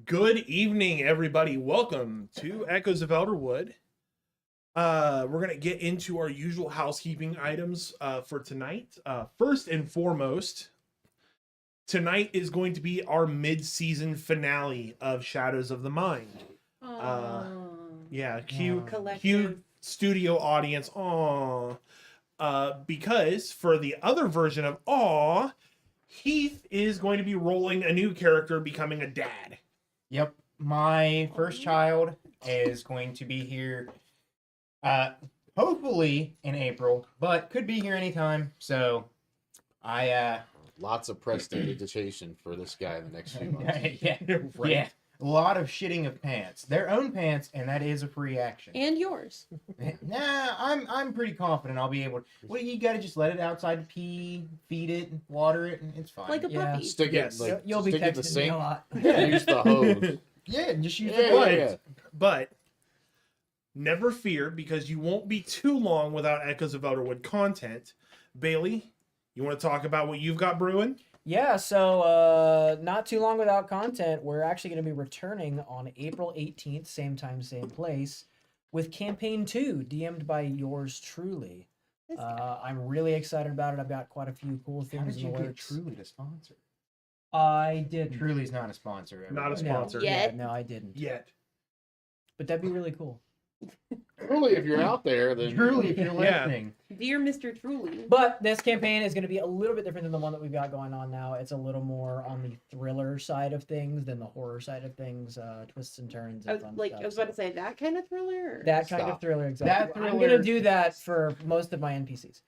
Good evening, everybody. Welcome to Echoes of Elderwood. We're gonna get into our usual housekeeping items for tonight. First and foremost, tonight is going to be our mid-season finale of Shadows of the Mind. Yeah, cute Collective. studio audience. Aww. Because for the other version of Aw, Heath is going to be rolling a new character, becoming a dad. Yep, my first child is going to be here, hopefully in April, but could be here anytime. So, Lots of prestidigitation for this guy in the next few months. yeah, Right. yeah, a lot of shitting of pants, their own pants, and that is a free action. And yours. Nah, I'm pretty confident I'll be able to. Well, you gotta just let it outside to pee, feed it, and water it, and it's fine. Like a puppy. Stick Yes. it like You'll be stick it in the texting me a sink. lot. Use the hose. Yeah, just use Yeah, the yeah, hose. yeah. But never fear, because you won't be too long without Echoes of Elderwood content. Bailey, you want to talk about what you've got brewing? Yeah, so not too long without content, we're actually going to be returning on April 18th, same time, same place, with Campaign 2, DM'd by yours truly. I'm really excited about it. I've got quite a few cool How things did in you the get works. Truly to sponsor? I didn't. Truly's not a sponsor. Not a everybody. sponsor. Yeah. No, I didn't. Yet. But that'd be really cool. Truly, if you're out there, then Truly, if you're Yeah. listening. Dear Mr. Truly. But this campaign is going to be a little bit different than the one that we've got going on now. It's a little more on the thriller side of things than the horror side of things, twists and turns. I And was, fun like, stuff. I was about to say that kind of thriller. Or... That kind of Stop. thriller, exactly. That I'm gonna thriller- do that for most of my NPCs.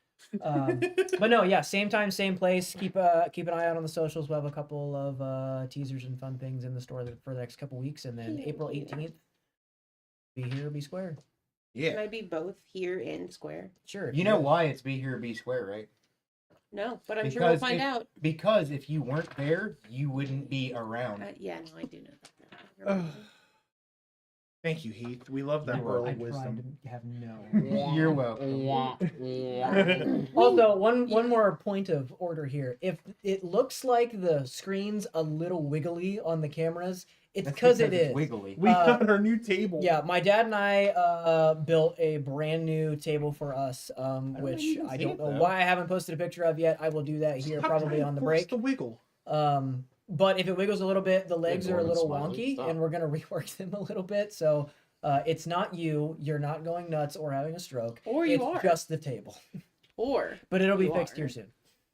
But no, yeah, same time, same place. Keep an eye out on the socials. We'll have a couple of teasers and fun things in the store for the next couple weeks, and then Cute. April 18th, be here, be square. Can Yeah. I be both here and square? Sure. You know why it's be here, be square, right? No, but I'm sure we'll Because find if- out. Because if you weren't there, you wouldn't be around. Yeah, no, I do know that. Thank you, Heath. We love that You're pearl I of tried wisdom. to have no. You're welcome. Also, one more point of order here. If it looks like the screen's a little wiggly on the cameras, it's That's because it it's is. wiggly. We got our new table. Yeah, my dad and I built a brand new table for us, which even I see don't it, know though. why I haven't posted a picture of yet. I will do that here Stop probably trying on to the force break. the wiggle. But if it wiggles a little bit, the legs are a Norman little Smiley, wonky, stop. and we're gonna rework them a little bit. So it's not you. You're not going nuts or having a stroke. Or you it's are. just the table. Or But it'll be You fixed are. here soon.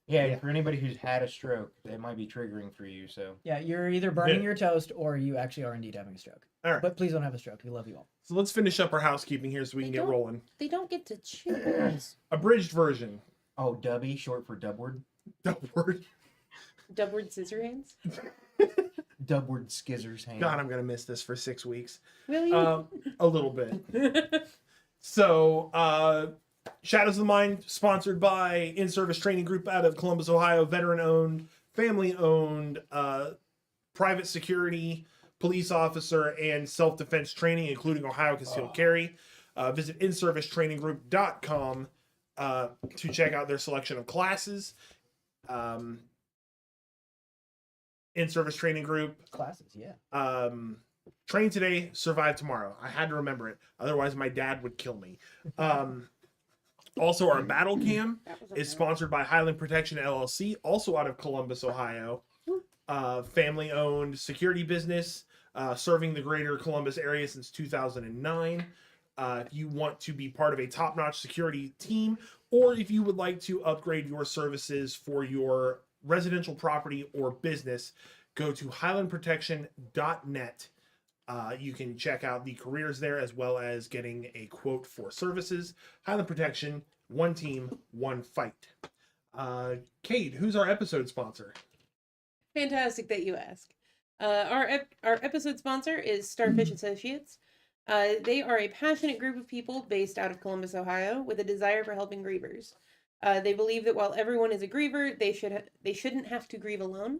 Yeah, Yeah. for anybody who's had a stroke, that might be triggering for you. So Yeah, you're either burning Yeah. your toast or you actually are indeed having a stroke. All right. But please don't have a stroke. We love you all. So let's finish up our housekeeping here so we can get don't- rolling. they don't get to choose. Abridged version. oh, Dubby, short for Dubward. That word. Dubward Scissorhands. Dubward Skizzer's hand. God, I'm gonna miss this for 6 weeks. Really? A little bit. So, Shadows of the Mind, sponsored by In-Service Training Group out of Columbus, Ohio, veteran-owned, family-owned, private security, police officer, and self-defense training, including Ohio Concealed Carry. Visit inservicetraininggroup.com to check out their selection of classes. In-Service Training Group, Classes, yeah. train today, survive tomorrow. I had to remember it. Otherwise, my dad would kill me. Also, our battle cam That was is a- sponsored by Highland Protection LLC, also out of Columbus, Ohio. Family-owned security business, serving the greater Columbus area since 2009. If you want to be part of a top-notch security team, or if you would like to upgrade your services for your residential property or business, go to highlandprotection.net. You can check out the careers there, as well as getting a quote for services. Highland Protection, one team, one fight. Kade, who's our episode sponsor? Fantastic that you ask. Our episode sponsor is Starfish Associates. They are a passionate group of people based out of Columbus, Ohio, with a desire for helping grievers. They believe that while everyone is a griever, they shouldn't have to grieve alone.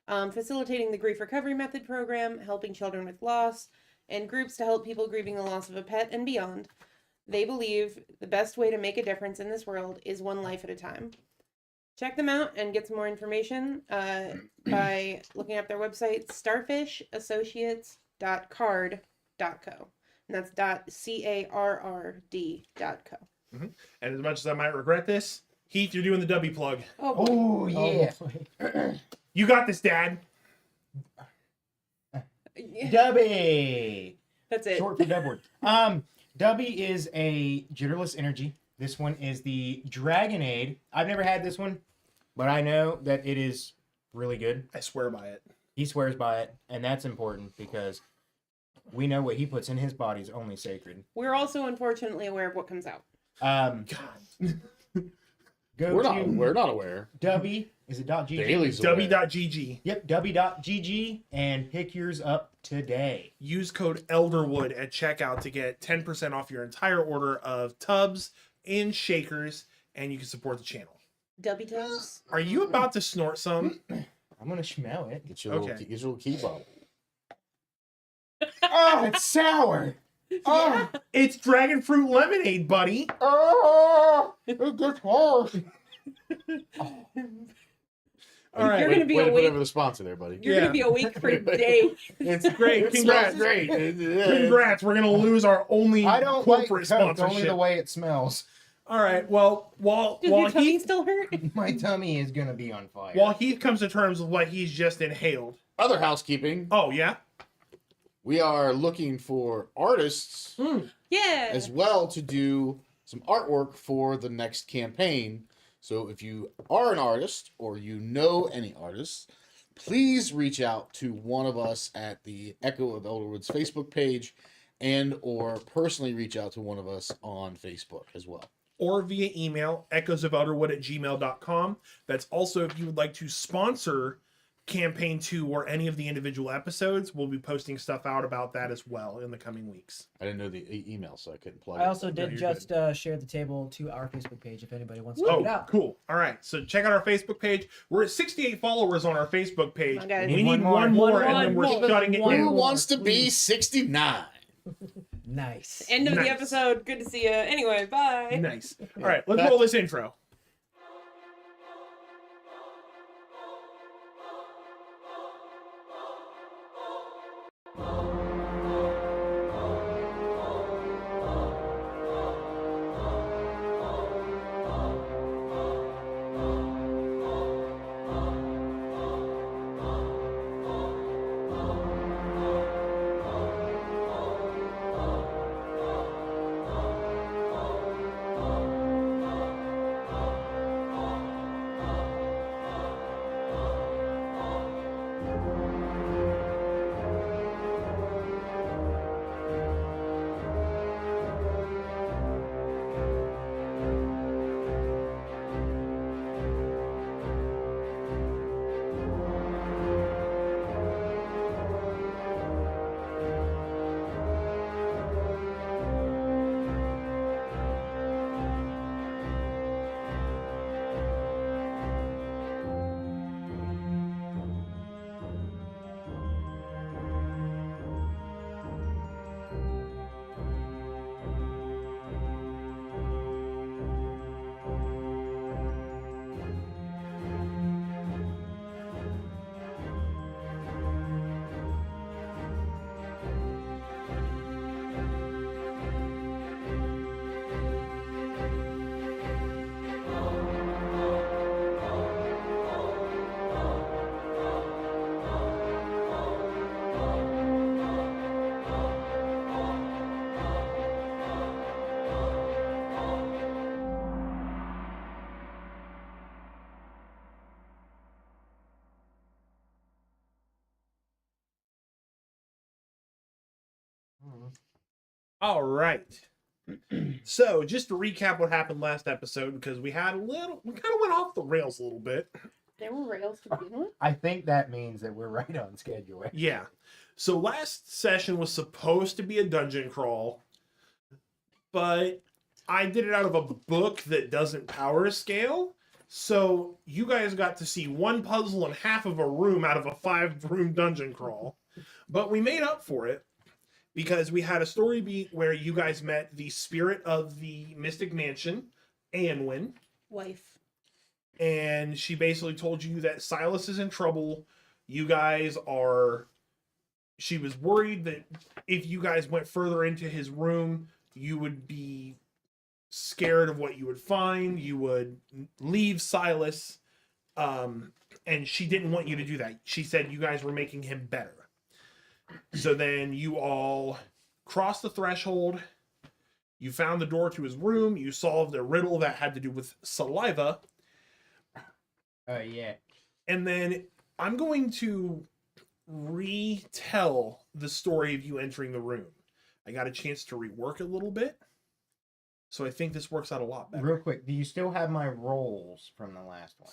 Facilitating the grief recovery method program, helping children with loss, and groups to help people grieving the loss of a pet and beyond. They believe the best way to make a difference in this world is one life at a time. Check them out and get some more information by looking up their website, starfishassociates.card.co. And that's .carrd.co. And as much as I might regret this, Heath, you're doing the W plug. Oh, boy. Oh yeah. You got this, Dad. Dubby. That's it. Short for Dubward. Dubby is a jitterless energy. This one is the Dragonade. I've never had this one, but I know that it is really good. I swear by it. He swears by it, and that's important because we know what he puts in his body is only sacred. We're also unfortunately aware of what comes out. God. Go We're to not aware. Dubby. Is it .gg? Bailey's aware. W.GG. Yep, Dubby.gg, and pick yours up today. Use code Elderwood at checkout to get 10% off your entire order of tubs and shakers, and you can support the channel. Dubby toes. Are you about to snort some? I'm gonna smell it. Get your Okay. little key bottle. Oh, it's sour. Oh, It's dragon fruit lemonade, buddy. oh, it gets harsh. All right. You're gonna be Way to put awake. over the sponsor there, buddy. You're Yeah. gonna be awake for days. It's great. It's Congrats. not great. Congrats. We're going to lose our only I don't like corporate Coke, only sponsorship. the way it smells. All right. Well, while Does your tummy Heath still hurt? My tummy is gonna be on fire. while Heath comes to terms with what he's just inhaled. Other housekeeping. Oh, yeah? We are looking for artists Yeah. as well to do some artwork for the next campaign. So if you are an artist or you know any artists, please reach out to one of us at the Echo of Elderwood's Facebook page and or personally reach out to one of us on Facebook as well. Or via email, echoesofelderwood@gmail.com. That's also if you would like to sponsor Campaign 2 or any of the individual episodes. We'll be posting stuff out about that as well in the coming weeks. I didn't know the email, so I couldn't plug I it. also did you're just share the table to our Facebook page if anybody wants to Oh, check it out. cool. All right. So check out our Facebook page. We're at 68 followers on our Facebook page. Come on, guys. We need One one more. more, and then we're One more. shutting it One Who down. more. wants to be 69? Nice. End of Nice. the episode. Good to see you. Anyway, bye. Nice. All right. Let's roll this intro. All right. So, just to recap what happened last episode, because we kind of went off the rails a little bit. There were rails to begin with. I think that means that we're right on schedule. Yeah. So, last session was supposed to be a dungeon crawl, but I did it out of a book that doesn't power scale. So, you guys got to see one puzzle and half of a room out of a 5-room dungeon crawl. But we made up for it because we had a story beat where you guys met the spirit of the Mystic Mansion, Anwin. Wife. and she basically told you that Silas is in trouble. You guys are. She was worried that if you guys went further into his room, you would be scared of what you would find. You would leave Silas, and she didn't want you to do that. She said you guys were making him better. So then you all crossed the threshold. You found the door to his room. You solved a riddle that had to do with saliva. Yeah. And then I'm going to retell the story of you entering the room. I got a chance to rework a little bit. So I think this works out a lot better. Real quick, do you still have my rolls from the last one?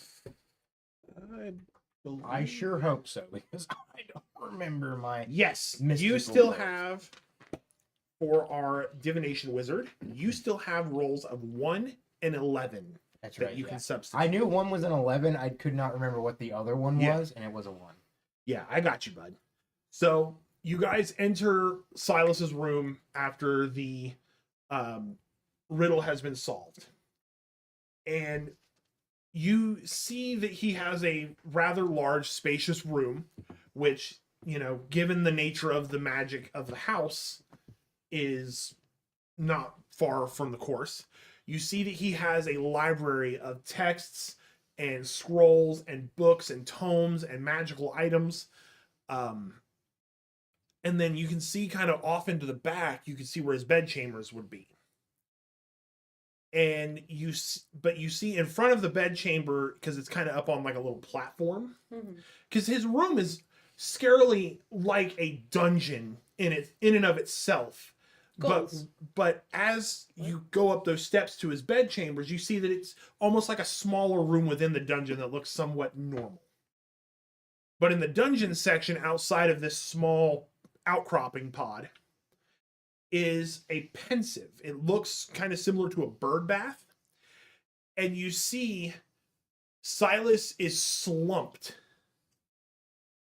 I sure hope so, because I don't remember my... Yes, you mystical still rolls. have, for our Divination Wizard, you still have rolls of 1 and 11 That's that right, you yeah. can substitute. I knew one was an 11. I could not remember what the other one Yeah. was, and it was a 1. Yeah, I got you, bud. So you guys enter Silas's room after the riddle has been solved. And you see that he has a rather large, spacious room, which, you know, given the nature of the magic of the house, is not far from the course. You see that he has a library of texts and scrolls and books and tomes and magical items. And then you can see kind of off into the back, you can see where his bed chambers would be. And you see in front of the bed chamber, because it's kind of up on like a little platform, because his room is scarily like a dungeon in and of itself. Goals. But as you go up those steps to his bed chambers, you see that it's almost like a smaller room within the dungeon that looks somewhat normal. But in the dungeon section outside of this small outcropping pod is a pensive. It looks kind of similar to a bird bath. And you see Silas is slumped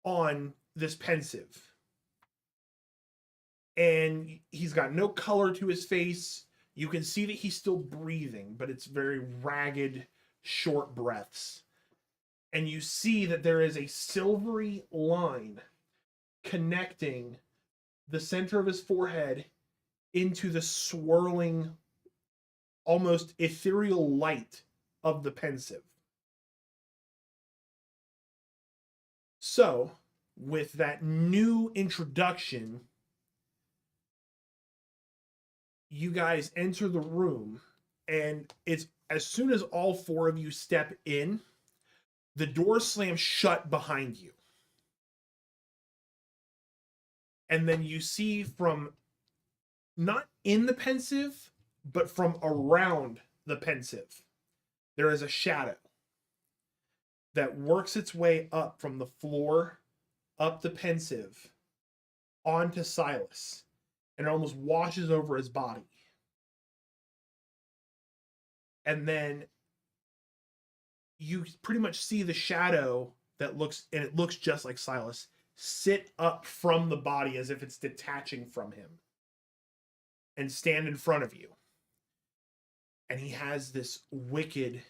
on this pensive. And he's got no color to his face. You can see that he's still breathing, but it's very ragged, short breaths. And you see that there is a silvery line connecting the center of his forehead into the swirling, almost ethereal light of the pensive. So, with that new introduction, you guys enter the room, and it's as soon as all 4 of you step in, the door slams shut behind you. And then you see from, not in the pensive, but from around the pensive, there is a shadow that works its way up from the floor, up the pensive, onto Silas, and it almost washes over his body. And then you pretty much see the shadow that looks just like Silas, sit up from the body as if it's detaching from him and stand in front of you. And he has this wicked,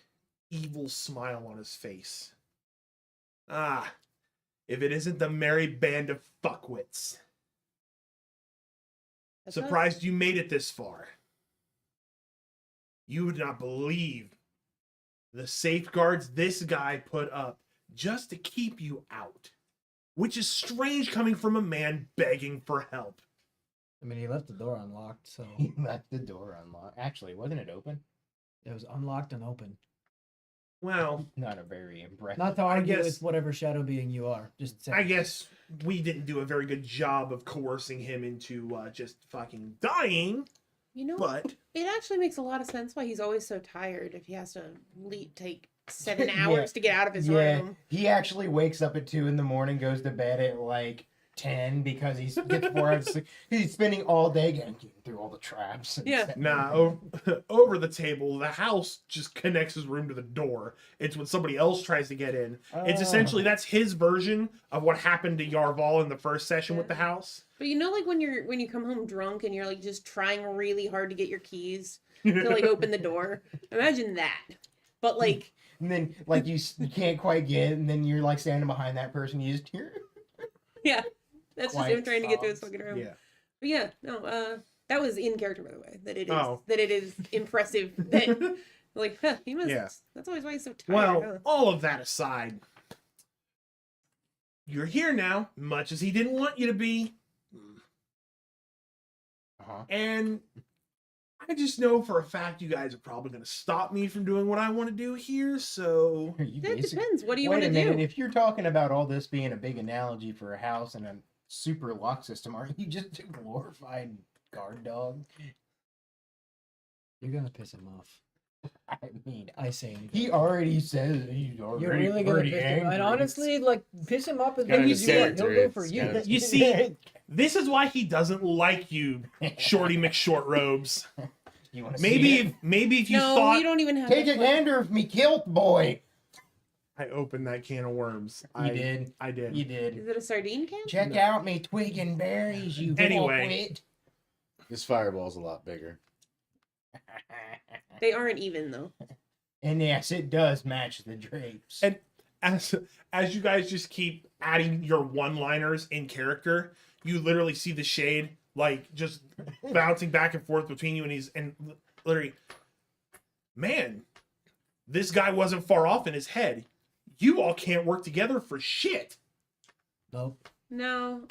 evil smile on his face. Ah, if it isn't the merry band of fuckwits. That's us. Surprised you made it this far. You would not believe the safeguards this guy put up just to keep you out. Which is strange coming from a man begging for help. I mean, he left the door unlocked, so He left the door unlocked. Actually, wasn't it open? it was unlocked and open. Well, Not a very impressive. Not to argue guess- with whatever shadow being you are. Just saying. I guess we didn't do a very good job of coercing him into just fucking dying, You know, but it actually makes a lot of sense why he's always so tired if he has to take 7 Yeah. hours to get out of his Yeah, room. he actually wakes up at 2 in the morning, goes to bed at like 10 because he gets 4 hours of sleep. He's spending all day getting through all the traps. and Yeah. setting nah, everything. over the table, the house just connects his room to the door. It's when somebody else tries to get in. It's essentially, that's his version of what happened to Yarval in the first session with the house. But you know, like when you come home drunk and you're like just trying really hard to get your keys to like open the door. Imagine that, but like and then like you can't quite get it, and then you're like standing behind that person. You just hear. Yeah, that's just Quiet him trying to get to his sobs. fucking room. Yeah. But yeah, no, that was in character, by the way. That it is Oh. that it is impressive that like he must. Yeah. That's always why he's so tired. Well, huh? all of that aside, you're here now, much as he didn't want you to be. Uh-huh. And I just know for a fact you guys are probably going to stop me from doing what I want to do here, so... You That basically- depends. What do you Wait want a to minute. do? If you're talking about all this being a big analogy for a house and a super lock system, aren't you just a glorified guard dog? You're gonna piss him off. I mean, I say he already says he's already you're really gonna pretty piss him. angry. And honestly, like piss him up as Kinda much as you want. He'll character, go for it's you. kinda- You see, this is why he doesn't like you, Shorty McShortrobes. You wanna see Maybe it? if you No, thought... you don't even have. Take a that gander of me kilt, boy. I opened that can of worms. You did. I did. You Is did. it a sardine can? Check out me twig and berries, you Anyway. fuckwit. This fireball's a lot bigger. They aren't even though. And yes, it does match the drapes. And as you guys just keep adding your one-liners in character, you literally see the shade like just bouncing back and forth between you and literally, man, this guy wasn't far off in his head. You all can't work together for shit. Nope. No.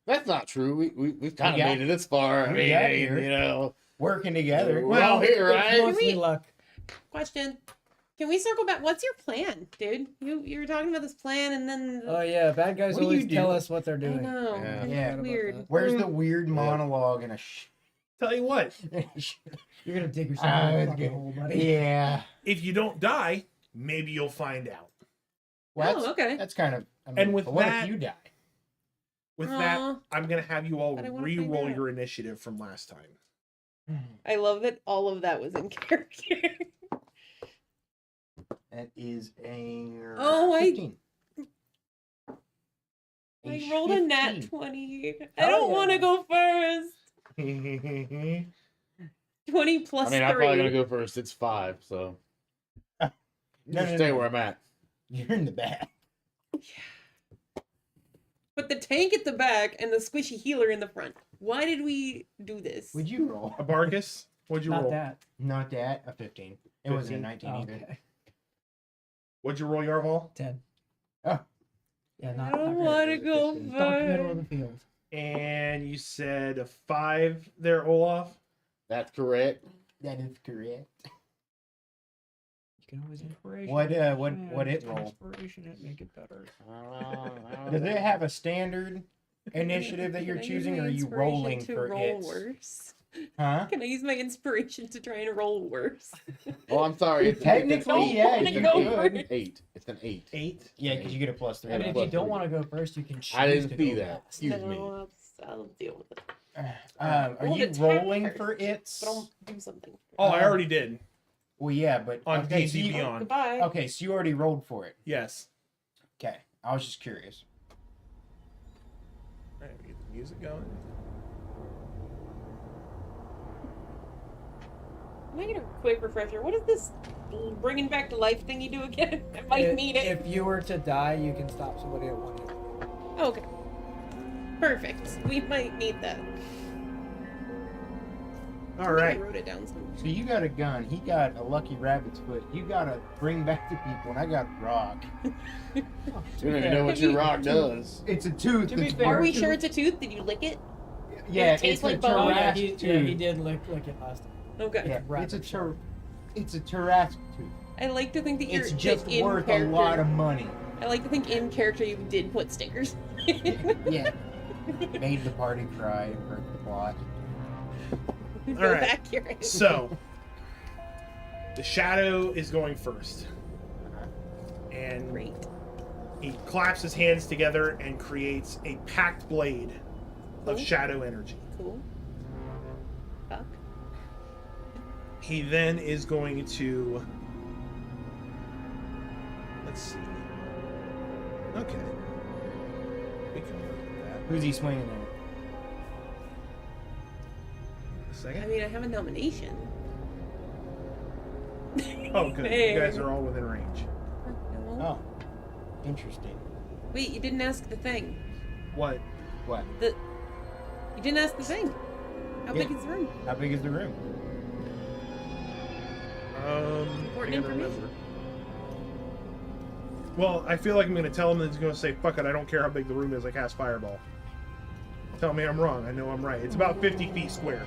That's not true. We've kind of got- made it this far. I we mean, got here. you know, Working together. we're all here, It's right? mostly luck. Question. Can we circle back? What's your plan, dude? You were talking about this plan and then Oh yeah, bad guys What do always you tell do? us what they're I doing. know. Yeah. It's Yeah. weird. Where's the weird Yeah. monologue and a Tell you what, You're gonna dig yourself in a it's fucking good. hole, buddy. Yeah. if you don't die, maybe you'll find out. Well, Oh, okay. That's kind of. I mean, And with but what that- if you die? With Aw. that, I'm gonna have you all But I wanna find re-roll out. your initiative from last time. I love that all of that was in character. That is a. Oh, 15. I rolled a nat 15. 20. I Hell don't yeah. want to go first. 20 plus I mean, I'm 3. probably gonna go first. It's 5, so No, just no, stay no. where I'm at. You're in the back. Put the tank at the back and the squishy healer in the front. Why did we do this? Would you roll? Abarkus, what'd you Not roll? that. Not that. A 15. It wasn't a 15? 19 Oh, either. okay. What'd you roll, Yarval? 10. Oh. Yeah, I not. don't not want to great. go Stop in the middle of first. the field. And you said a 5 there, Olaf. That's correct. That is correct. You can always inspiration. What Yeah, it roll? Inspiration it make it better. Does it have a standard initiative that you're Can I use choosing, my or are you inspiration rolling to for roll it? worse? Huh? Can I use my inspiration to try and roll worse? Oh, I'm sorry. Technically, yeah, wanna you go could. first. 8. It's an 8. 8. Yeah, because you get a +3. I mean, if plus you don't three. want to go first, you can choose I didn't to see go that. last. Excuse me. No, I'll deal with it. Are Roll you attack rolling first, for its? But I'll do something. Oh, I already did. Well, yeah, but On okay, so D&D you, Beyond. Goodbye. okay, so you already rolled for it. Yes. Okay, I was just curious. Alright, we get the music going. Can I get a quick refresher? What is this bringing back to life thing you do again? I might need it. If you were to die, you can stop somebody at one hit. Okay. Perfect. We might need that. I Alright. wrote it down somewhere. So you got a gun. He got a lucky rabbit's foot. You got to bring back the people, and I got a rock. You don't even know what your rock does. It's a tooth. To be that's fair, Are we working- sure it's a tooth? Did you lick it? Yeah, it taste it's a like bone? Oh, yeah, thoracic he, yeah, he tooth. did lick it last time. Okay. Yeah, Rabbit it's a thoracic tooth. I like to think that you're It's just that in worth character. a lot of money. I like to think in character you did put stickers. Yeah. Made the party cry and broke the plot. Go Alright. accurate. So, the shadow is going first. And Great. he claps his hands together and creates a packed blade of Cool. shadow energy. Cool. Fuck. He then is going to... Let's see. Okay. We can work with that. Who's he swinging at? A second. I mean, I have a nomination. Oh, good. You guys are all within range. No. Oh, interesting. Wait, you didn't ask the thing. What? What? You didn't ask the thing. How Yeah. big is the room? How big is the room? Important I gotta information. remember. Well, I feel like I'm going to tell him that he's going to say, fuck it, I don't care how big the room is, I cast Fireball. Tell me I'm wrong, I know I'm right. It's about 50 feet square.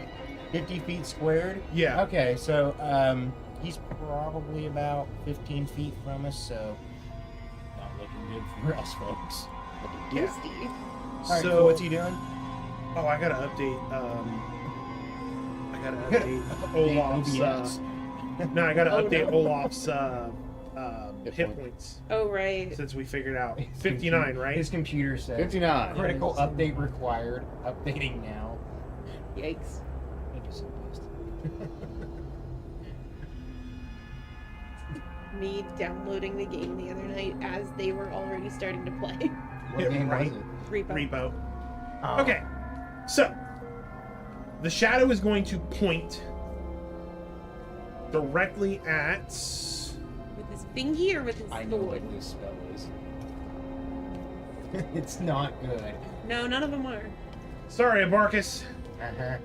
50 feet squared? Yeah. Okay, so he's probably about 15 feet from us, so not looking good for us folks. Yeah. Toasty. All right, so what's he doing? Oh, I gotta update, Olaf's, OBS. no, I gotta Oh, update no. Olaf's, Hit hit point. points. Oh, right. Since we figured out. His 59, computer- right? His computer says 59. critical update required. Updating now. Yikes. Thank you so much. Me downloading the game the other night as they were already starting to play. What game Right. was it? Repo. Repo. Oh. Okay, so the shadow is going to point directly at. With his thingy or with his I know sword? what this spell is. It's not good. No, none of them are. Sorry, Abarkus. Uh-huh.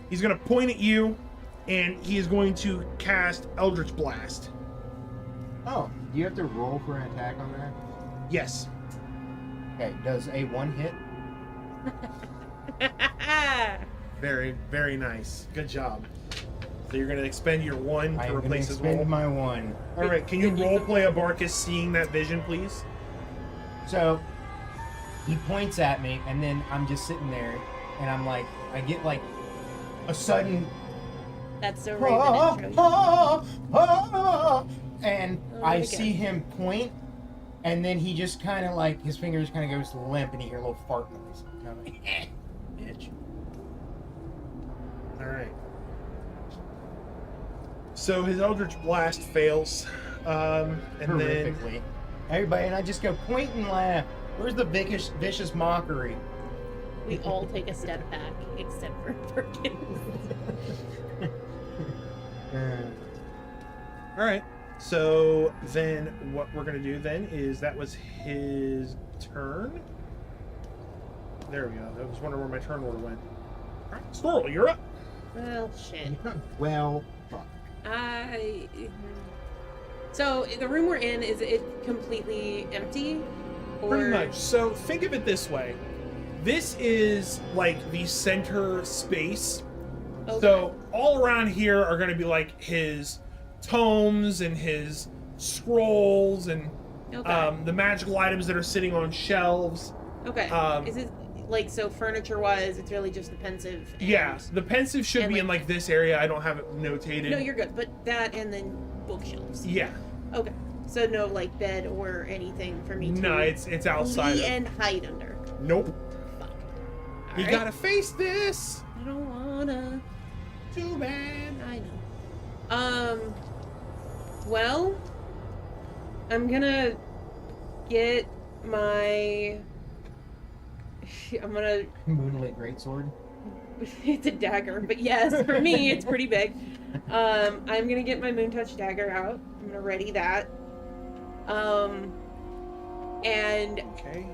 He's going to point at you, and he is going to cast Eldritch Blast. Oh, do you have to roll for an attack on that? Yes. Okay, does a 1 hit? Very, very nice. Good job. So you're going to expend your 1 I to am going to replace his expend roll. my 1. All right, can you role play Abarkus seeing that vision, please? So, he points at me, and then I'm just sitting there, and I'm like, I get like a sudden, That's so Raven intro. and Oh, I again. see him point, and then he just kind of like, his fingers kind of goes limp, and you hear a little fart noise. And I'm like, bitch. All right. So his Eldritch Blast fails, and then Horrifically. Everybody, and I just go point and laugh. Where's the vicious mockery? We all take a step back, except for Perkins. all right. So then what we're gonna do then is that was his turn. There we go. I was wondering where my turn order went. All right, Storal, you're up. Well, shit. Well, fuck. So the room we're in, is it completely empty? Or... Pretty much. So think of it this way. This is like the center space. Okay. So all around here are going to be like his tomes and his scrolls and Okay. the magical items that are sitting on shelves. Okay. um, Is it like, so furniture-wise, it's really just the pensive? And... Yeah, the pensive should and, be in like- like this area. I don't have it notated. No, you're good. But that and then bookshelves. Yeah. Okay. So no like bed or anything for me to No, it's outside. lee of- and hide under. Nope. Fuck. You Alright. gotta face this. I don't wanna. Too bad. I know. Well, I'm gonna get my. I'm gonna. Moonlit greatsword. It's a dagger, but yes, for me, it's pretty big. I'm gonna get my Moontouch dagger out. I'm gonna ready that. And Okay.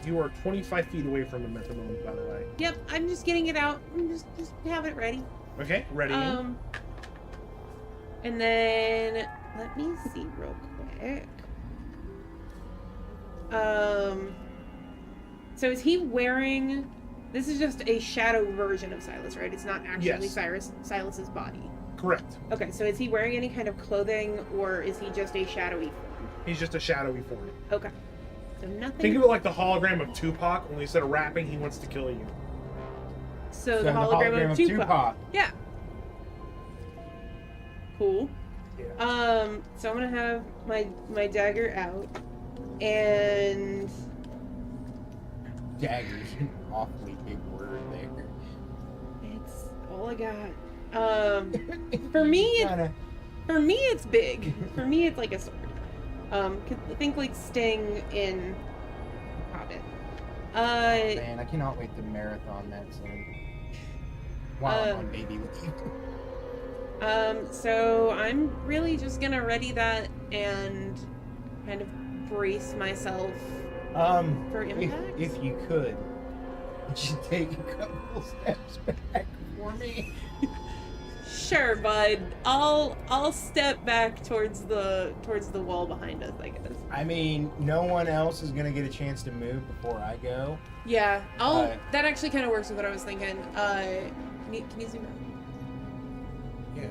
You are 25 feet away from him at the moment, by the way. yep, I'm just getting it out. I'm just have it ready. Okay, ready. And then let me see real quick. So is he wearing? This is just a shadow version of Silas, right? It's not actually Yes. Silas's body. Correct. Okay, so is he wearing any kind of clothing, or is he just a shadowy form? He's just a shadowy form. Okay, so nothing. Think of it like the hologram of Tupac. Only instead of rapping, he wants to kill you. So the hologram of Tupac. Yeah. Cool. Yeah. So I'm gonna have my dagger out, and Dagger's an awfully big word there. it's all I got. For me, it's big. For me, it's like a sword. Think like Sting in Hobbit. Man, I cannot wait to marathon that soon. While I'm on baby leave. So I'm really just gonna ready that and kind of brace myself for impact. If you could you take a couple steps back for me? Sure, bud. I'll step back towards the wall behind us, I guess. I mean, no one else is gonna get a chance to move before I go. Yeah, that actually kind of works with what I was thinking. Can you zoom out? Yeah.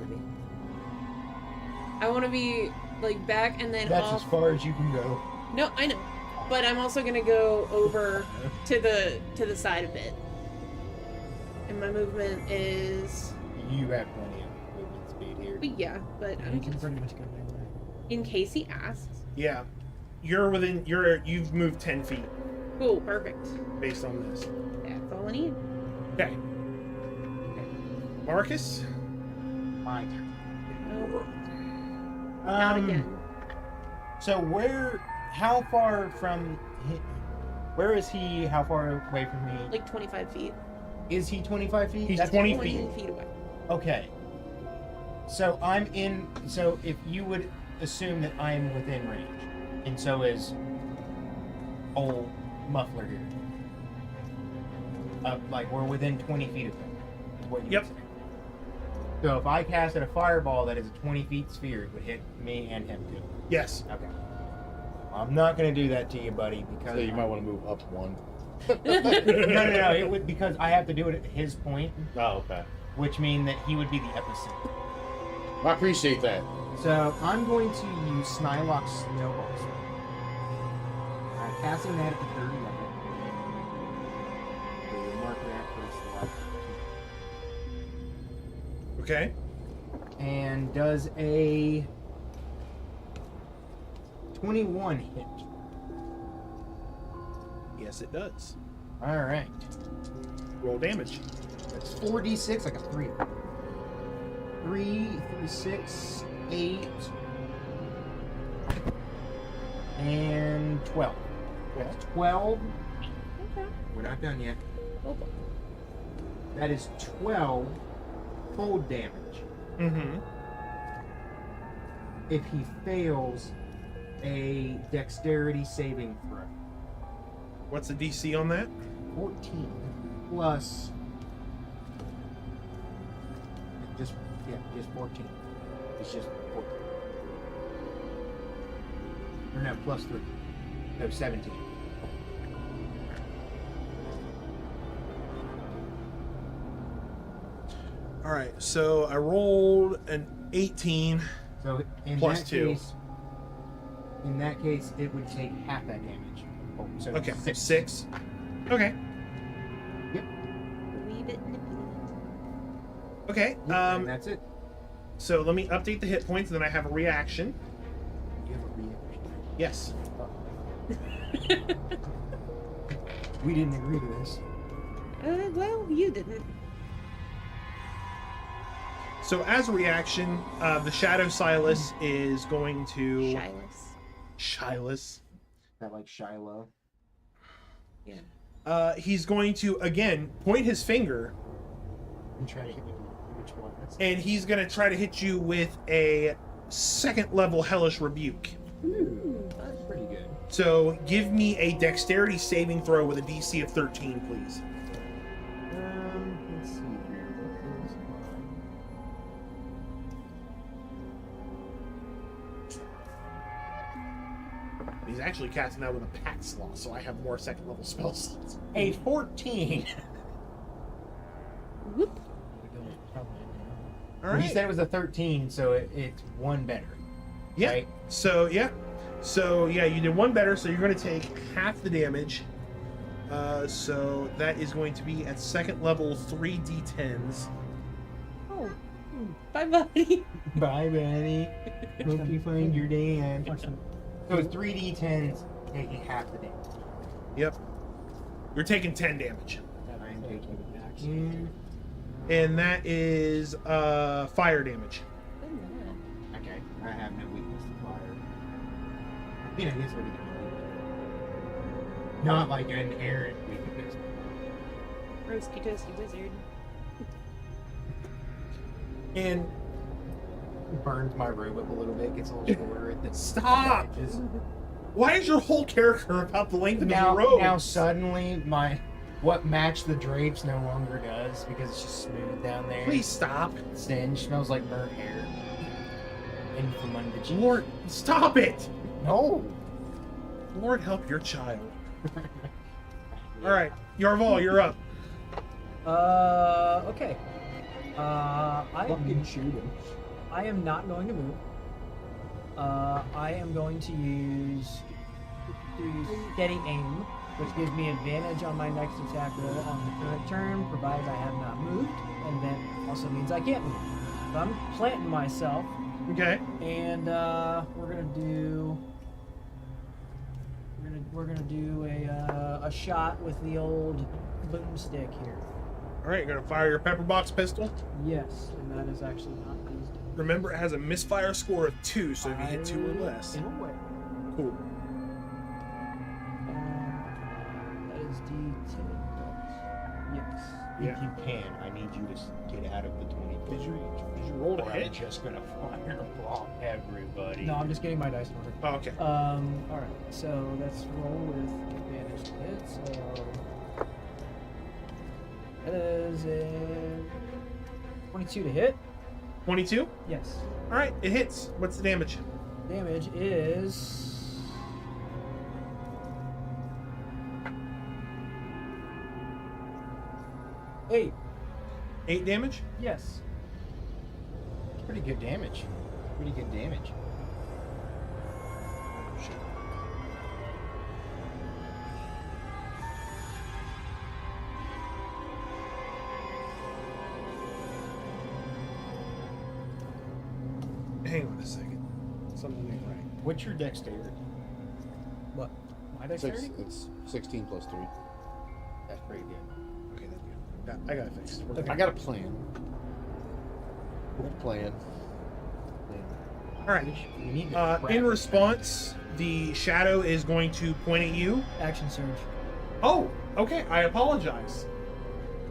I want to be like back and then That's off. as far as you can go. No, I know, but I'm also gonna go over to the side a bit. And my movement is. You have plenty of movement speed here. But yeah, but You can pretty much go anywhere. in case he asks. Yeah. You've moved 10 feet Cool, perfect. based on this. That's all I need. Okay. Marcus? My turn. Oh, not again. So how far from where is he? How far away from me? Like 25 feet. Is he 25 feet? He's That's 20 20 feet away. Okay. So so if you would assume that I'm within range, and so is old Muffler here. Like we're within 20 feet of him. Is what you Yep. would say. So if I casted a fireball that is a 20 feet sphere, it would hit me and him too. Yes. Okay. I'm not going to do that to you, buddy, because So you might want to move up one. no. It would because I have to do it at his point, Oh, okay. which means that he would be the epicenter. I appreciate that. So I'm going to use Snylock's Snowball Spell. I'm casting that at the third level. So we'll mark that for slot. Okay. And does a 21 hit. Yes, it does. All right. Roll damage. That's 4d6, like a 3. 3, 6, 8, and 12. That's 12. Okay. We're not done yet. Oh, boy. That is 12 cold damage. Mm-hmm. If he fails a dexterity saving throw. What's the DC on that? 14 plus just 14. It's just 14. Or no, plus 3. No, 17. All right. So I rolled an 18. So in Plus that 2. case, it would take half that damage. Oh, so Okay. 6. 6. Okay. Leave it nippy. Okay. And that's it. So let me update the hit points, and then I have a reaction. You have a reaction. Yes. We didn't agree to this. Well, you didn't. So as a reaction, the Shadow Silas is going to Silas. Is that like Shiloh? Yeah. He's going to again point his finger, And try to hit me with which one? That's and he's going to try to hit you with a 2nd level Hellish Rebuke. that's pretty good. So give me a Dexterity saving throw with a DC of 13, please. Let's see here. What is He's actually casting that with a pack slot, so I have more 2nd level spell slots. a 14. Whoop. All He right. said it was a 13, so it's one better. Yeah. Right? So yeah, you did one better. So you're going to take half the damage. So that is going to be at 2nd level 3d10s. Oh. Bye, buddy. Bye, Benny. Hope you find your dad. So it's 3d10s taking half the damage. Yep. You're taking 10 damage, I'm taking it back in. and that is fire damage. Okay, I have no weakness to fire. I mean, I guess what it is. Not like an errant weakness. Roasty toasty wizard. And burns my robe up a little bit, gets a little shorter. And then Stop! just, Why is your whole character about the length of now, your robe? now suddenly what matched the drapes no longer does because it's just smooth down there. Please stop. Singe smells like burnt hair. And from under the cheeks. Lord, stop it! No. Lord, help your child. All right, Yarval, you're up. Okay. Fucking shoot him. I am not going to move. I am going to use steady aim, which gives me advantage on my next attack roll on the current turn, provided I have not moved, and that also means I can't move. So I'm planting myself, Okay. and we're gonna do a shot with the old boomstick here. All right, you're gonna fire your pepper box pistol. Yes, and that is actually not these days. Remember, it has a misfire score of 2, so if you hit 2 or less. In a way. Cool. That is D10. Yes. Yeah. If you can, I need you to get out of the 20 foot Did you range. roll to Or hit? I'm just gonna fire block everybody. No, I'm just getting my dice in order. Oh, okay. All right. So let's roll with advantage to hit. So that is a 22 to hit. 22. Yes. All right, it hits. What's the damage? Damage is 8. 8 damage. Yes. It's pretty good damage. Pretty good damage. Hang on a second. Something ain't right. What's your dexterity? What? My It's, dexterity? it's 16 plus 3. That's pretty good. Okay, that's good. I got it fixed. We're Okay. good. I got a plan. Plan. All right. You need to In response, the shadow is going to point at you. Action surge. Oh, okay. I apologize.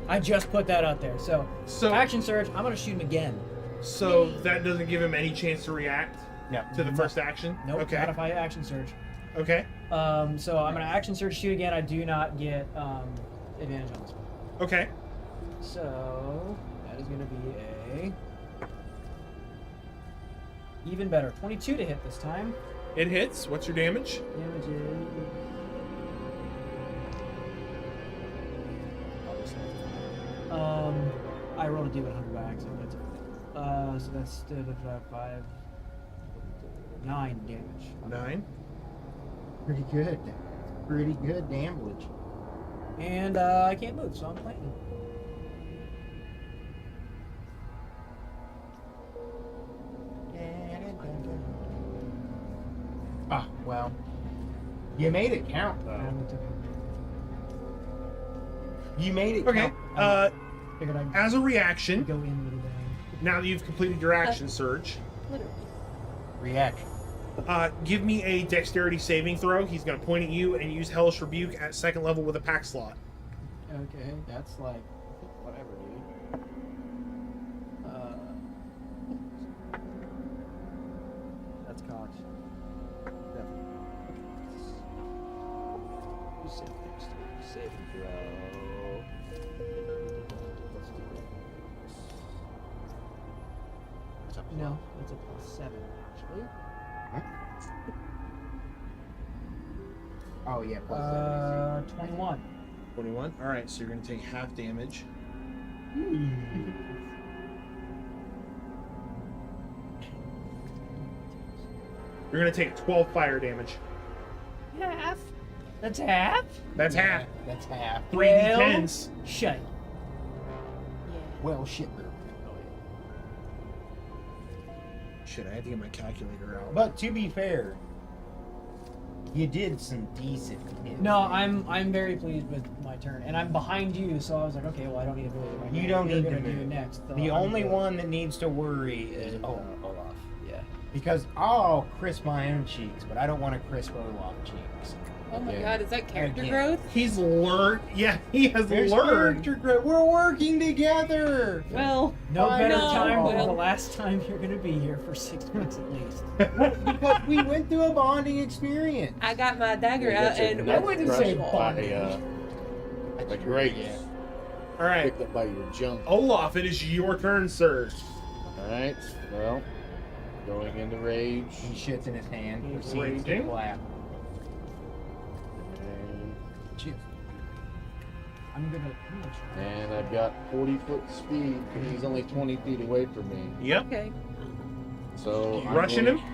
I just put that out there. So So, action surge. I'm gonna shoot him again. so that doesn't give him any chance to react No. to the first action. Nope. Okay. Not if I action surge. Okay. So I'm gonna action surge shoot again. I do not get advantage on this one. Okay. So that is gonna be a even better 22 to hit this time. It hits. What's your damage? Damage is. I rolled a d100 by accident. So that's 9 damage. 9. Pretty good. Pretty good damage. And I can't move, so I'm playing. Ah, well. You made it count, though. You made it Okay. count. Figured I'd As a reaction, go in with a bang. now that you've completed your action surge, Literally. Reaction. give me a dexterity saving throw. He's going to point at you and use Hellish Rebuke at 2nd level with a pack slot. Okay, that's like whatever, dude. That's cocked. Definitely. You said dexterity saving throw. Let's do it. No, it's a +7 actually. Oh, yeah, plus 21. 21. All right, so you're going to take half damage. You're going to take 12 fire damage. Half. That's half. That's half. That's half. 3d10s. Shit. Well, shit. Shit, I had to get my calculator out. But to be fair, you did some decent hits. No, I'm very pleased with my turn, and I'm behind you, so I was like, okay, well, I don't need to move. Right You now. don't You're need to gonna do move. it next. so The I'm only good. one that needs to worry is Olaf. Olaf. Yeah. Because I'll crisp my own cheeks, but I don't want to crisp Olaf cheeks. Oh my Again. god, is that character Again. growth? He's learned. Yeah, he has There's learned. character growth. We're working together. Well, No I better know, time than well. the last time you're going to be here for 6 months at least. Because we went through a bonding experience. I got my dagger You out got your and neck wouldn't crushed say by bondage. a great All right, picked up by your junk. Olaf, it is your turn, sir. All right. Well, going into rage. He shits in his hand. He's Proceeds to raging. clap. And, I'm gonna try. and I've got 40-foot speed. And he's only 20 feet away from me. Yep. okay. So I'm Rushing going- him.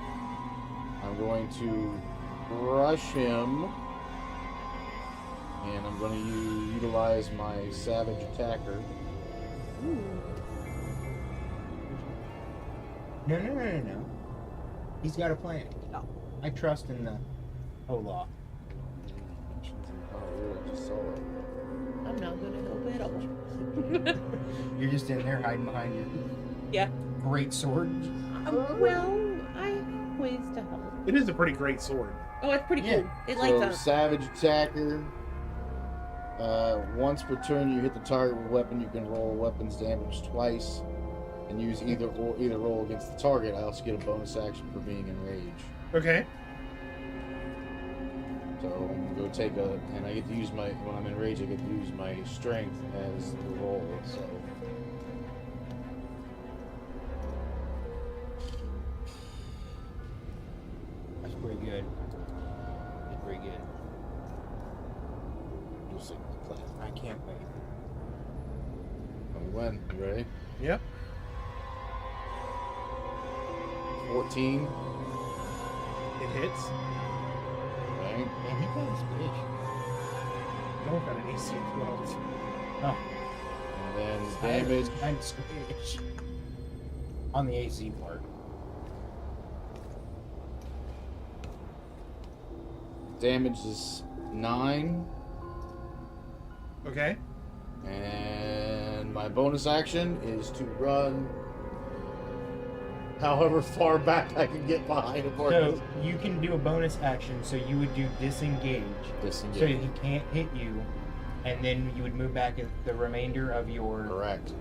I'm going to rush him. And I'm going to utilize my savage attacker. No. He's got a plan. No. I trust in the Olaf. Oh, really? Just saw it. I'm not gonna help at all. You're just in there hiding behind your Yeah. great sword. Well, I have ways to help. It is a pretty great sword. Oh, it's pretty Yeah. cool. It lights So up. savage attacker. Once per turn, you hit the target with a weapon. You can roll weapons damage twice, and use either roll against the target. I also get a bonus action for being enraged. Okay. So I'm gonna go take and I get to use when I'm enraged, I get to use my strength as the roll. So That's pretty good. That's pretty good. you'll see the class. I can't wait. When you ready? Yep. 14. It hits. Right. Man, he got his fish. Don't got an AC of 12. Oh, And then damage. I'm squish. On the AC part. Damage is 9. Okay. And my bonus action is to run however far back I can get behind a So person. you can do a bonus action. So you would do disengage, so that he can't hit you, and then you would move back at the remainder of your Correct.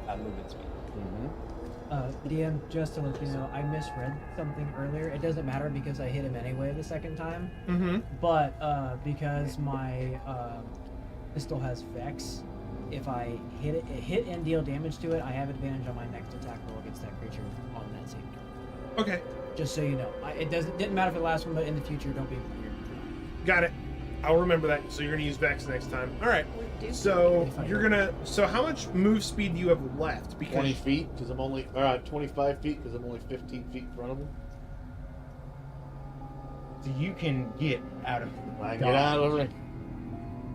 movement speed. Mm-hmm. DM, just to let you know, I misread something earlier. It doesn't matter because I hit him anyway the second time. Mm-hmm. But because my pistol has Vex, if I hit and deal damage to it, I have advantage on my next attack roll against that creature on that same turn. Okay. Just so you know, didn't matter for the last one, but in the future, don't be weird. Got it. I'll remember that. So you're gonna use Vex next time. All right. Do So you're gonna. So how much move speed do you have left? Because 20 feet, because I'm only. 25 feet, because I'm only 15 feet in front of him. So you can get out of. I get out of the ring.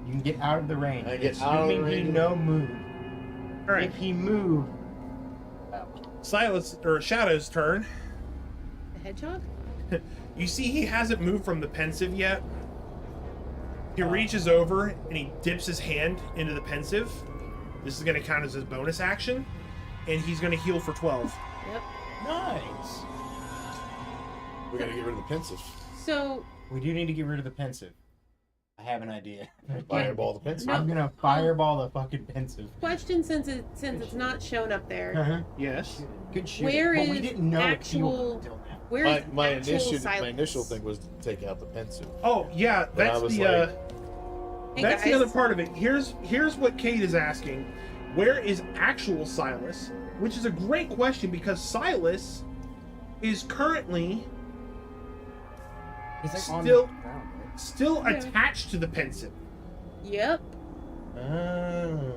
You can get out of the range. I get out of the Assuming he range. no move. all right. If he moved, Silas or Shadow's turn. The hedgehog? You see, he hasn't moved from the pensive yet. He reaches over and he dips his hand into the pensive. This is going to count as his bonus action, and he's going to heal for 12. Yep. nice. We gotta get rid of the pensive. So, We do need to get rid of the pensive. I have an idea. Fireball the pensive. No. I'm gonna fireball the fucking pensive. question since it's not shown up there. Uh-huh. Yes. Good shit. Where but we is didn't know it actual- healed until now. Where is My actual initial silence? thing was to take out the pensive. Oh yeah, But I that's was the like- Hey, that's the guys. other part of it. Here's what Kade is asking. Where is actual Silas? Which is a great question because Silas is currently He's like Still- on the ground, right? still Yeah. attached to the pensive. Yep. Oh.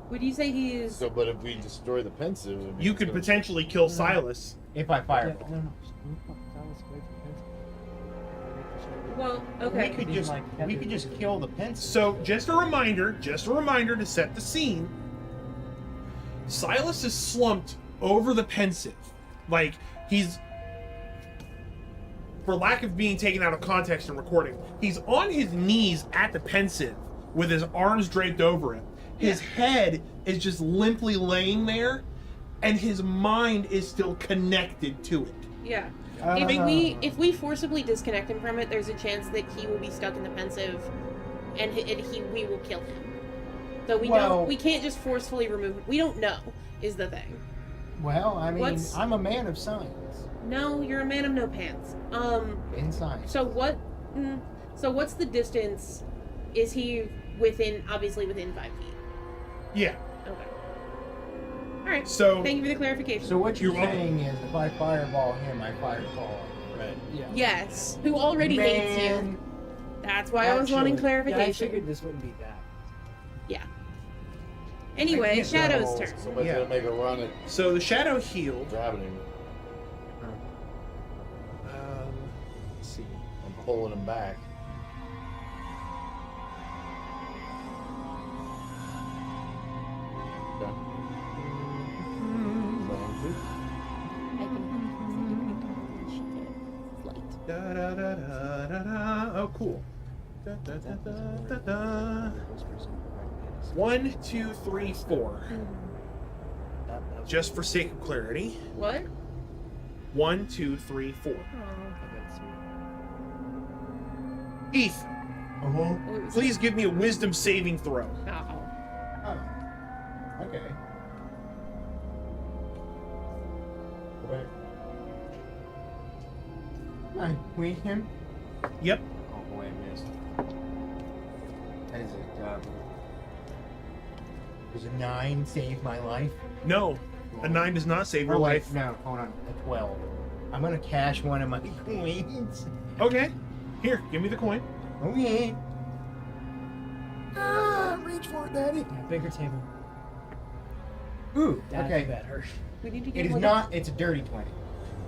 Would you say he is? So, but if we destroy the pensive, I mean, You it's could gonna- potentially kill Silas. If I Yeah, fireball. no. Well, We okay. could just kill the pensive. So just a reminder to set the scene. Silas is slumped over the pensive. Like he's, for lack of being taken out of context and recording, he's on his knees at the pensive with his arms draped over him. His head is just limply laying there, and his mind is still connected to it. Yeah. If we forcibly disconnect him from it, there's a chance that he will be stuck in the pensive, and we will kill him. So we can't just forcefully remove him. We don't know is the thing. Well, I mean, I'm a man of science. No, you're a man of no pants. In science. So what's the distance? Is he obviously within 5 feet? Yeah. Okay. All right. So Thank you for the clarification. So what you're You're welcome. saying is, if I fireball him, I fireball Red. Yeah. Yes. Who already hates you? That's why I was wanting Actually, Yeah, I clarification. figured this wouldn't be that. Anyway, can't Shadow's Oh, turn. Somebody's Yeah. gonna make a run at So the shadow healed. grabbing him. Let's see. I'm pulling him back. Okay. Da, da, da, da, da, da. Oh, cool. Da, da, da, da, da, da. 1, 2, 3, 4. Just for sake of clarity. What? 1, 2, 3, 4. Heath, please give me a wisdom saving throw. Oh. Okay. Wait. I weak him? Yep. Oh boy, I missed. That is a Does a 9 save my life? No, a 9 does not save your Oh, wait, life. No, hold on. A 12. I'm gonna cash one of my coins. Okay. Here, give me the coin. Okay. Reach for it, Daddy. Yeah, bigger table. Ooh, That's okay. better. We need to It get is one. not, it's a dirty 20.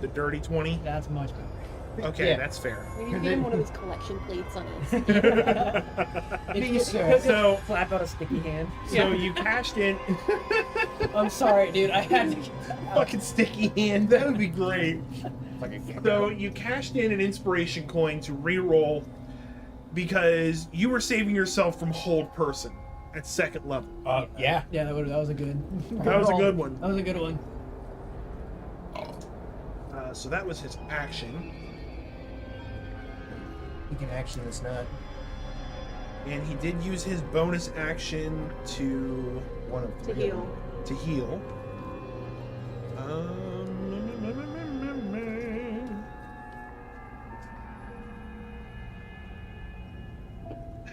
The dirty 20. That's much better. Okay, Yeah. that's fair. We need to get him one of his collection plates on his. Please, sir. Could So- flap out a sticky hand. So you cashed in. I'm sorry, dude. I had to. Fucking sticky hand. That would be great. Like a gecko. So you cashed in an inspiration coin to re-roll because you were saving yourself from hold person at 2nd level. Yeah. Yeah, that was a good. That was a roll. good one. That was a good one. So that was his action, You can action this nut. and he did use his bonus action to One of To three. heal. heal.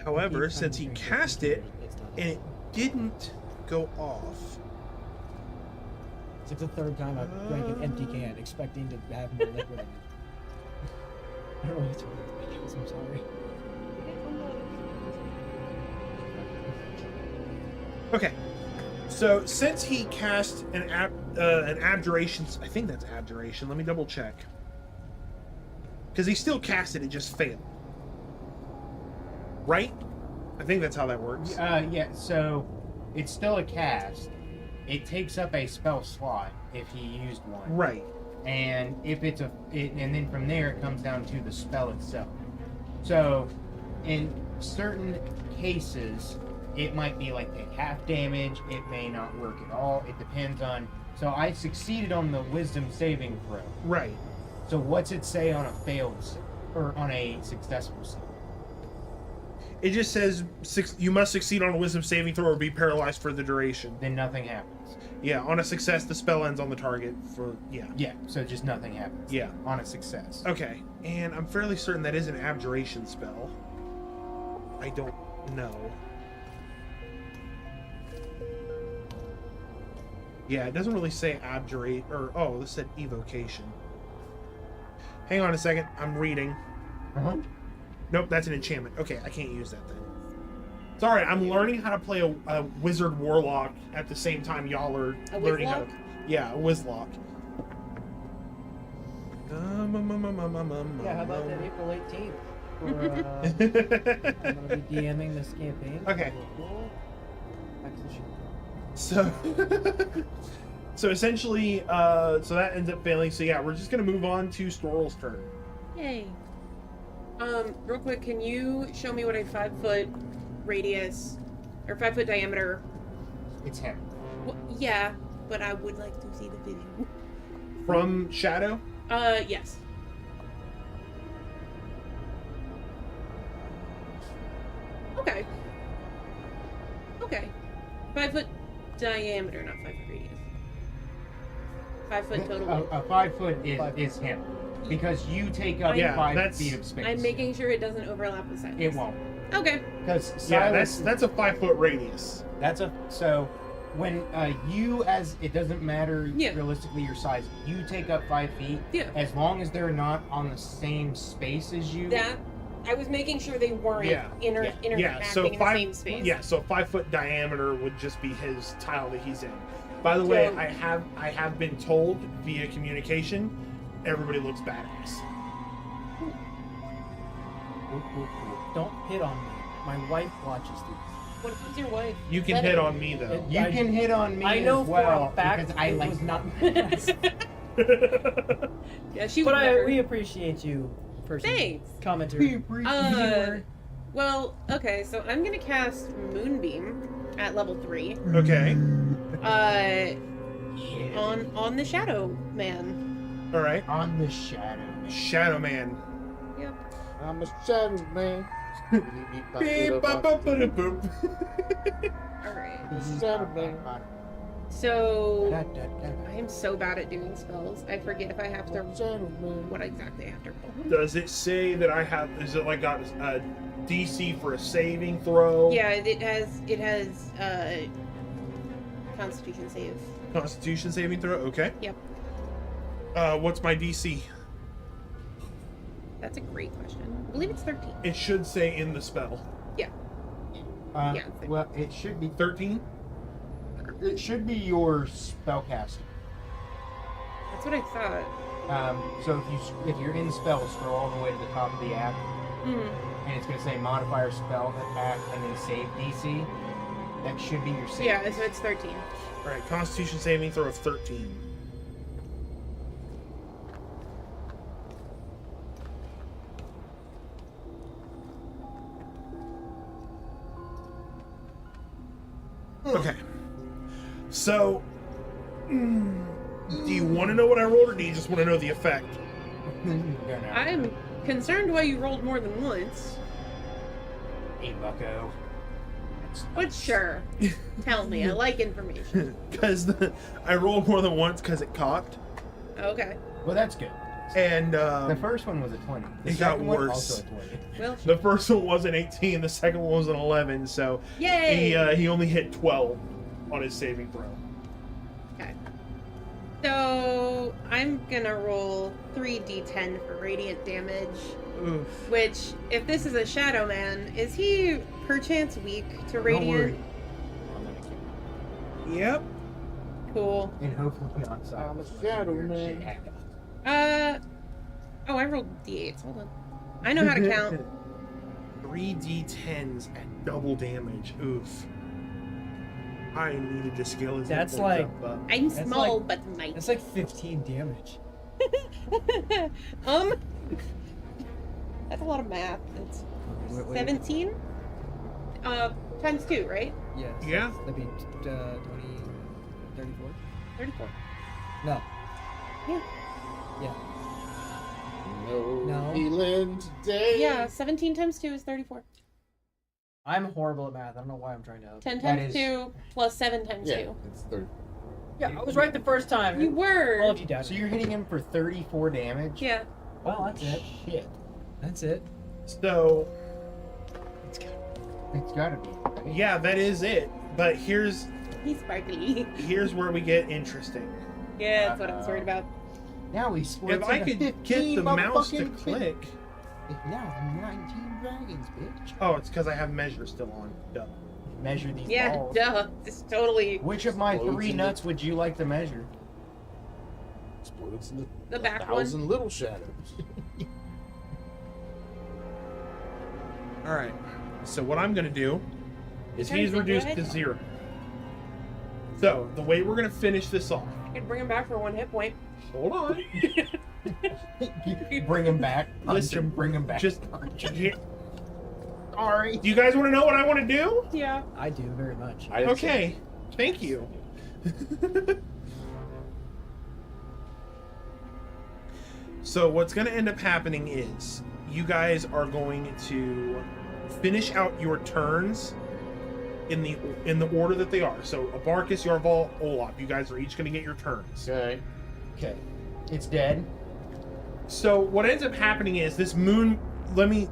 However, since he cast it and it didn't go off, It's like the third time I've drank an empty can, expecting to have more liquid in it. I don't know what's wrong with me, guys. I'm sorry. okay. So since he cast an abjuration, I think that's abjuration. Let me double check. Because he still cast it, it just failed. Right? I think that's how that works. Yeah, so it's still a cast. It takes up a spell slot if he used one. Right. And if it's and then from there it comes down to the spell itself. So in certain cases it might be like take half damage, it may not work at all. It depends on. So I succeeded on the wisdom saving throw. Right. So what's it say on a failed or on a successful save? It just says you must succeed on a wisdom saving throw or be paralyzed for the duration. Then nothing happens. Yeah, on a success, the spell ends on the target for, yeah. Yeah, so just nothing happens. Yeah. On a success. Okay, and I'm fairly certain that is an abjuration spell. I don't know. Yeah, it doesn't really say abjurate, or, oh, this said evocation. Hang on a second, I'm reading. Uh-huh. Nope, that's an enchantment. Okay, I can't use that then. Sorry, I'm learning how to play a wizard warlock at the same time y'all are A learning how to. wizlock? Yeah, a wizlock. Yeah, how about that April 18th? I'm gonna be DMing this campaign. Okay. Back to the show. So, so essentially, so that ends up failing. So yeah, we're just gonna move on to Storal's turn. Yay. Real quick, can you show me what a 5-foot radius or 5-foot diameter? It's him. Well, yeah, but I would like to see the video. From Shadow. Yes. Okay. Okay. 5 foot diameter, not 5 foot radius. 5 foot total. A 5 foot Five is him. Because you take up Yeah, 5 that's- feet of space. I'm making sure it doesn't overlap with Silas. It won't. Okay. Because Yeah, Silas, that's a 5 foot radius. that's a so when you as it doesn't matter Yeah. realistically your size, you take up 5 feet. Yeah. As long as they're not on the same space as you. That I was making sure they weren't Yeah. interacting Yeah, so in the same space. Yeah, so 5 foot diameter would just be his tile that he's in. By the way, So- I have been told via communication, everybody looks badass. Don't hit on me. My wife watches these. What if it's your wife? You can Let hit it- on me though. You I- can hit on me I know as well for a fact because I it like was not. Yeah, she But would never. we appreciate you, person. Thanks. Commenter. Well, okay, so I'm gonna cast Moonbeam at level 3. Okay. On the Shadow Man. All right. on the shadow. Shadow Man. Yep. I'm a shadow man. Beep, bop, bop, ba, da, boop. Alright. Shadow man. So Da, da, da. I am so bad at doing spells. I forget if I have to Shadow man. what exactly I have to roll. Does it say that I have? Is it like got a DC for a saving throw? Yeah, it has Constitution save. Constitution saving throw. Okay. Yep. What's my DC? That's a great question. I believe it's 13. It should say in the spell. Yeah. Yeah. Well, it should be 13. It should be your spellcaster. That's what I thought. So if you're in spells, scroll all the way to the top of the app, Mhm. and it's going to say modifier spell attack and then save DC. That should be your save. Yeah, so it's 13. All right. Constitution saving throw of 13. Okay. So, do you want to know what I rolled, or do you just want to know the effect? I'm concerned why you rolled more than once. Hey, bucko. But sure. Tell me. I like information. Because I rolled more than once because it cocked, Okay. Well, that's good. and The first one was a 20. The It got second one, worse. Also a 20. Well, the first one was an 18, the second one was an 11. So yay! he only hit 12 on his saving throw. Okay. So I'm gonna roll 3d10 for radiant damage. Oof. Which, if this is a Shadow Man, is he perchance weak to radiant? worry. I'm gonna kill Yep. Cool. And hopefully not I'm silence. a shadow man. Oh, I rolled d8s. Hold on. I know how to count. 3d10s at double damage. Oof. I needed to scale his hit That's points like- up, but- I'm That's small like- but mighty. That's like 15 damage. That's a lot of math. It's Wait. 17? Times 2, right? Yes. Yeah. That'd be 20, 34? 34. No. Yeah. Yeah. No, No. healing today. Yeah, 17 times 2 is 34. I'm horrible at math. I don't know why I'm trying to help. 10 That times is- 2 plus 7 times Yeah, 2. it's 30. Yeah, I was right the first time. You were. All of you doubted. So you're hitting him for 34 damage? Yeah. Well, that's it. Shit. That's it. So, It's gotta be. yeah, that is it. But here's He's sparkly. where we get interesting. Yeah, that's what I was worried about. Now he sports If I could get the mouse to click. Now 19 dragons, bitch. Oh, it's because I have measure still on. Duh. Measure these Yeah, balls. duh. Just totally Which of my Explodes 3 into- nuts would you like to measure? Explodes into the back 1,000 one. little shadows. All right. So what I'm gonna do is he's Turns into reduced a to hedgehog. 0. So the way we're gonna finish this off. I could bring him back for 1 hit point. Hold on. Bring him back. Punch Listen, him, bring him back. Just punch him. here. Sorry. Do you guys want to know what I want to do? Yeah. I do very much. Okay. Thank you. So what's going to end up happening is you guys are going to finish out your turns in the order that they are. So Abarkus, Yarval, Olaf, you guys are each going to get your turns. Okay. Okay. It's dead. So what ends up happening is this moon. Let me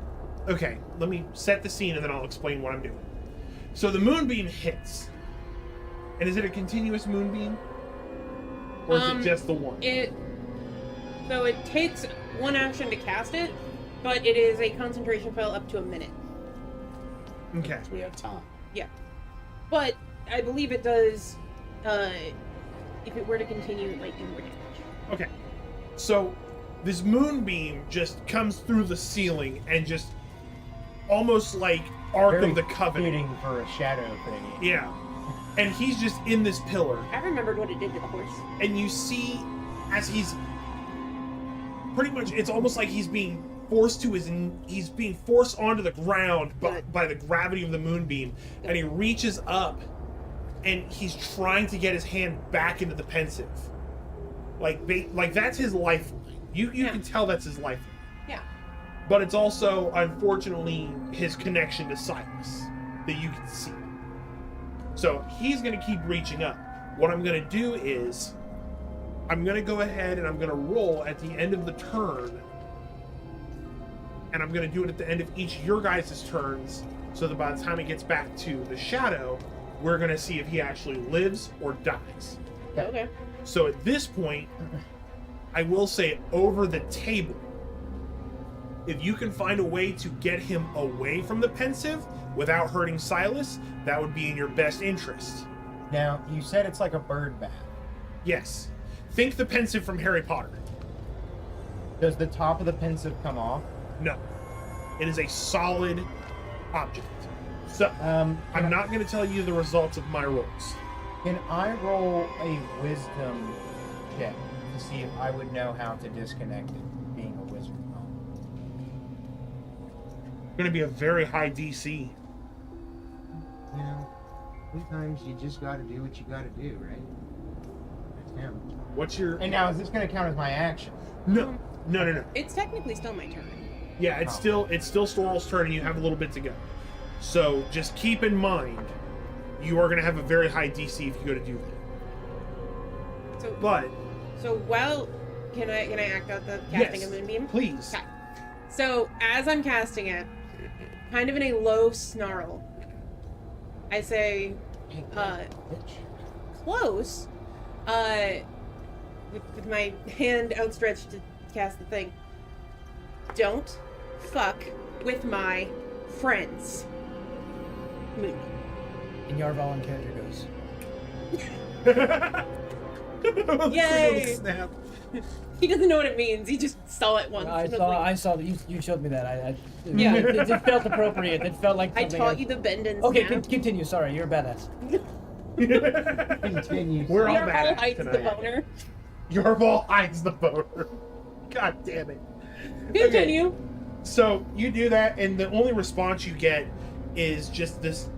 set the scene and then I'll explain what I'm doing. So the moonbeam hits, and is it a continuous moonbeam, or is it just the one? So it takes one action to cast it, but it is a concentration spell up to a minute. Okay. We have time. Yeah, but I believe it does. If it were to continue, like, do more damage. Okay. So this moonbeam just comes through the ceiling and just almost like Ark Very of the Covenant. fitting for a shadow thing. Yeah. And he's just in this pillar. I remembered what it did to the horse. And you see as he's pretty much, it's almost like he's being forced onto the ground by the gravity of the moonbeam. And he reaches up and he's trying to get his hand back into the pensive. Like that's his lifeline. You can tell that's his lifeline. Yeah. But it's also, unfortunately, his connection to Silas that you can see. So he's going to keep reaching up. What I'm going to do is, I'm going to go ahead and I'm going to roll at the end of the turn. And I'm going to do it at the end of each of your guys' turns, so that by the time it gets back to the shadow, we're going to see if he actually lives or dies. Okay. So at this point, I will say over the table, if you can find a way to get him away from the pensive without hurting Silas, that would be in your best interest. Now, you said it's like a bird bath. Yes. Think the pensive from Harry Potter. Does the top of the pensive come off? No. It is a solid object. So, I'm not going to tell you the results of my rolls. Can I roll a wisdom check to see if I would know how to disconnect it, being a wizard? It's going to be a very high DC. You know, sometimes you just got to do what you got to do, right? That's him. What's your... And now, is this going to count as my action? No. It's technically still my turn. Yeah, it's still Storal's turn, and you have a little bit to go. So just keep in mind, you are going to have a very high DC if you go to do that. So while can I act out the casting of Moonbeam? Please. Okay. So as I'm casting it, kind of in a low snarl, I say, close, with my hand outstretched to cast the thing. Don't fuck with my friends. Moonbeam. And Yarval in character goes. Yay! Snap. He doesn't know what it means. He just saw it once. I and was like, saw that you showed me that. Yeah. It felt appropriate. It felt like I something taught you the bend and Okay, snap. continue. Sorry, you're a badass. Continue. We're all Your bad whole at hides the tonight. boner. Your ball hides the boner. God damn it. Continue. So you do that, and the only response you get is just this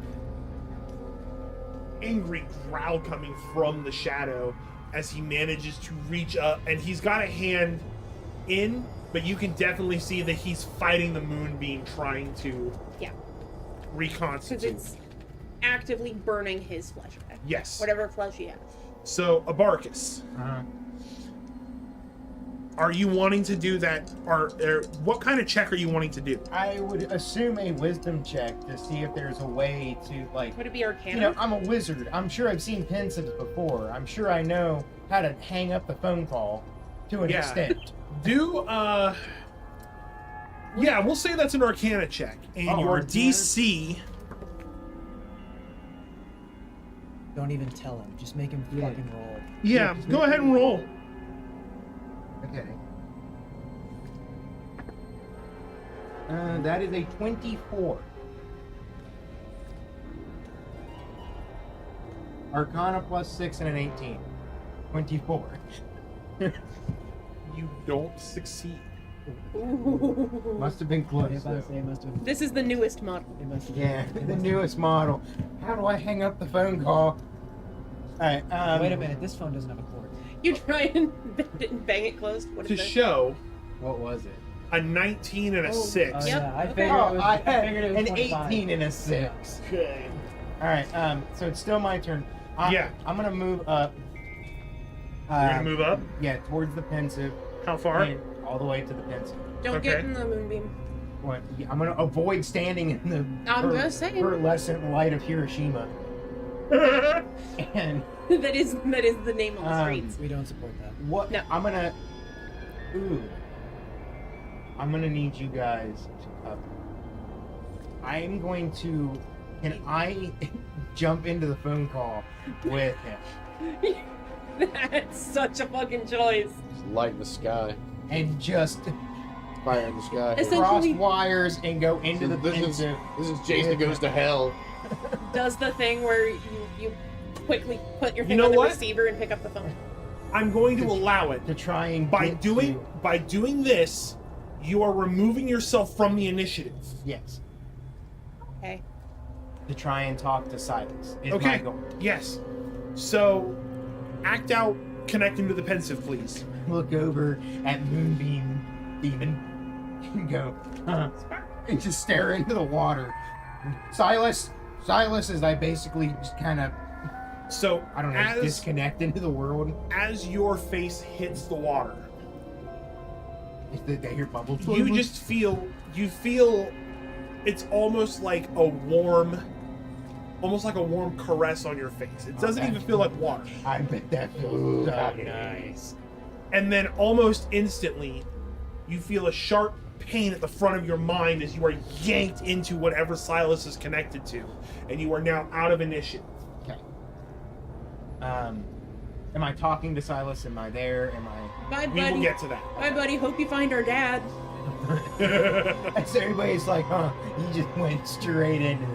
angry growl coming from the shadow as he manages to reach up, and he's got a hand in, but you can definitely see that he's fighting the moonbeam, trying to Yeah. reconstitute. Because it's actively burning his flesh back. Yes. Whatever flesh he has. So Abarkus, are you wanting to do that? Or what kind of check are you wanting to do? I would assume a wisdom check to see if there's a way to, like, Would it be Arcana? you know, I'm a wizard. I'm sure I've seen pensives before. I'm sure I know how to hang up the phone call to an extent. Do yeah, we'll say that's an Arcana check, and your Arcana. DC. Don't even tell him. Just make him fucking roll. Yeah, go ahead and roll. Okay. That is a 24. Arcana plus 6 and an 18. 24. You don't succeed. Ooh. Must have been close. If I though. say it must have. This is the newest model. It must have. Yeah, the newest model. How do I hang up the phone call? Alright, Wait a minute. This phone doesn't have a cord. You try and bend it and bang it closed. What To is it? show, What was it? a 19 and a 6. Oh, Yep, yeah, I okay. figured Oh, it was, I I had figured it was an 25. 18 and a 6. Okay. All right. So it's still my turn. Yeah. I'm gonna move up. You're gonna move up? Yeah, towards the pensive. How far? And all the way to the pensive. Don't get Okay. in the moonbeam. What? Yeah, I'm gonna avoid standing in the I'm just saying. pearlescent light of Hiroshima. And that is the name of the streets. We don't support that. what? No. I'm gonna. Ooh. I'm gonna need you guys to cover. I'm going to. Can I jump into the phone call with him That's such a fucking choice. Just light in the sky. and just Fire in the sky. Essentially- cross wires and go into the This is pensive? Jason Goes to Hell. Does the thing where you quickly put your You thing know on the what? receiver and pick up the phone. I'm going to allow it. To try and By get doing this, you are removing yourself from the initiative. yes, Okay. to try and talk to Silas is my Okay. goal. Yes. So, act out connecting to the pensive, please. Look over at Moonbeam Demon and go, and just stare into the water. Silas, as I basically just kind of, So, I don't know, as disconnect into the world. your face hits the water, They hear bubbles. you just feel it's almost like a warm caress on your face. It doesn't Okay. even feel like water. I bet that feels so nice. And then almost instantly, you feel a sharp pain at the front of your mind as you are yanked into whatever Silas is connected to, and you are now out of initiative. Okay. Am I talking to Silas? Am I there? Am I? Bye, We will buddy. get to that. Bye, buddy. Hope you find our dad. So everybody's like, huh? He just went straight into this.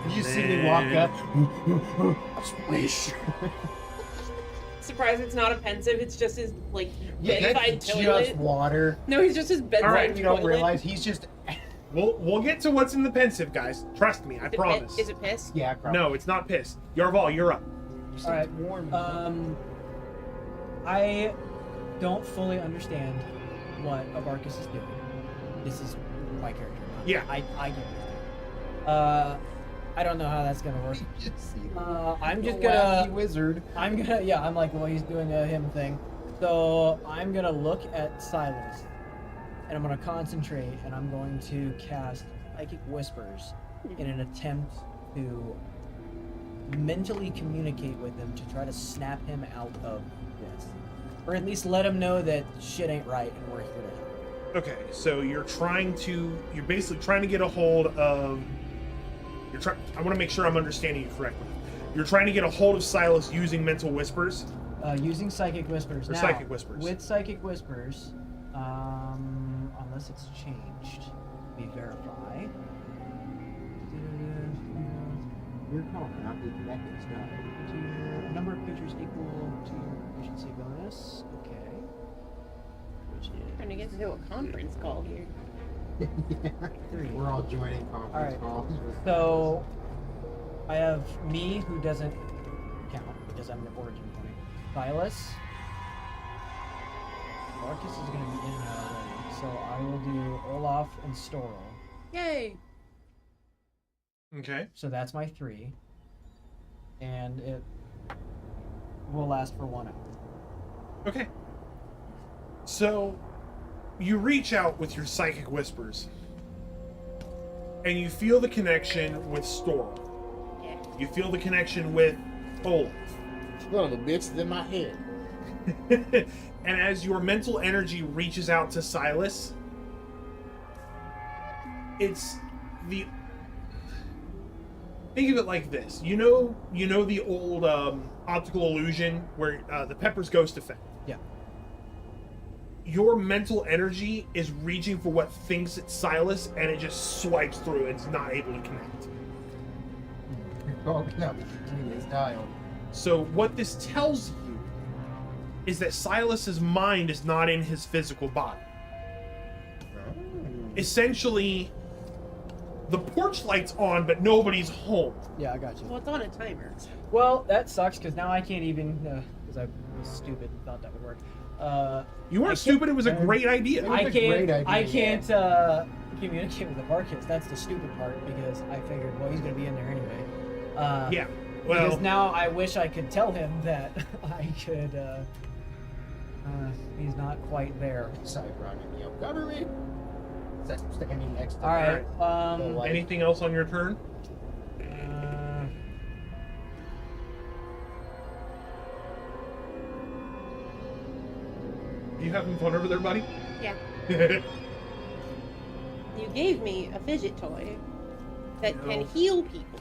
You just see me walk up. Splish. Surprised it's not a pensive. It's just his like Yeah, bedside that's toilet. just water. No, he's just his bedside All right, You toilet. don't realize he's just. We'll get to what's in the pensive, guys. Trust me, I Is it promise. Is it piss? Yeah, probably. No, it's not piss. Yarval, you're up. All right. Warm. I don't fully understand what Abarkus is doing. This is my character. Yeah. I get it. I don't know how that's gonna work. I'm just gonna. wizard. I'm gonna. Yeah. I'm like, well, he's doing a him thing. So I'm gonna look at Silas, and I'm gonna concentrate, and I'm going to cast Psychic Whispers in an attempt to mentally communicate with him to try to snap him out of this, or at least let him know that shit ain't right and we're here to help. Okay, so you're basically trying to get a hold of. I want to make sure I'm understanding you correctly. You're trying to get a hold of Silas using mental whispers. Using Psychic Whispers. Or Now, Psychic Whispers. With Psychic Whispers, unless it's changed, we verify. You're calling, not be connected. It's not. Number of creatures equal to your proficiency bonus. Okay. Which is Trying to get into a conference call here. We're all joining conference Alright. calls. So, I have me, who doesn't count because I'm the origin point. Silas. Marcus is going to be in there already. So I will do Olaf and Storal. Yay! Okay. So that's my 3. And it will last for 1 hour. Okay. So, you reach out with your psychic whispers, and you feel the connection with Storal. Yeah. You feel the connection with Olaf. Son of a bitch, it's in my head. And as your mental energy reaches out to Silas, it's the. Think of it like this. You know the old optical illusion where the Pepper's ghost effect. Yeah. Your mental energy is reaching for what thinks it's Silas, and it just swipes through. It's not able to connect. Oh, no. It's dialed. So what this tells you is that Silas's mind is not in his physical body. Essentially, the porch light's on, but nobody's home. Yeah, I got you. Well, it's on a timer. Well, that sucks because now I can't even, because I was stupid and thought that would work. You weren't can't- stupid. It was a great idea. I a great can't. I idea, can't communicate with Abarkus. That's the stupid part because I figured, well, he's gonna be in there anyway. Yeah. Well, Because now I wish I could tell him that I could. He's not quite there. Side running, cover me. Standing next to All right. the light. anything else on your turn? You having fun over there, buddy? Yeah. You gave me a fidget toy that can heal people,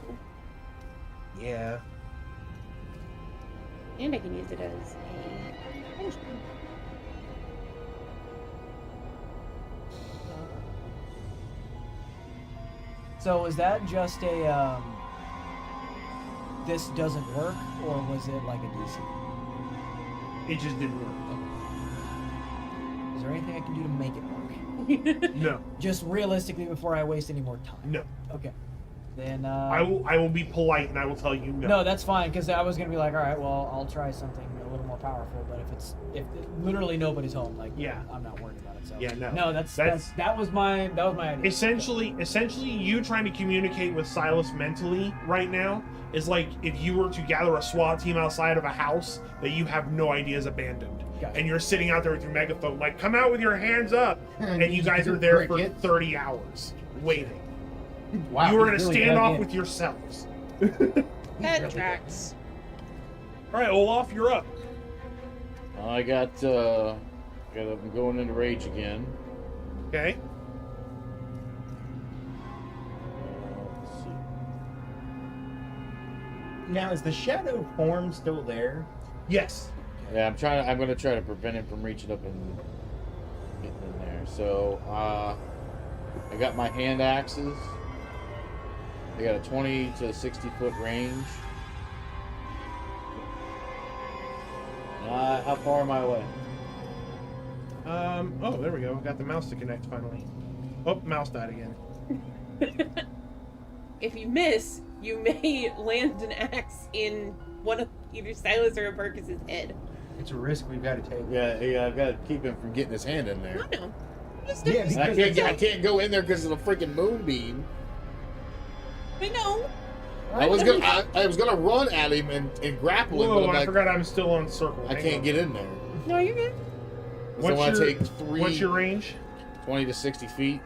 Yeah. and I can use it as a punishment. So is that just a this doesn't work, or was it like a DC? It just didn't work. Is there anything I can do to make it work? No. Just realistically, before I waste any more time. No. Okay. Then I will be polite and I will tell you no. No, that's fine because I was gonna be like, all right, well, I'll try something a little more powerful. But if literally nobody's home, like, Yeah. I'm not worried about it. So Yeah, no. no, that was my idea. Essentially, you trying to communicate with Silas mentally right now is like if you were to gather a SWAT team outside of a house that you have no idea is abandoned. Gotcha. And you're sitting out there with your megaphone, like, come out with your hands up. And you guys are there for 30 hours waiting. Wow, you were going he's to really stand dug off in. with yourselves. That tracks. All right, Olaf, you're up. I'm going into rage again. Okay. Let's see. Now, is the shadow form still there? Yes. Yeah, I'm gonna try to prevent him from reaching up and getting in there. So, I got my hand axes. They got a 20 to 60 foot range. How far am I away? Oh, there we go. Got the mouse to connect finally. Oh, mouse died again. If you miss, you may land an axe in one of either Silas or Abarkus' head. It's a risk we've got to take. Yeah, I've got to keep him from getting his hand in there. No. Just Yeah, And I can't go in there because of the freaking moonbeam. I know. I was gonna run at him and grapple him, Whoa, but I'm I like, forgot I'm still on circle. I Hang can't on. get in there. No, you're good. So I want to take What's your range? 20 to 60 feet.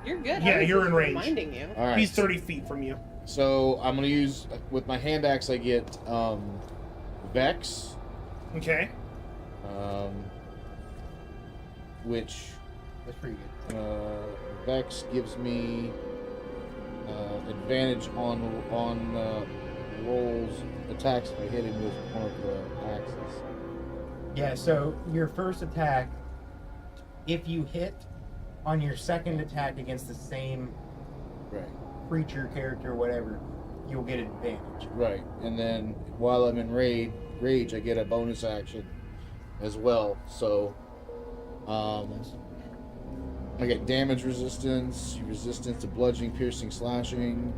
You're good. Yeah, I was you're just in range. Reminding you. All right. He's 30 feet from you. So I'm gonna use with my hand axe. I get Vex, Okay. which That's pretty good. Vex gives me advantage on rolls attacks if I hit him with one of the axes. Yeah, so your first attack, if you hit on your second attack against the same Right. creature, character, whatever, you'll get advantage. Right. And then while I'm in rage, I get a bonus action as well. So I get damage resistance to bludgeoning, piercing, slashing.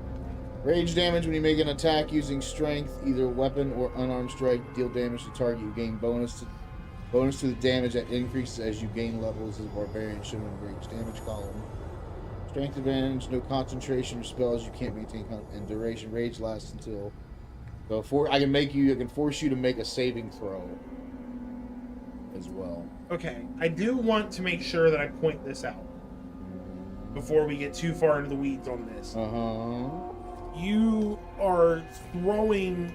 Rage damage when you make an attack using strength, either weapon or unarmed strike, deal damage to target. You gain bonus to the damage that increases as you gain levels as a barbarian, shown in the rage damage column. Strength advantage, no concentration or spells you can't maintain and duration. Rage lasts until I can force you to make a saving throw as well. Okay. I do want to make sure that I point this out before we get too far into the weeds on this. You are throwing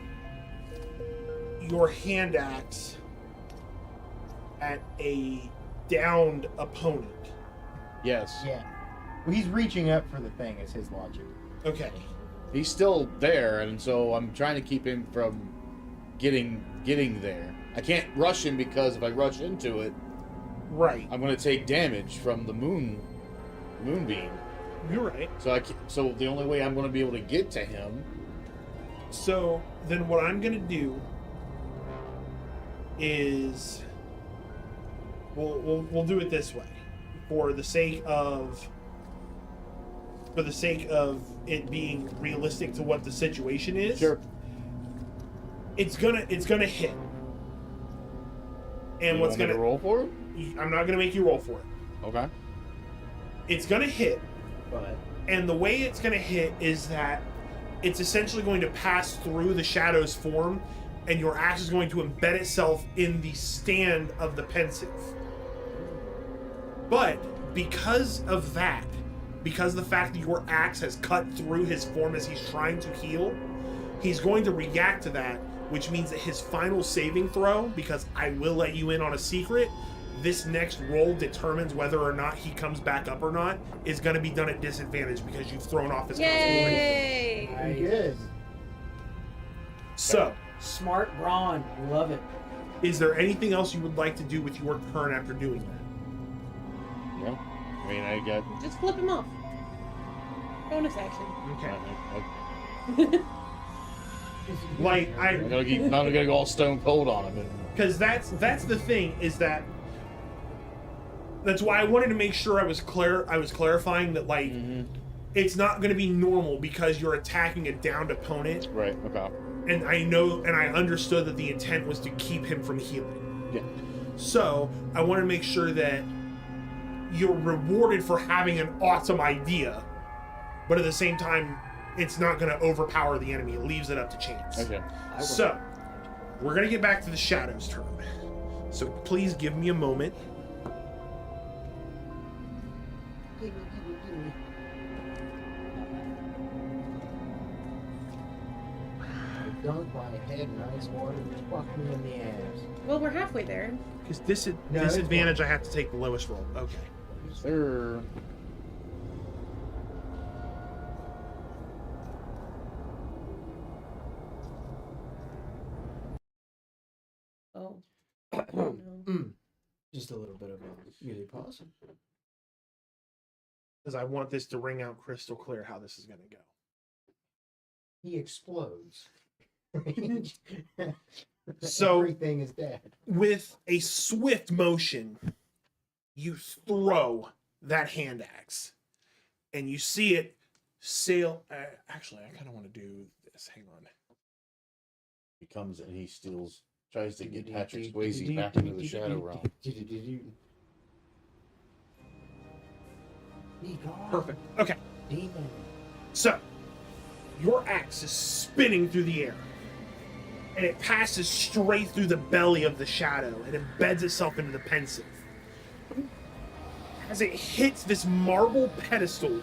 your hand axe at a downed opponent. Yes. Yeah. Well, he's reaching up for the thing, is his logic. Okay. He's still there, and so I'm trying to keep him from getting there. I can't rush him because if I rush into it, Right. I'm going to take damage from the moonbeam. You're right. So the only way I'm going to be able to get to him. So then what I'm going to do is we'll do it this way for the sake of it being realistic to what the situation is. Sure. It's gonna hit. And You what's want me to gonna roll for it? I'm not gonna make you roll for it. Okay. It's gonna hit, But and the way it's gonna hit is that it's essentially going to pass through the shadow's form, and your axe is going to embed itself in the stand of the pensive. But because of that, because the fact that your axe has cut through his form as he's trying to heal, he's going to react to that, which means that his final saving throw, because I will let you in on a secret, this next roll determines whether or not he comes back up or not, is going to be done at disadvantage because you've thrown off his concentration. Yay! good. So, Smart brawn. Love it. is there anything else you would like to do with your turn after doing that? Yeah. I mean, I got. Just flip him off. Bonus action. Okay. Like, I'm not gonna go all stone cold on him. because that's the thing, is that that's why I wanted to make sure I was clarifying that, like, it's not going to be normal because you're attacking a downed opponent, Right. Okay. and I know and I understood that the intent was to keep him from healing. Yeah. So I want to make sure that you're rewarded for having an awesome idea, but at the same time, it's not going to overpower the enemy. It leaves it up to chance. Okay. So, we're going to get back to the Shadow's turn. So, please give me a moment. Dunk my head in ice water and fuck me in the ass. Well, we're halfway there. Because No, it's disadvantage, I have to take the lowest roll. Okay. Sir. Oh. No. Just a little bit of a music pause. Because I want this to ring out crystal clear how this is going to go. He explodes. So- everything is dead. With a swift motion, you throw that hand axe. And you see it sail. Actually, I kind of want to do this. Hang on. He comes and he steals, tries to get Patrick Swayze back into the shadow realm. Perfect. Okay. Demon. So, your axe is spinning through the air, and it passes straight through the belly of the shadow and embeds itself into the pensive. As it hits this marble pedestal,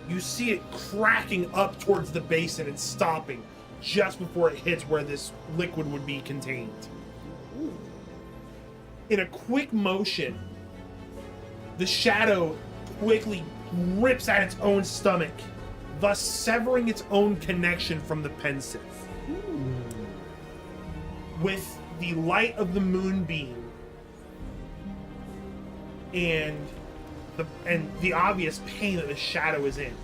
you see it cracking up towards the basin and stopping just before it hits where this liquid would be contained. In a quick motion, the shadow quickly rips at its own stomach, thus severing its own connection from the pensive. With the light of the moonbeam and the obvious pain that the shadow is in,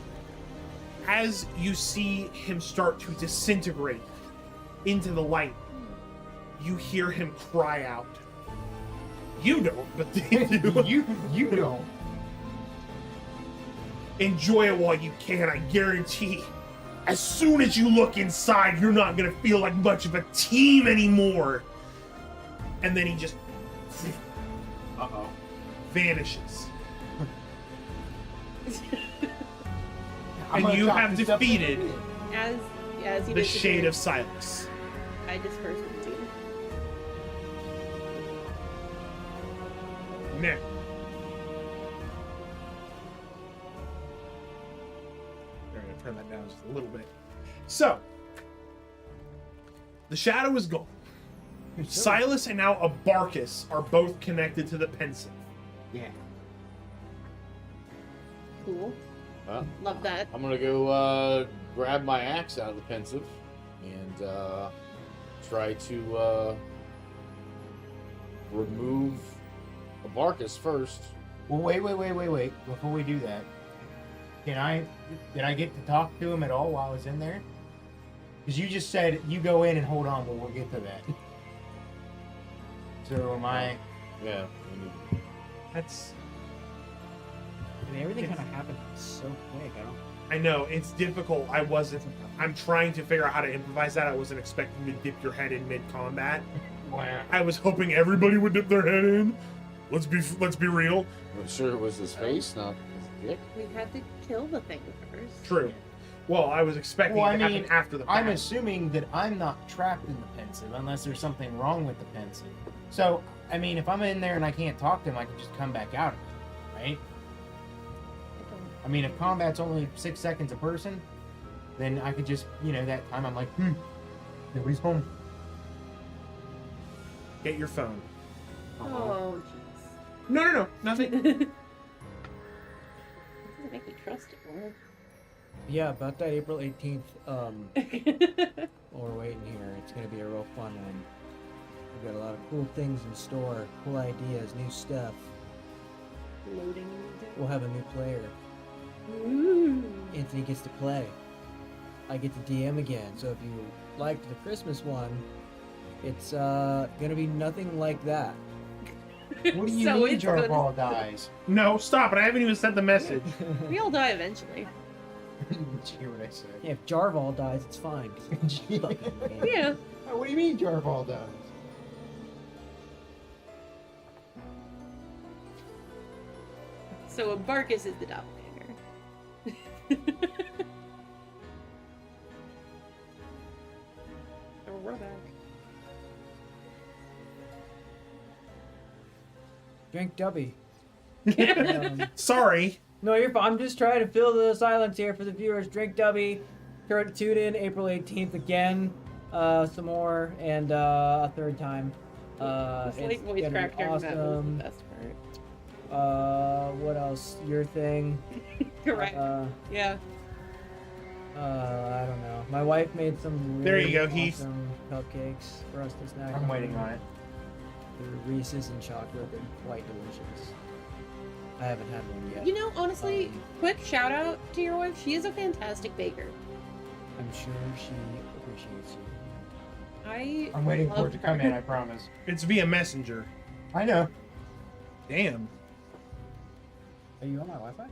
as you see him start to disintegrate into the light, you hear him cry out. You don't, but they do. You don't. Enjoy it while you can. I guarantee, as soon as you look inside, you're not gonna feel like much of a team anymore. And then he just vanishes. And you have defeated As he the Shade disappeared, of Silas. I dispersed with the team. Now, I'm gonna turn that down just a little bit. So, the shadow is gone. Silas and now Abarkus are both connected to the pensive. Yeah. Cool. Well, Love that. I'm gonna go grab my axe out of the pensive and try to remove Abarkus first. Well, wait. Before we do that, did I get to talk to him at all while I was in there? Because you just said you go in and hold on, but we'll get to that. So am I? Yeah. That's. I mean, everything kind of happened so quick. I know, it's difficult. I'm trying to figure out how to improvise that. I wasn't expecting to dip your head in mid-combat. I was hoping everybody would dip their head in. Let's be real. I'm sure it was his face, not his dick. We had to kill the thing first. True. Well, I was expecting Well, it I to happen mean, after the I'm fact. assuming that I'm not trapped in the pensive unless there's something wrong with the pensive. So, I mean, if I'm in there and I can't talk to him, I can just come back out of it, right? I mean, if combat's only 6 seconds a person, then I could just, that time I'm like, nobody's home. Get your phone. Oh, jeez. No, nothing. Doesn't make me trust it more. Yeah, about that April 18th, while we're waiting here, it's going to be a real fun one. We've got a lot of cool things in store, cool ideas, new stuff. Loading. We'll have a new player. Ooh. Anthony gets to play. I get to DM again, so if you liked the Christmas one, it's going to be nothing like that. What do you So mean it's good. Jarval dies? No, stop it. I haven't even sent the message. We all die eventually. Did you hear what I said? Yeah, if Jarval dies, it's fine. 'cause it's fucking game. Yeah. What do you mean Jarval dies? So Abarkus is the doppelganger. Oh, we're back. Drink Dubby. Sorry. No, you're fine. I'm just trying to fill the silence here for the viewers. Drink Dubby. Tune in April 18th again. Some more. And a third time. This late voice gonna be crack during that was the awesome. best part. What else? Your thing. Correct. Yeah. I don't know. My wife made some really There you go, Heath. awesome cupcakes for us to snack I'm on. waiting on it. They're Reese's and chocolate. They're quite delicious. I haven't had one yet. You know, honestly, quick shout out to your wife. She is a fantastic baker. I'm sure she appreciates you. I'm waiting for love it to come her. in, I promise. It's via messenger. I know. Damn. Are you on my Wi-Fi?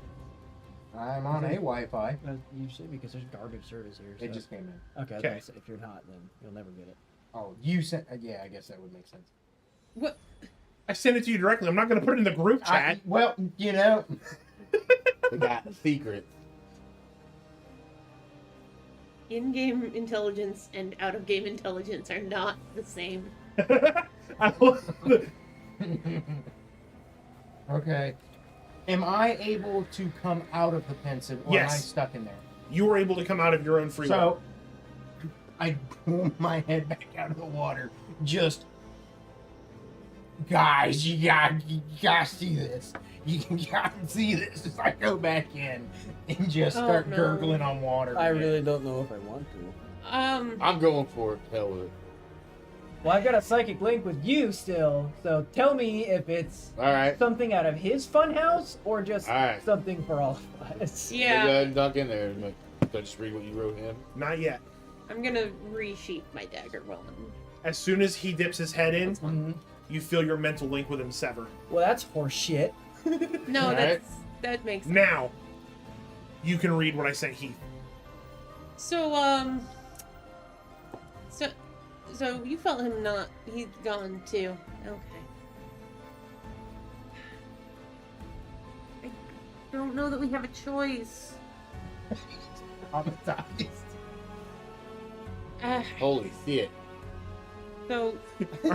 I'm on a Wi-Fi. You should, because there's garbage service here. It so- just came in. Okay. Okay. If you're not, then you'll never get it. Oh, you sent... yeah, I guess that would make sense. What? I sent it to you directly. I'm not going to put it in the group chat. Well, you know... They got secret. In-game intelligence and out-of-game intelligence are not the same. Okay. Am I able to come out of the pensive, or am I Yes. stuck in there? You were able to come out of your own free will. So, I pull my head back out of the water. Just, guys, you gotta see this. You gotta see this as I go back in and just Oh, start no. gurgling on water. I again. really don't know if I want to. I'm going for it. Hell with it. Well, I've got a psychic link with you still, so tell me if it's All right. something out of his funhouse or just All right. something for all of us. Go Yeah, ahead and dunk in there. Like, so just read what you wrote in. Not yet. I'm gonna resheath my dagger well. As soon as he dips his head in, Mhm. you feel your mental link with him sever. Well, that's horseshit. No, Alright. that makes sense. Now, you can read what I sent Heath. So, so you felt him not, he's gone too. Okay. I don't know that we have a choice. Traumatized. Holy shit. So,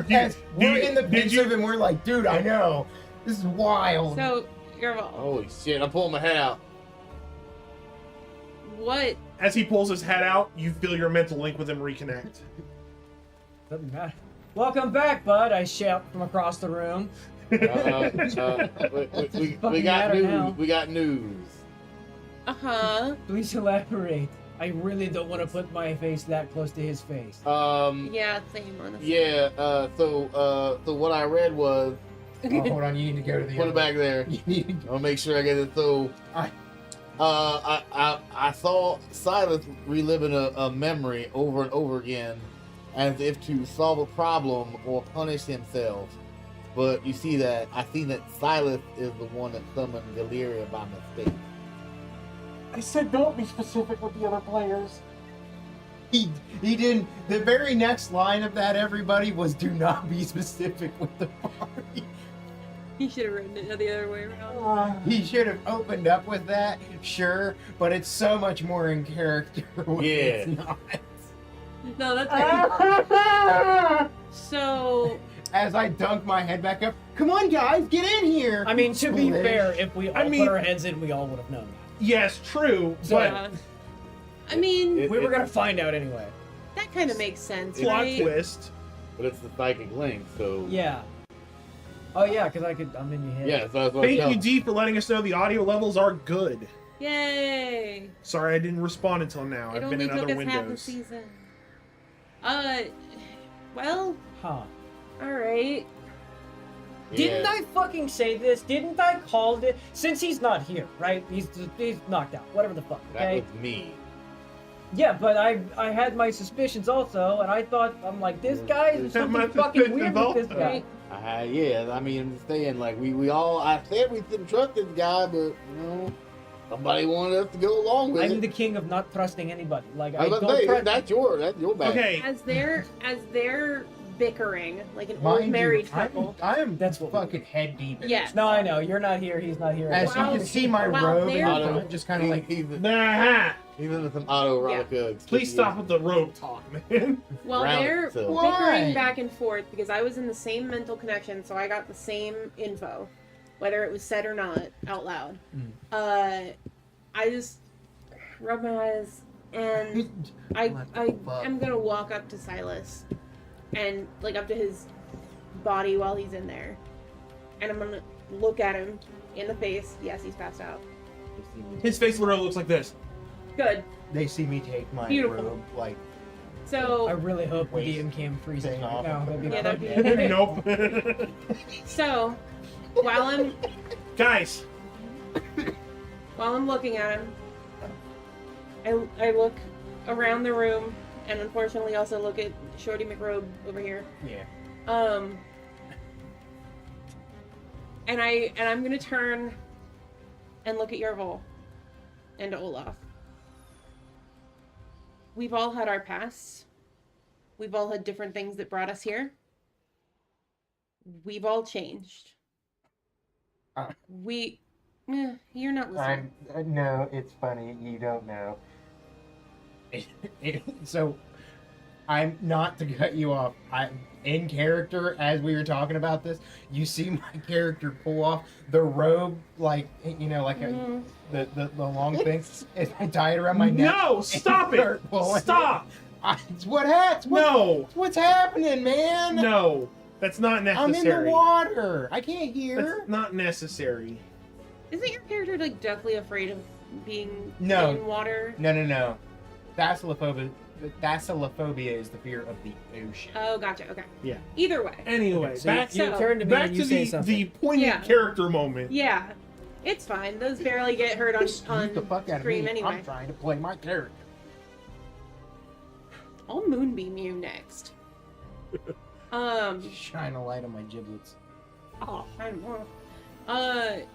Yes, we're in the did you- pensive and we're like, dude, I know. This is wild. so, you're Holy shit. I'm pulling my head out. what? As he pulls his head out, you feel your mental link with him reconnect. Doesn't matter. Welcome back, bud, I shout from across the room. We Fucking got matter news. now. We got news. Uh-huh. Please elaborate. I really don't want to put my face that close to his face. Yeah, same, honestly. Yeah. So what I read was Oh, hold on, you need to go to the put it other- back there. You need to I'll make sure I get it. So, I saw Silas reliving a memory over and over again, as if to solve a problem or punish himself. But you see that I see that Silas is the one that summoned Galeria by mistake. I said don't be specific with the other players. He didn't. The very next line of that, everybody, was "Do not be specific with the party." He should have written it the other way around. He should have opened up with that, sure, but it's so much more in character when it's not. No, that's right. So, As I dunk my head back up, come on, guys, get in here. I mean, to be Splish. fair, if we all mean- put our heads in, we all would have known that. Yes, true. So, But I mean, It- we were gonna find out anyway. that kind of makes sense, plot right? twist. But it's the psychic link, so Yeah. Oh yeah, because I'm in your head. yeah. So that's what Thank you, D, for letting us know the audio levels are good. Yay! Sorry, I didn't respond until now. It I've been only in took other us half the windows. season. Well, Huh. all right. Didn't I fucking say this? Didn't I call it? Since he's not here, right? He's knocked out. Whatever the fuck. That Okay. was me. Yeah, but I had my suspicions also, and I thought I'm like this guy is Have my something fucking weird suspicions with this also. guy. Yeah. I mean, I'm saying like we all. I said we didn't trust this guy, but somebody wanted us to go along with I'm it. the king of not trusting anybody. Like I I was don't gonna say, trust. that's your bad. Okay, As they're bickering like an Mind old you, married I'm- couple. I am That's what we fucking head deep. in Yeah. this. No, I know you're not here. He's not here. As you Wow. can see, my Wow, robe they're- and front just kind of like. nah. Even with some autoerotica. Please stop with the robe talk, man. Well, Round they're it, so- bickering Why? back and forth because I was in the same mental connection, so I got the same info, whether it was said or not out loud. Mm. I just rub my eyes and I'm gonna walk up to Silas and like up to his body while he's in there, and I'm gonna look at him in the face. Yes, he's passed out. His face literally looks like this. Good. They see me take my Beautiful. robe, like I So really hope the Wait. DM cam freezes Thing right off. now. That'd be Yeah, that'd be fucking- great. Nope. so while Guys, I'm looking at him, I look around the room and unfortunately also look at Shorty McRobe over here. yeah. And I'm gonna turn and look at Yervil and Olaf. We've all had our pasts. We've all had different things that brought us here. We've all changed. You're not listening. No, it's funny. You don't know. So, I'm not to cut you off. I'm in character as we were talking about this. You see my character pull off the robe, like like Mhm. the long thing. And I tie it around my neck. no, stop Start it! pulling. Stop! It's what happened. No, What's happening, man? no, that's not I'm necessary. in the water. I can't hear. That's not necessary. Isn't your character like deathly afraid of being No. in water? No. Thalassophobia is the fear of the ocean. Oh, gotcha. Okay. Yeah. Either way. Anyway, So back you so- turn to me back and you to say the something. poignant Yeah. character moment. Yeah, it's fine. Those barely get heard on Just beat the fuck out of stream me. anyway. I'm trying to play my character. I'll moonbeam you next. Shine a light on my giblets. Oh, I don't know.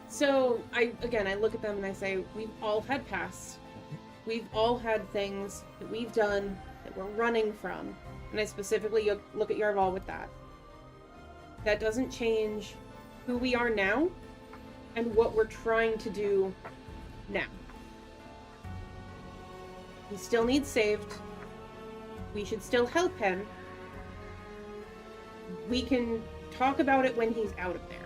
So I look at them and I say, we've all had pasts. We've all had things that we've done that we're running from. And I specifically look at Yarval with that. That doesn't change who we are now and what we're trying to do now. He still needs saved. We should still help him. We can talk about it when he's out of there.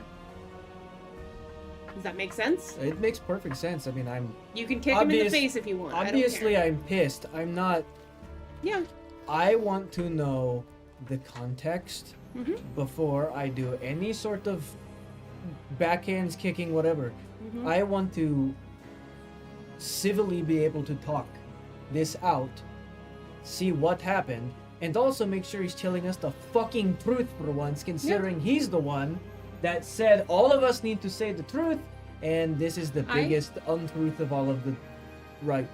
Does that make sense? It makes perfect sense. I mean, You can kick him in the Obvious- face if you want. obviously I don't I'm pissed. I'm not. care. I want to know the context Mhm. before I do any sort of backhands, kicking, whatever. Mhm. I want to civilly be able to talk this out, see what happened, and also make sure he's telling us the fucking truth for once, considering he's the one that said all of us need to say the truth, and this is the biggest untruth of all of the right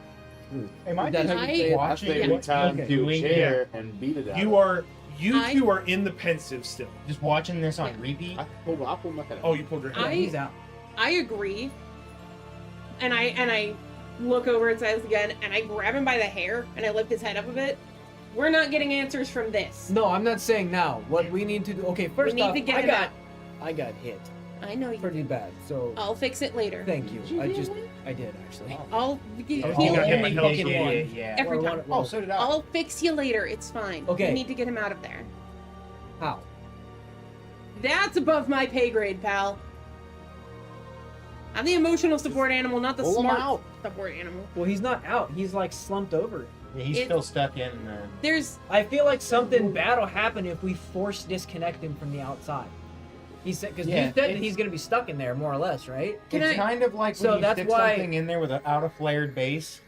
truth. Am I Is that just how you say it? I watching say Yeah. we what time you're to a doing? chair and beat it out. You I- two are in the pensive still. Just watching this on Yeah. repeat. I pulled my head out. Oh, you pulled your Yeah, head. he's out. I agree. And I look over at Silas again, and I grab him by the hair, and I lift his head up a bit. We're not getting answers from this. No, I'm not saying now. What we need to do. Okay, first need off, to get him out. I got hit I know you. pretty bad. So I'll fix it later. thank you. Did you get him? I did actually. I'll Oh, heal you got hit by every Hell's fucking Gate. one. Yeah. Every Or time. one- Oh, so did I. I'll fix you later. It's fine. Okay. We need to get him out of there. How? That's above my pay grade, pal. I'm the emotional support animal, not the Pull him smart out. support animal. Well, he's not out. He's like slumped over. Yeah, he's It- still stuck in the. There's I feel like something bad will happen if we force disconnect him from the outside. He said because Yeah, he said that it's- he's gonna be stuck in there more or less, right? Can It's I- kind of like So when you that's stick why- something in there without a flared base.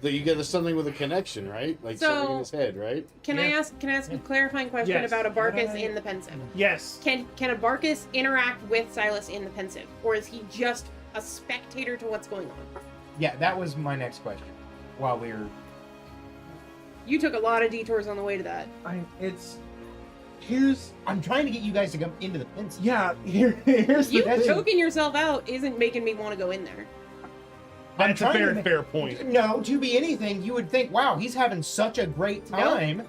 That you get something with a connection, right? Like So- something in his head, right? can I ask a clarifying question Yes. about Abarkus in the pensive? Yes. Can Abarkus interact with Silas in the pensive, or is he just a spectator to what's going on? Yeah, that was my next question. While we were, You took a lot of detours on the way to that. I'm trying to get you guys to come into the fence. Yeah. Here's You the thing. choking yourself out isn't making me want to go in there. I'm That's a trying to fair make- point. No, to be anything, you would think, wow, he's having such a great No. time.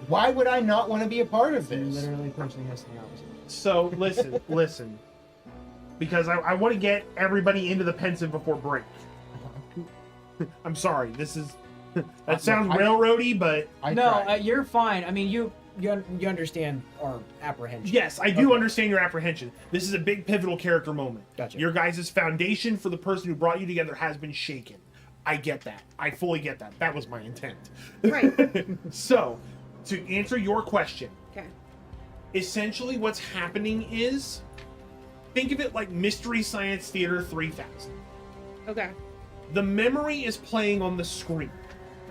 Why would I not want to be a part of You're this? literally pushing us in the opposite. So listen, because I want to get everybody into the pensive before break. I'm sorry. This is that sounds I- railroady, but No, tried. you're fine. I mean, you understand our apprehension. yes, I do Okay. understand your apprehension. This is a big pivotal character moment. Gotcha. Your guys' foundation for the person who brought you together has been shaken. I get that. I fully get that. That was my intent. Right. So, to answer your question, Okay. essentially what's happening is think of it like Mystery Science Theater 3000. Okay. The memory is playing on the screen.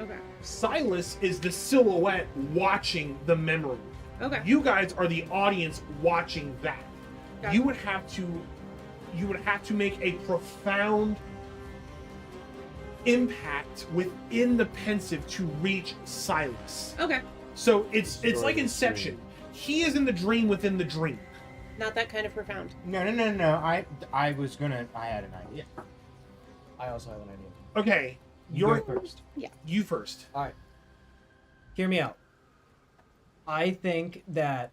Okay. Silas is the silhouette watching the memory. Okay. You guys are the audience watching that. Got You it. would have to make a profound impact within the pensive to reach Silas. Okay. So it's Destroy like the Inception. He is in the dream within the dream. Not that kind of profound. No. I was gonna. I had an idea. I also have an idea. Okay, You you're go first. you first. All right. Hear me out. I think that.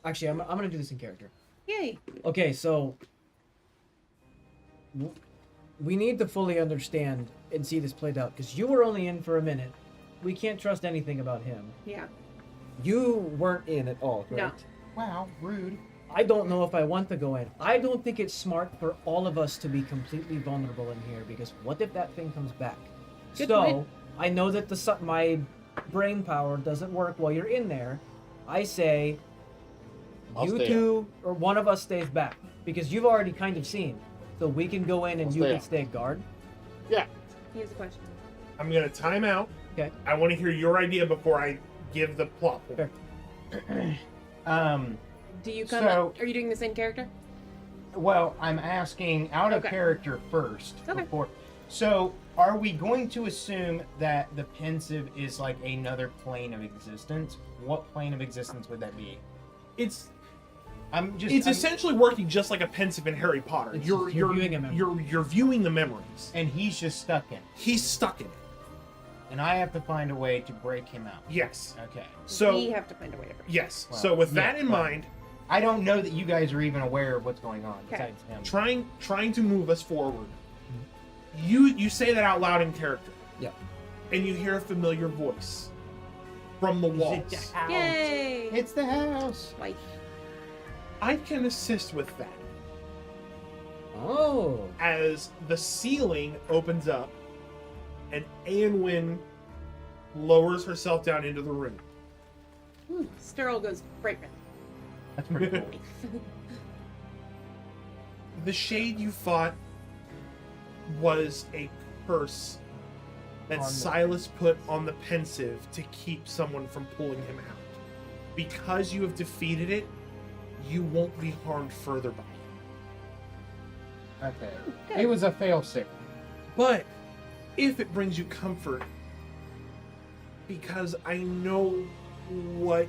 Actually, I'm gonna do this in character. Yay. Okay, so we need to fully understand and see this played out because you were only in for a minute. We can't trust anything about him. Yeah. You weren't in at all, No. correct? Wow, rude. I don't know if I want to go in. I don't think it's smart for all of us to be completely vulnerable in here because what if that thing comes back? Good so point. I know that my brain power doesn't work while you're in there. I say I'll you stay two or one of us stays back because you've already kind of seen. So we can go in and I'll you stay can out. stay guard. Here's the question. I'm gonna time out. Okay. I want to hear your idea before I give the plot point. Fair. Do you come? So- Are you doing this in character? Well, I'm asking out of Okay. character first. Okay. Before. So, are we going to assume that the pensive is like another plane of existence? What plane of existence would that be? It's I'm it's essentially working just like a pensive in Harry Potter. It's- You're you're viewing a memory. you're viewing the memories. and he's just stuck in, it. He's stuck in it. and I have to find a way to break him out. Yes. Okay. So we have to find a way to break. yes. Well, so with yeah, that in well. mind, I don't know that you guys are even aware of what's going on Okay. besides him. trying to move us forward. You say that out loud in character. Yeah. And you hear a familiar voice from the Is it walls. the house? Yay! It's the house. Like, I can assist with that. Oh. As the ceiling opens up and Aenwyn lowers herself down into the room. Storal goes right red. That's pretty cool. The shade you fought was a curse that On the Silas put on the pensive to keep someone from pulling him out. Because you have defeated it, you won't be harmed further by it. Okay. Good. It was a failsafe. But if it brings you comfort, because I know what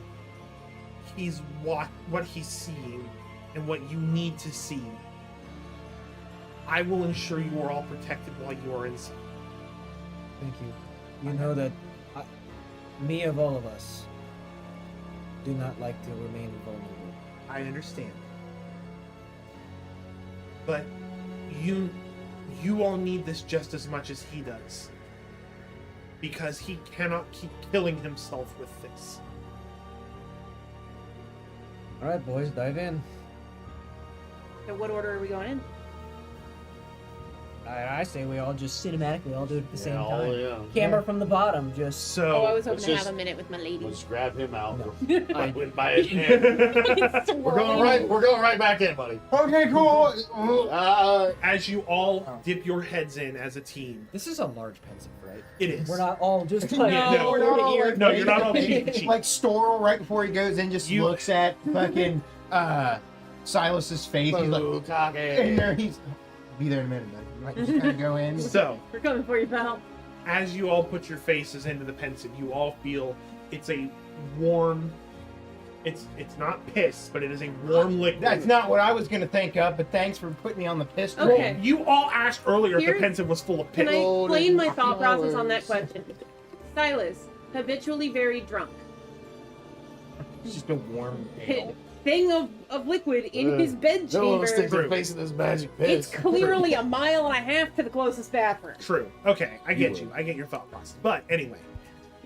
he's seeing and what you need to see, I will ensure you are all protected while you are inside. Thank you. You know that me of all of us do not like to remain vulnerable. I understand. But you all need this just as much as he does. Because he cannot keep killing himself with this. All right, boys, dive in. So what order are we going in? I say we all just cinematically all do it at the same Yeah, time. yeah. Camera from the bottom, just. So Oh, I was hoping let's to just- have a minute with my lady. Let's grab him out. No. I went by his hand. We're going right back in, buddy. Okay, cool. as you all dip your heads in as a team, This is a large pensive, right? it is. We're not all just No, like we're not all No, you're not all cheek to cheek. Like Storal right before he goes in just You- looks at fucking Silas's face. He's like, and there he's be there in a minute, buddy. You might just kind of go in. So, We're coming for you, pal. as you all put your faces into the pensive, you all feel it's a warm. It's not piss, but it is a warm liquid. That's not what I was gonna think of, but thanks for putting me on the piss train. Okay. You all asked earlier if the Here's- pensive was full of Can piss. I Oh, explain my there's thought process on that flowers. question? Silas, habitually very drunk. It's just a warm ale. Thing of liquid in his bed Don't want to stick chamber. their face in this magic pit. It's clearly a mile and a half to the closest bathroom. True. Okay, I get You you. I get your thought process. But anyway,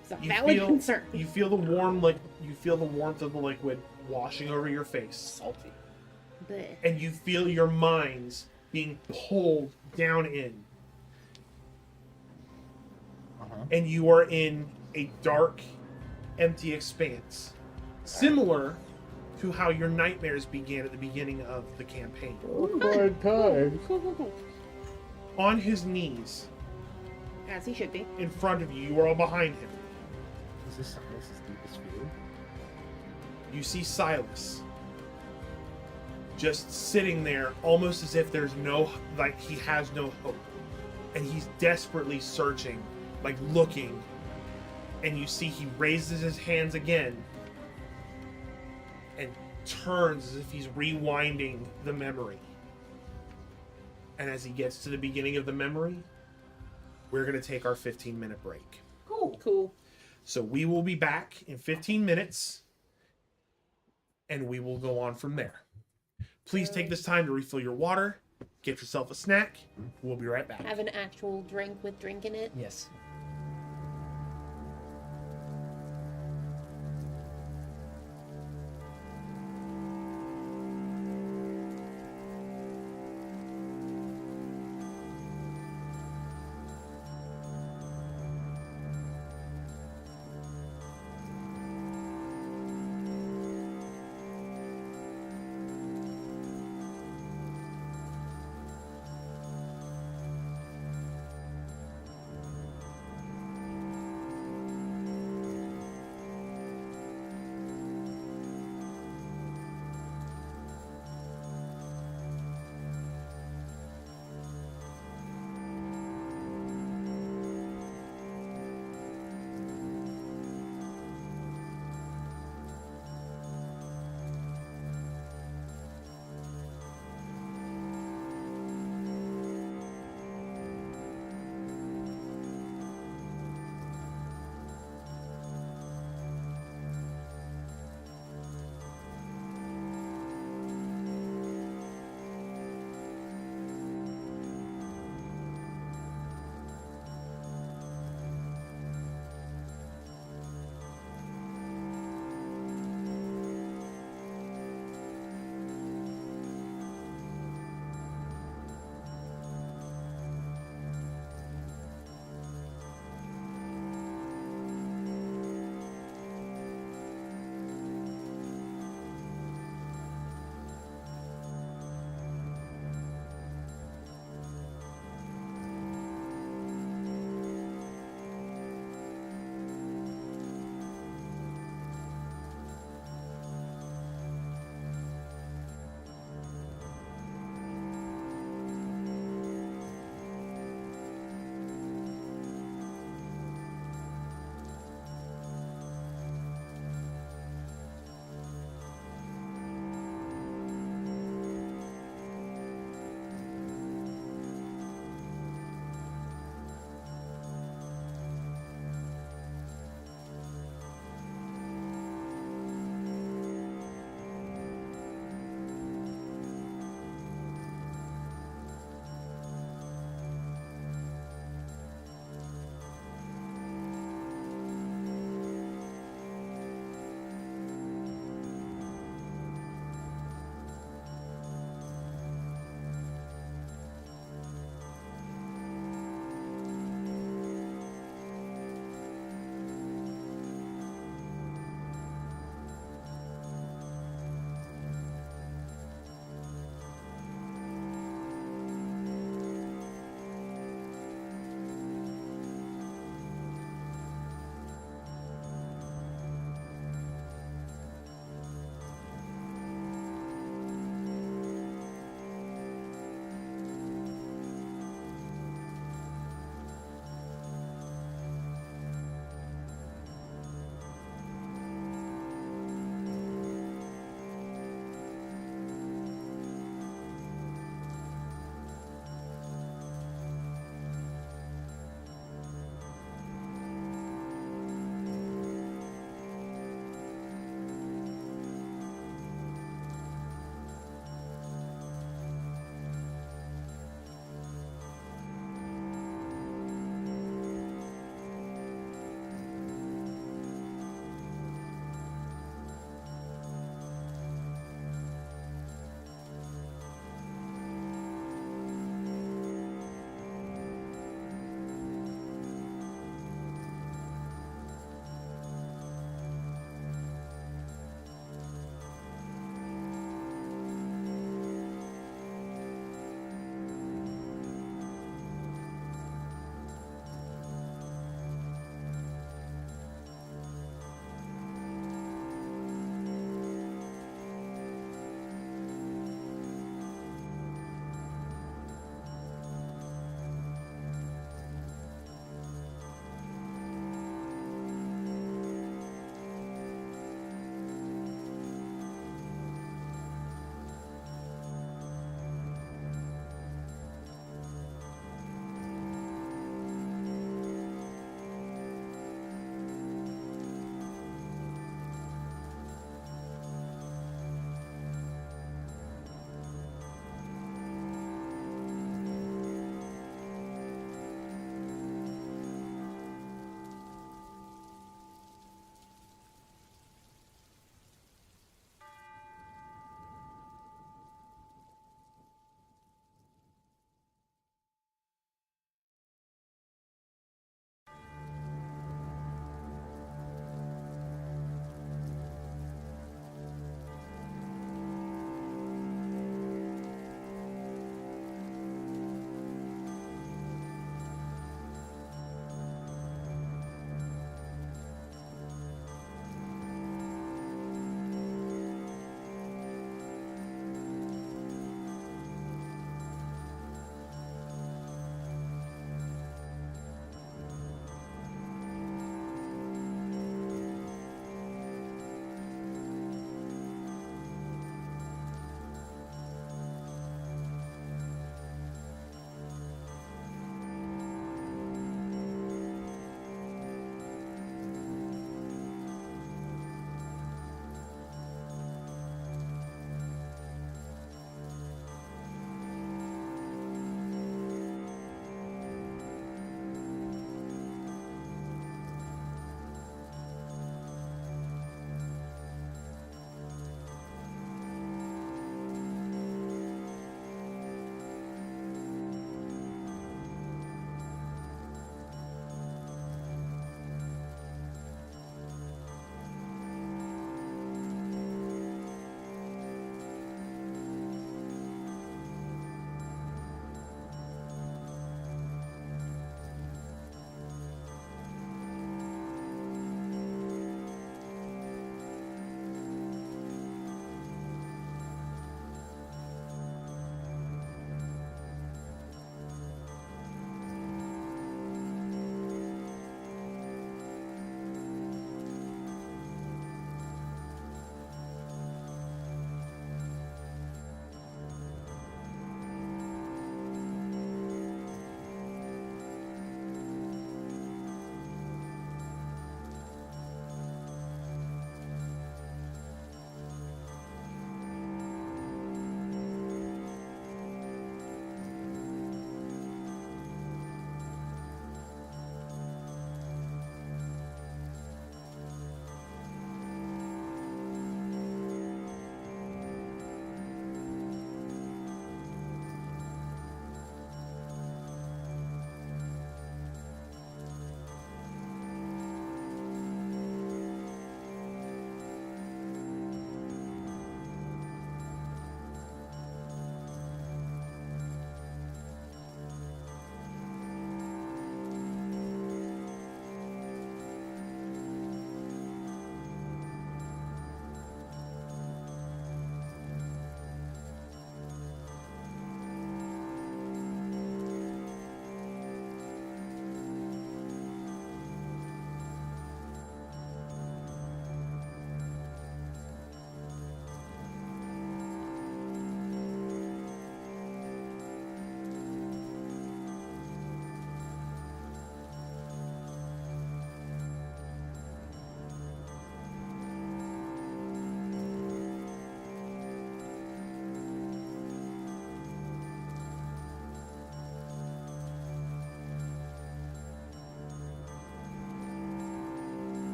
It's a You valid feel- concern. you feel the you feel the warmth of the liquid washing over your face, salty, Bleh. and you feel your minds being pulled down in, and you are in a dark, empty expanse, similar to how your nightmares began at the beginning of the campaign. Hard time. Cool, cool, cool. On his knees, As he should be. in front of you, you are all behind him. Is this Silas's deepest fear? You see Silas just sitting there, almost as if there's no, like he has no hope. And he's desperately searching, like looking. And you see he raises his hands again and turns as if he's rewinding the memory. And as he gets to the beginning of the memory, we're going to take our 15-minute break. Cool. So we will be back in 15 minutes, and we will go on from there. Please take this time to refill your water, get yourself a snack. We'll be right back. Have an actual drink with drink in it. Yes.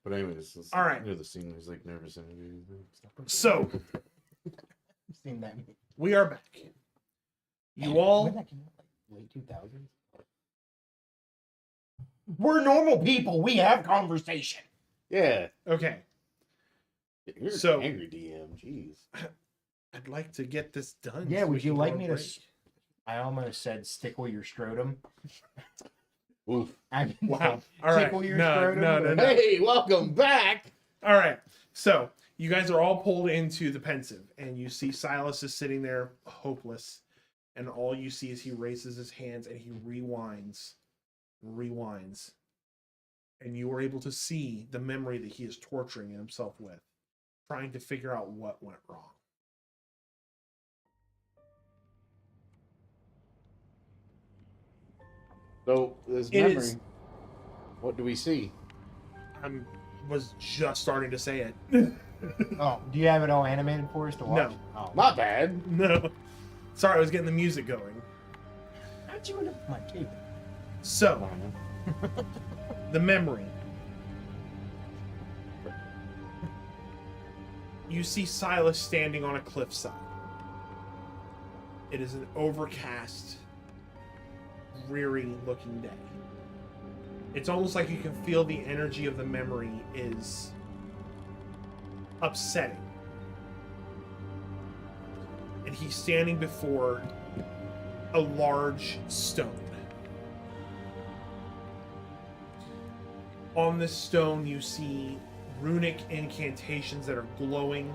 But anyways, All right. You know the scene. He's like nervous and So I've seen that. we are back. You When all, that came out, like late 2000s. We're normal people. We have conversation. yeah. okay. You're So- an angry DM. Jeez. I'd like to get this done. Yeah, so would we you can go like on me to break. I almost said stickle your scrotum. Oof. I Wow. All right. Tickle your No, scrotum, no, no, but- no. Hey, welcome back. All right. So you guys are all pulled into the pensive, and you see Silas is sitting there hopeless, and all you see is he raises his hands and he rewinds, and you are able to see the memory that he is torturing himself with, trying to figure out what went wrong. So this It memory. is- What do we see? Was just starting to say it. Oh, do you have it all animated for us to watch? No. Oh. Not bad. No. Sorry, I was getting the music going. How'd you end up my cable? So, the memory. You see Silas standing on a cliffside. It is an overcast, dreary looking day. It's almost like you can feel the energy of the memory is upsetting. And he's standing before a large stone. On this stone, you see runic incantations that are glowing.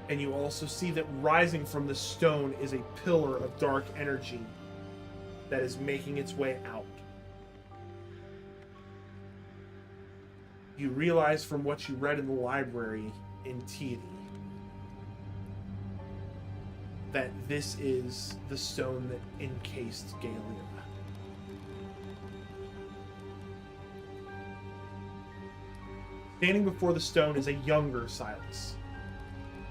And you also see that rising from the stone is a pillar of dark energy that is making its way out. You realize from what you read in the library in Teedy that this is the stone that encased Galea. Standing before the stone is a younger Silas.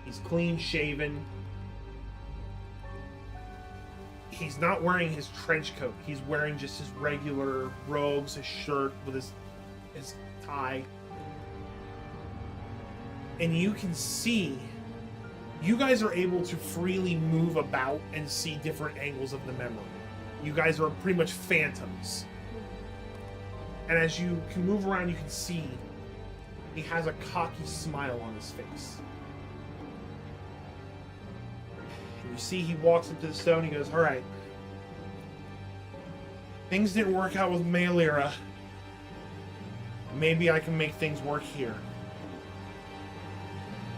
He's clean shaven. He's not wearing his trench coat. He's wearing just his regular robes, his shirt with his tie. And you can see, you guys are able to freely move about and see different angles of the memory. You guys are pretty much phantoms. And as you can move around, you can see he has a cocky smile on his face. And you see he walks up to the stone, he goes, all right. Things didn't work out with Malira. Maybe I can make things work here.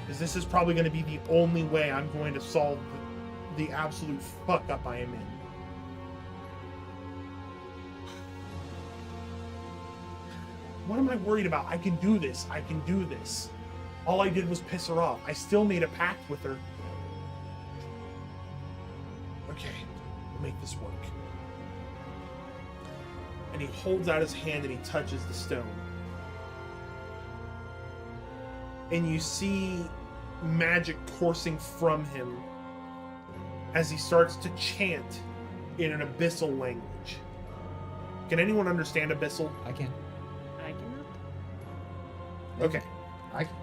Because this is probably going to be the only way I'm going to solve the absolute fuck up I am in. What am I worried about? I can do this. I can do this. All I did was piss her off. I still made a pact with her. Okay, we'll make this work. And he holds out his hand and he touches the stone. And you see magic coursing from him as he starts to chant in an abyssal language. Can anyone understand abyssal? I can. I cannot. Okay. I can.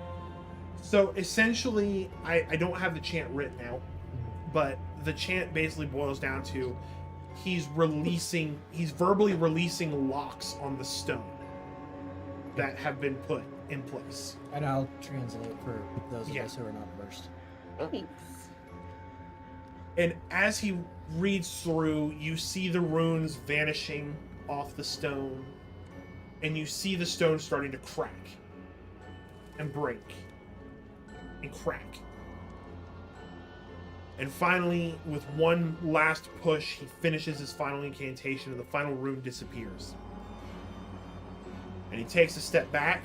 So essentially, I don't have the chant written out, but the chant basically boils down to he's verbally releasing locks on the stone that have been put in place. And I'll translate for those of Yeah. us who are not versed. Thanks. And as he reads through, you see the runes vanishing off the stone, and you see the stone starting to crack and break and crack. And finally, with one last push, he finishes his final incantation and the final rune disappears. And he takes a step back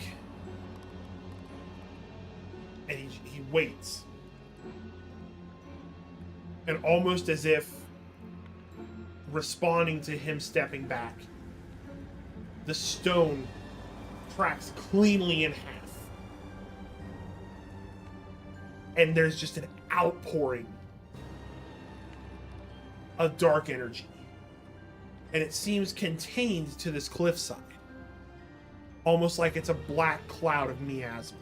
and he waits. And almost as if responding to him stepping back, the stone cracks cleanly in half. And there's just an outpouring of dark energy. And it seems contained to this cliffside. almost like it's a black cloud of miasma.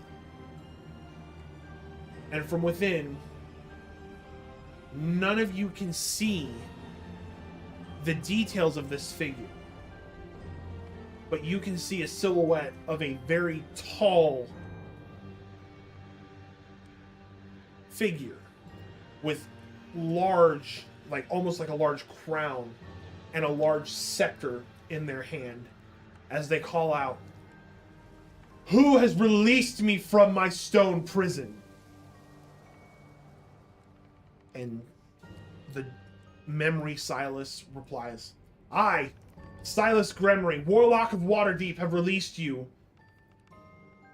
And from within, none of you can see the details of this figure. But you can see a silhouette of a very tall figure with large, like almost like a large crown and a large scepter in their hand as they call out, "Who has released me from my stone prison?" And the memory Silas replies, "I, Silas Gremory, Warlock of Waterdeep, have released you.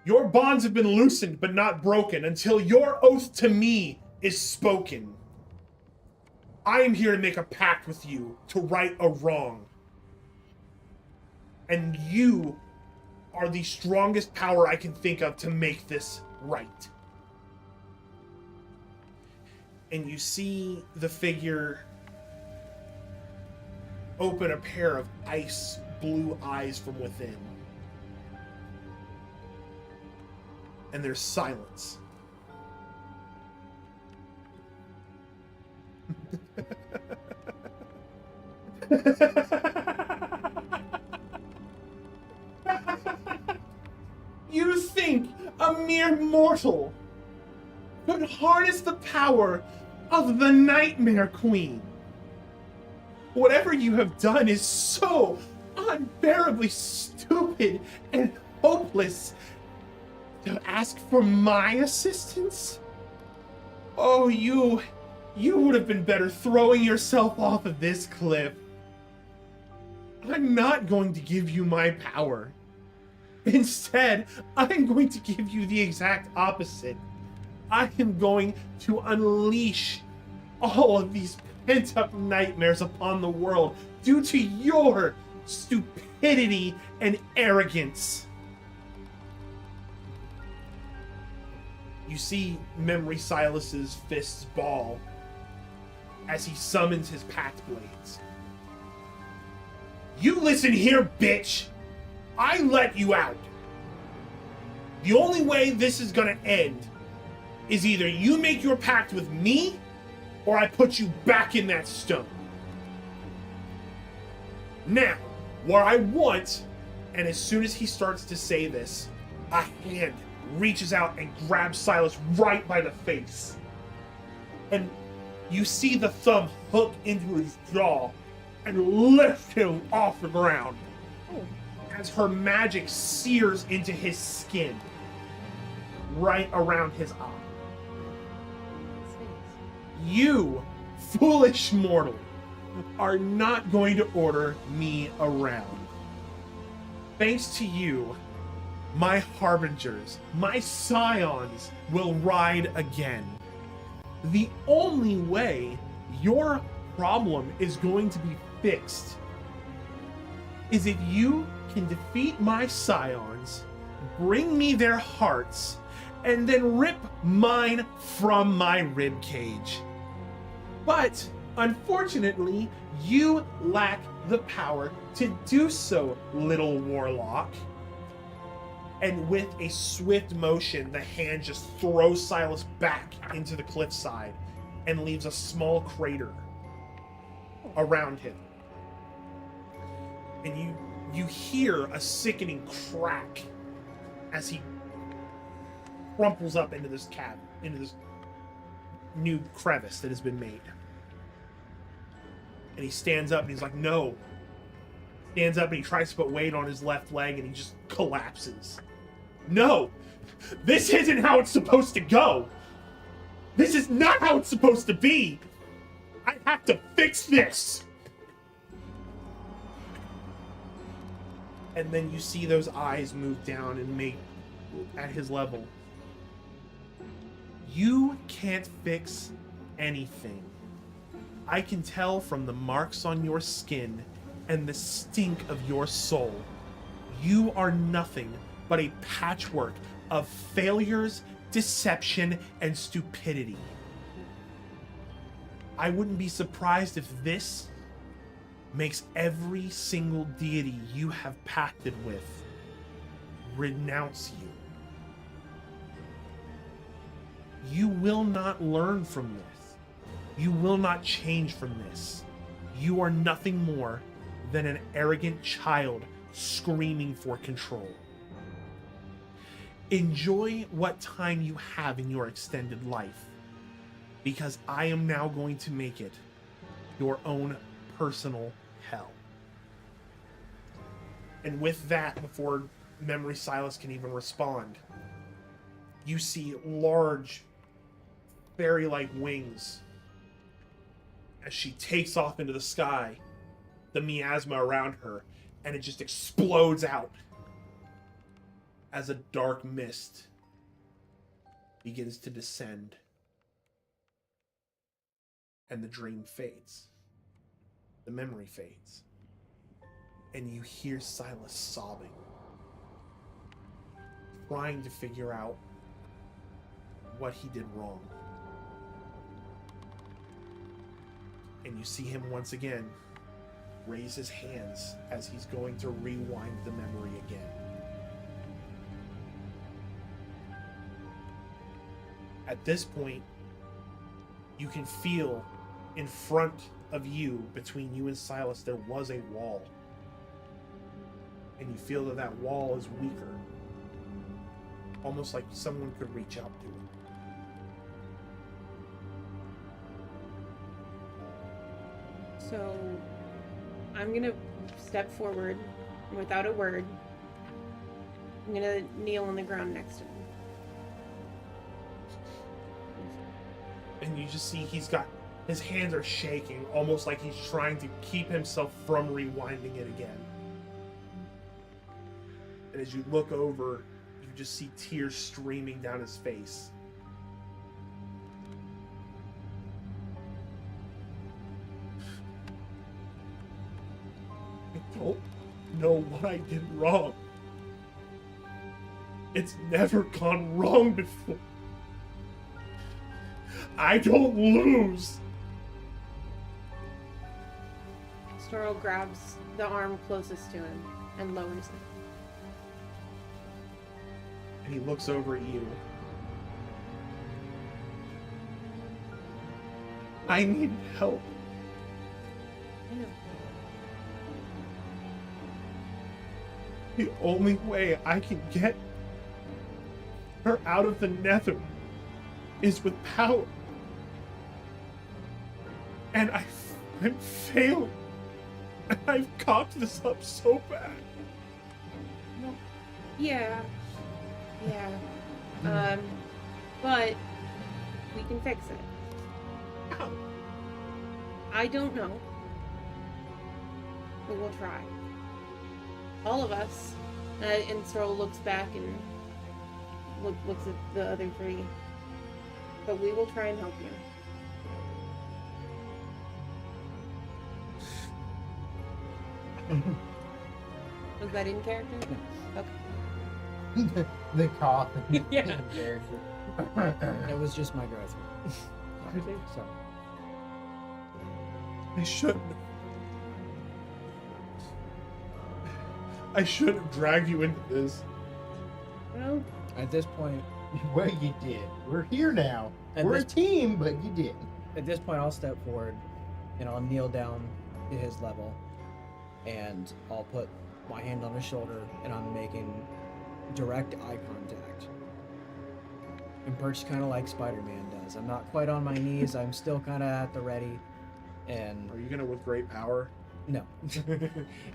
Your bonds have been loosened but not broken until your oath to me is spoken. I am here to make a pact with you to right a wrong. And you are the strongest power I can think of to make this right." And you see the figure open a pair of ice blue eyes from within. And there's silence. You think a mere mortal could harness the power of the Nightmare Queen? Whatever you have done is so unbearably stupid and hopeless. To ask for my assistance? Oh, you would have been better throwing yourself off of this cliff. I'm not going to give you my power. Instead, I'm going to give you the exact opposite. I am going to unleash all of these pent-up nightmares upon the world due to your stupidity and arrogance. You see Memory Silas's fists ball as he summons his pact blades. You listen here, bitch! I let you out. The only way this is gonna end is either you make your pact with me or I put you back in that stone. Now, what I want, and as soon as he starts to say this, a hand reaches out and grabs Silas right by the face. And you see the thumb hook into his jaw and lift him off the ground as her magic sears into his skin, right around his eye. You, foolish mortal, are not going to order me around. Thanks to you, my harbingers, my scions will ride again. The only way your problem is going to be fixed is if you can defeat my scions, bring me their hearts, and then rip mine from my ribcage. But unfortunately, you lack the power to do so, little warlock. And with a swift motion, the hand just throws Silas back into the cliffside and leaves a small crater around him. And you hear a sickening crack as he crumples up into this cavern, into this new crevice that has been made. And he stands up and he's like, no. Stands up and he tries to put weight on his left leg and he just collapses. No! This isn't how it's supposed to go! This is not how it's supposed to be! I have to fix this! And then you see those eyes move down and make at his level. You can't fix anything. I can tell from the marks on your skin and the stink of your soul. You are nothing but a patchwork of failures, deception, and stupidity. I wouldn't be surprised if this makes every single deity you have pacted with renounce you. You will not learn from this. You will not change from this. You are nothing more than an arrogant child screaming for control. Enjoy what time you have in your extended life, because I am now going to make it your own personal hell. And with that, before Memory Silas can even respond, you see large fairy-like wings as she takes off into the sky, the miasma around her, and it just explodes out as a dark mist begins to descend, and the dream fades. The memory fades. And you hear Silas sobbing, trying to figure out what he did wrong. And you see him once again raise his hands as he's going to rewind the memory again. At this point, you can feel in front of you, between you and Silas, there was a wall. And you feel that that wall is weaker. Almost like someone could reach out to it. So, I'm gonna step forward, and without a word, I'm gonna kneel on the ground next to him. And you just see his hands are shaking, almost like he's trying to keep himself from rewinding it again. And as you look over, you just see tears streaming down his face. I don't know what I did wrong. It's never gone wrong before. I don't lose. Storal grabs the arm closest to him and lowers it. And he looks over at you. I need help. I know. The only way I can get her out of the nether is with power. And I'm failing. And I've cocked this up so bad. No. Yeah. But we can fix it. How? I don't know. But we'll try. All of us. And Storal looks back and looks at the other three. But we will try and help you. Was that in character? Okay. The cough. Yeah. It was just my growth. So, I shouldn't. I should have dragged you into this. Well, at this point, Well, you did. We're here now. And We're a this- team, but you didn't. at this point, I'll step forward and I'll kneel down to his level, and I'll put my hand on his shoulder, and I'm making direct eye contact. And perched kind of like Spider-Man does. I'm not quite on my knees. I'm still kind of at the ready. And Are you gonna with great power? no,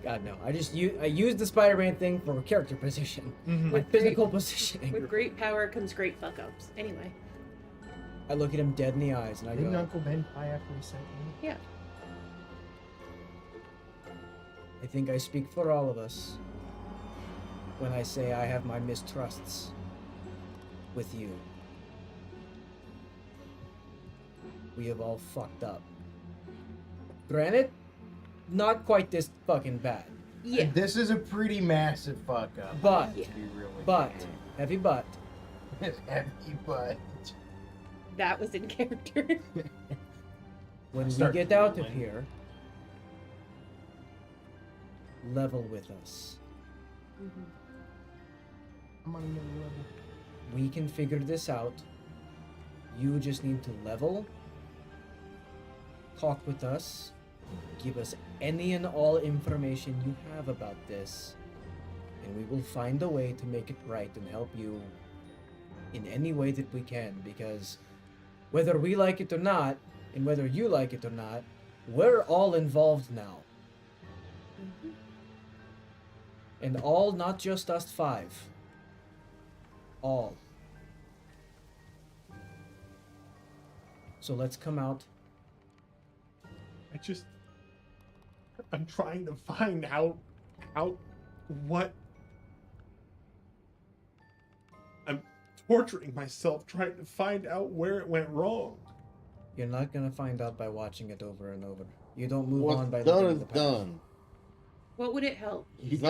God no. I used the Spider-Man thing for a character position, my With physical positioning. with great power comes great fuck ups. Anyway. I look at him dead in the eyes, and I Didn't go, Uncle Ben pie after he sent me? Yeah. I think I speak for all of us when I say I have my mistrusts with you. We have all fucked up. Granted, not quite this fucking bad. Yeah. This is a pretty massive fuck up. But, to be real with but, you. heavy but, Heavy but. That was in character. when we Start get out of drooling. here, level with us. I'm on another level. We can figure this out. You just need to level, talk with us, give us any and all information you have about this, and we will find a way to make it right and help you in any way that we can, because whether we like it or not, and whether you like it or not, we're all involved now. And all, not just us 5. All. So let's come out. I'm trying to find out what. I'm torturing myself trying to find out where it went wrong. You're not gonna find out by watching it over and over. You don't move What's on by done looking is at the past. done. What would it help? There's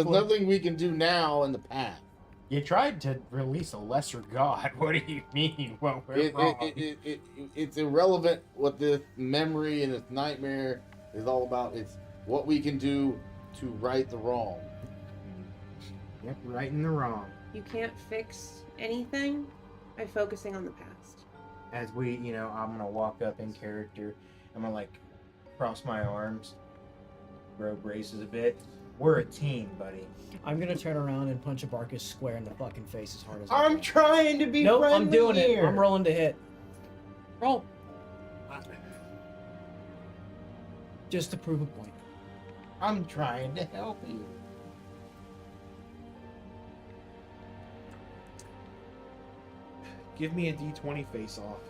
nothing we can do now in the past. You tried to release a lesser god. What do you mean? Well, we're wrong. It's irrelevant what this memory and this nightmare is all about. It's what we can do to right the wrong. Yep, right and the wrong. You can't fix anything by focusing on the past. As we, I'm gonna walk up in character. I'm gonna like cross my arms, grow braces a bit. We're a team, buddy. I'm gonna turn around and punch Abarkus square in the fucking face as hard as I'm I can. trying to be Nope, friendly I'm doing here. it. I'm rolling to hit. Roll. Just to prove a point. I'm trying to help you. Give me a D20 face off.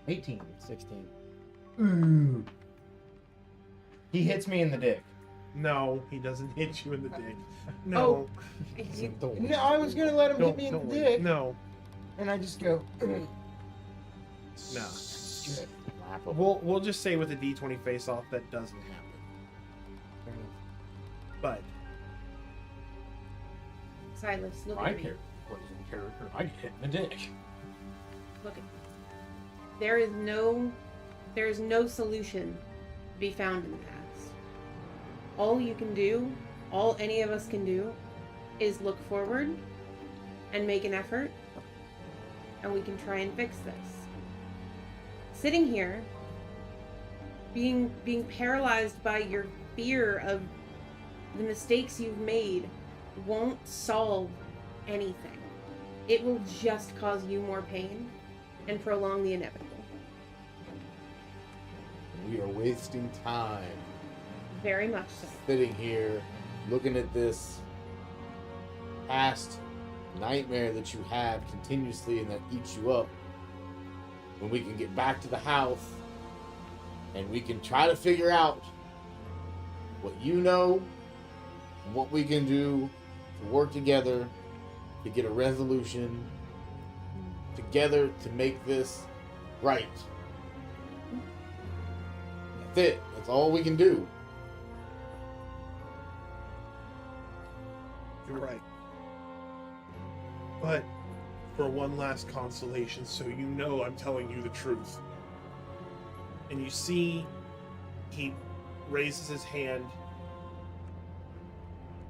$18. 16. Ooh. He hits me in the dick. No, he doesn't hit you in the dick. No. No, I was gonna let him hit me in the dick, No. and I just go. No. Shit. We'll just say with a D20 face off that doesn't happen. But Silas, look My at me. character was in character. I get hit in the dick. Look at me. There is no solution to be found in the past. All you can do, all any of us can do, is look forward and make an effort, and we can try and fix this. Sitting here, being paralyzed by your fear of the mistakes you've made won't solve anything. It will just cause you more pain and prolong the inevitable. We are wasting time Very much so. sitting here looking at this past nightmare that you have continuously and that eats you up, when we can get back to the house and we can try to figure out what you know and what we can do to work together to get a resolution together to make this right. That's it. That's all we can do. you're right. But for one last consolation, so you know I'm telling you the truth. And you see he raises his hand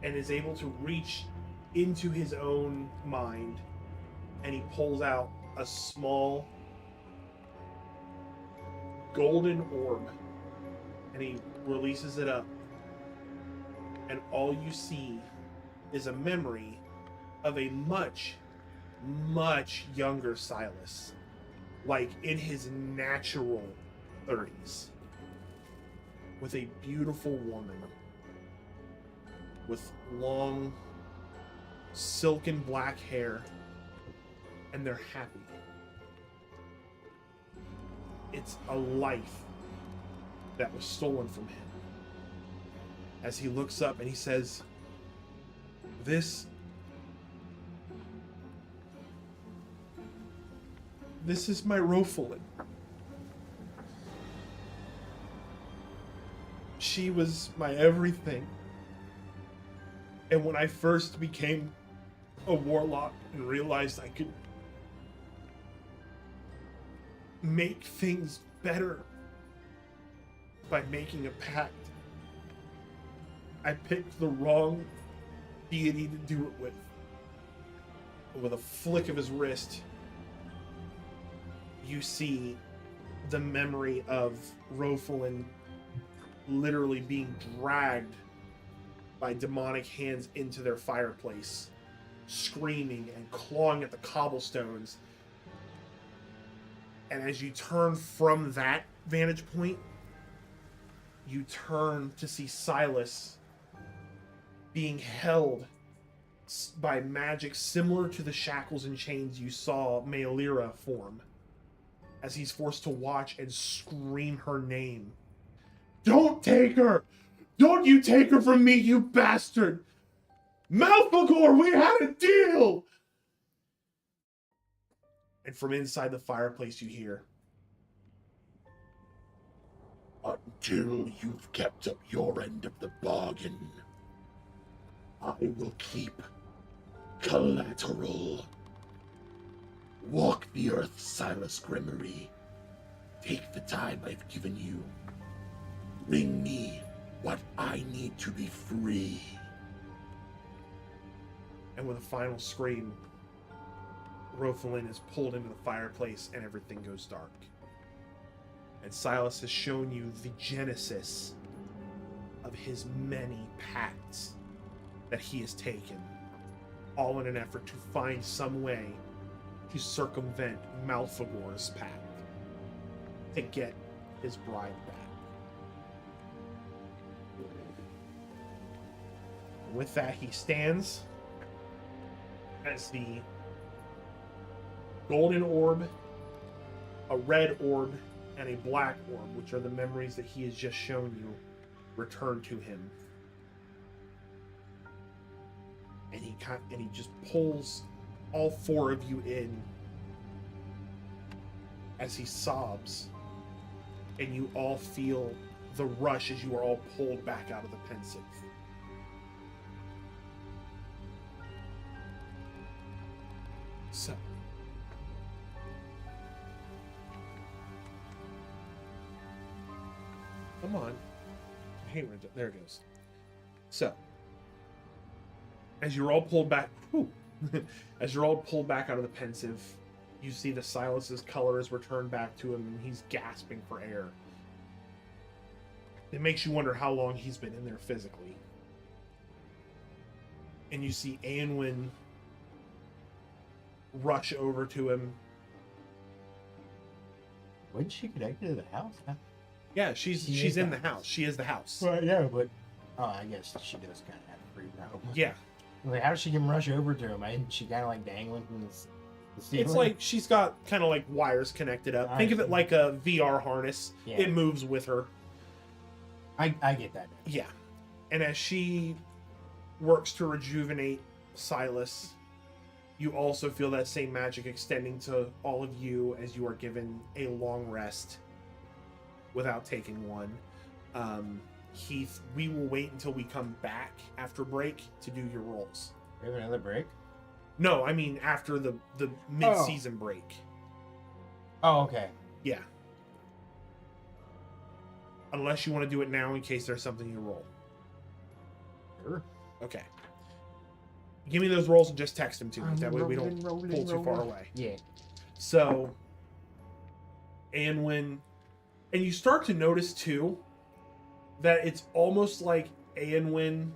and is able to reach into his own mind, and he pulls out a small golden orb and he releases it up, and all you see is a memory of a much younger Silas, like in his natural 30s, with a beautiful woman with long silken black hair, and they're happy. It's a life that was stolen from him. As he looks up and he says, This is my Rofalin. She was my everything. And when I first became a warlock and realized I could make things better by making a pact I picked the wrong deity to do it with. With a flick of his wrist, you see the memory of Rofalin literally being dragged by demonic hands into their fireplace, screaming and clawing at the cobblestones. And as you turn from that vantage point, you turn to see Silas being held by magic similar to the shackles and chains you saw Meolira form, as he's forced to watch and scream her name. Don't take her! Don't you take her from me, you bastard! Malfagor, we had a deal! And from inside the fireplace you hear, until you've kept up your end of the bargain, I will keep collateral. Walk the earth, Silas Grimmery. Take the time I've given you. Bring me what I need to be free. And with a final scream, Rofalin is pulled into the fireplace and everything goes dark. And Silas has shown you the genesis of his many pacts that he has taken, all in an effort to find some way to circumvent Malfagor's pact to get his bride back. With that, he stands as the golden orb, a red orb, and a black orb, which are the memories that he has just shown you, return to him. And he just pulls all four of you in as he sobs, and you all feel the rush as you are all pulled back out of the pensive. So, come on. I hate when it, there it goes. So, as you're all pulled back, as you're all pulled back out of the pensive, you see the Silas's color is returned back to him, and he's gasping for air. It makes you wonder how long he's been in there physically. And you see Anwin rush over to him. When she connected to the house? Huh? Yeah, she's in the house. She is the house. Well, yeah, but I guess she does kind of have free roam. Yeah. Like, how does she can rush over to him? Isn't she kind of like dangling from the ceiling? It's like she's got kind of like wires connected up. Think of it like a VR harness. Yeah. It moves with her. I get that. Yeah. And as she works to rejuvenate Silas, you also feel that same magic extending to all of you as you are given a long rest without taking one. Heath, we will wait until we come back after break to do your rolls. We have another break? No, I mean after the mid-season break. Oh, okay. Yeah. Unless you want to do it now in case there's something you roll. Sure. Okay. Give me those rolls and just text them to me. That way we don't pull too far away. Yeah. So, and you start to notice too that it's almost like Anwin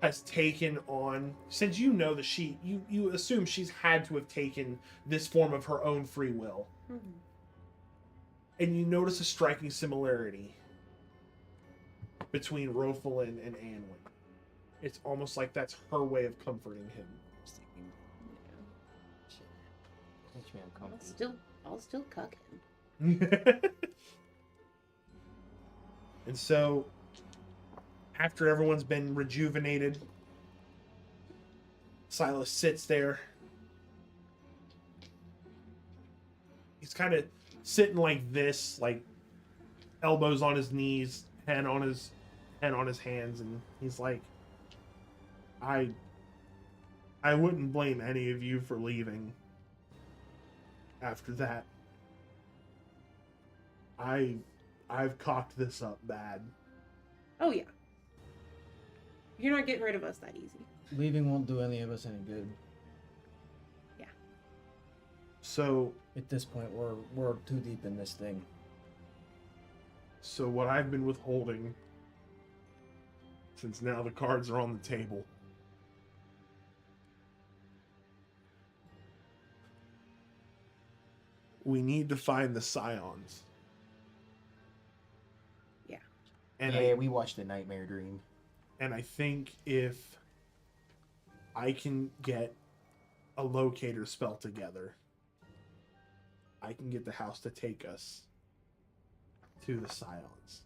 has taken on, since you know that you assume she's had to have taken this form of her own free will. Mm-hmm. And you notice a striking similarity between Rofalin and Anwin. It's almost like that's her way of comforting him. Makes me uncomfortable. I'll still cuck him. And so, after everyone's been rejuvenated, Silas sits there. He's kind of sitting like this, like elbows on his knees, head on his hands, and he's like, I wouldn't blame any of you for leaving after that. I've cocked this up bad. Oh yeah. You're not getting rid of us that easy. Leaving won't do any of us any good. So At this point, we're too deep in this thing. So what I've been withholding, since now the cards are on the table, we need to find the Scions. Yeah. And Yeah, we watched the Nightmare Dream. and I think if I can get a locator spell together, I can get the house to take us to the Scions.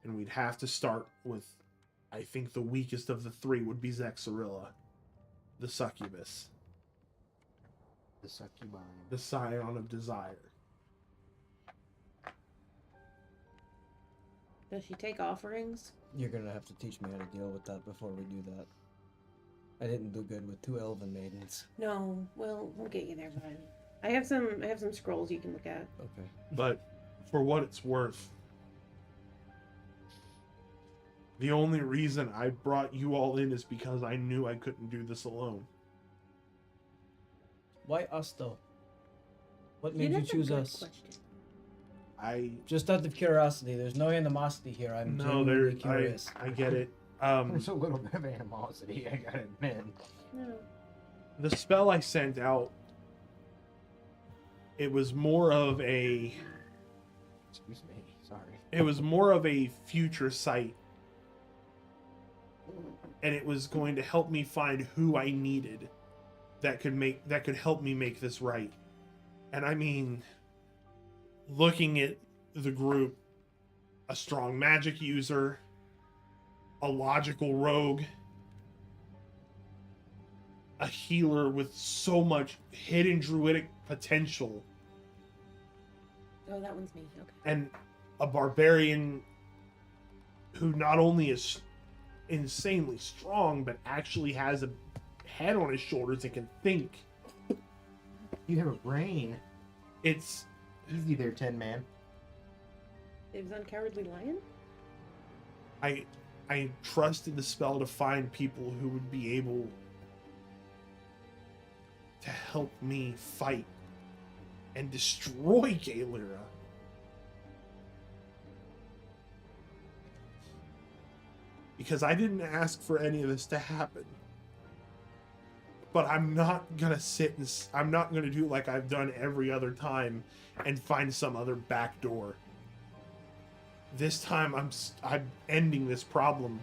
And we'd have to start with, I think the weakest of the three would be Zexarilla, the succubus, The Succubi. the Scion of Desire. Does she take offerings? You're gonna have to teach me how to deal with that before we do that. I didn't do good with 2 elven maidens. No. Well, we'll get you there, bud. I have some scrolls you can look at. Okay. But for what it's worth, the only reason I brought you all in is because I knew I couldn't do this alone. Why us though? What Yeah, made you that's a choose good us? question. Just out of curiosity. There's no animosity here. I'm genuinely curious. I get it. There's a little bit of animosity, I gotta admit. No. The spell I sent out, it was more of a Excuse me, sorry. it was more of a future sight, and it was going to help me find who I needed that could help me make this right. And I mean, looking at the group, a strong magic user, a logical rogue, a healer with so much hidden druidic potential, Oh, that one's me. Okay. and a barbarian who not only is insanely strong, but actually has a head on his shoulders and can think. You have a brain. It's Easy there, 10 man. It was on Cowardly Lion? I trusted the spell to find people who would be able to help me fight and destroy Galera. Because I didn't ask for any of this to happen. But I'm not gonna I'm not gonna do like I've done every other time and find some other back door. This time I'm ending this problem,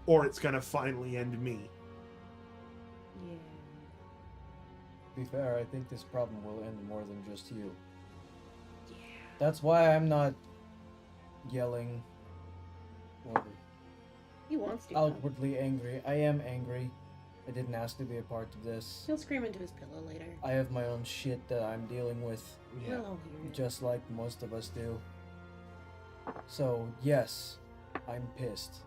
or it's gonna finally end me. Yeah. To be fair, I think this problem will end more than just you. Yeah. That's why I'm not yelling or He wants to. outwardly angry. I am angry. I didn't ask to be a part of this. He'll scream into his pillow later. I have my own shit that I'm dealing with, Yeah. We'll all hear it. just like most of us do. So, yes, I'm pissed.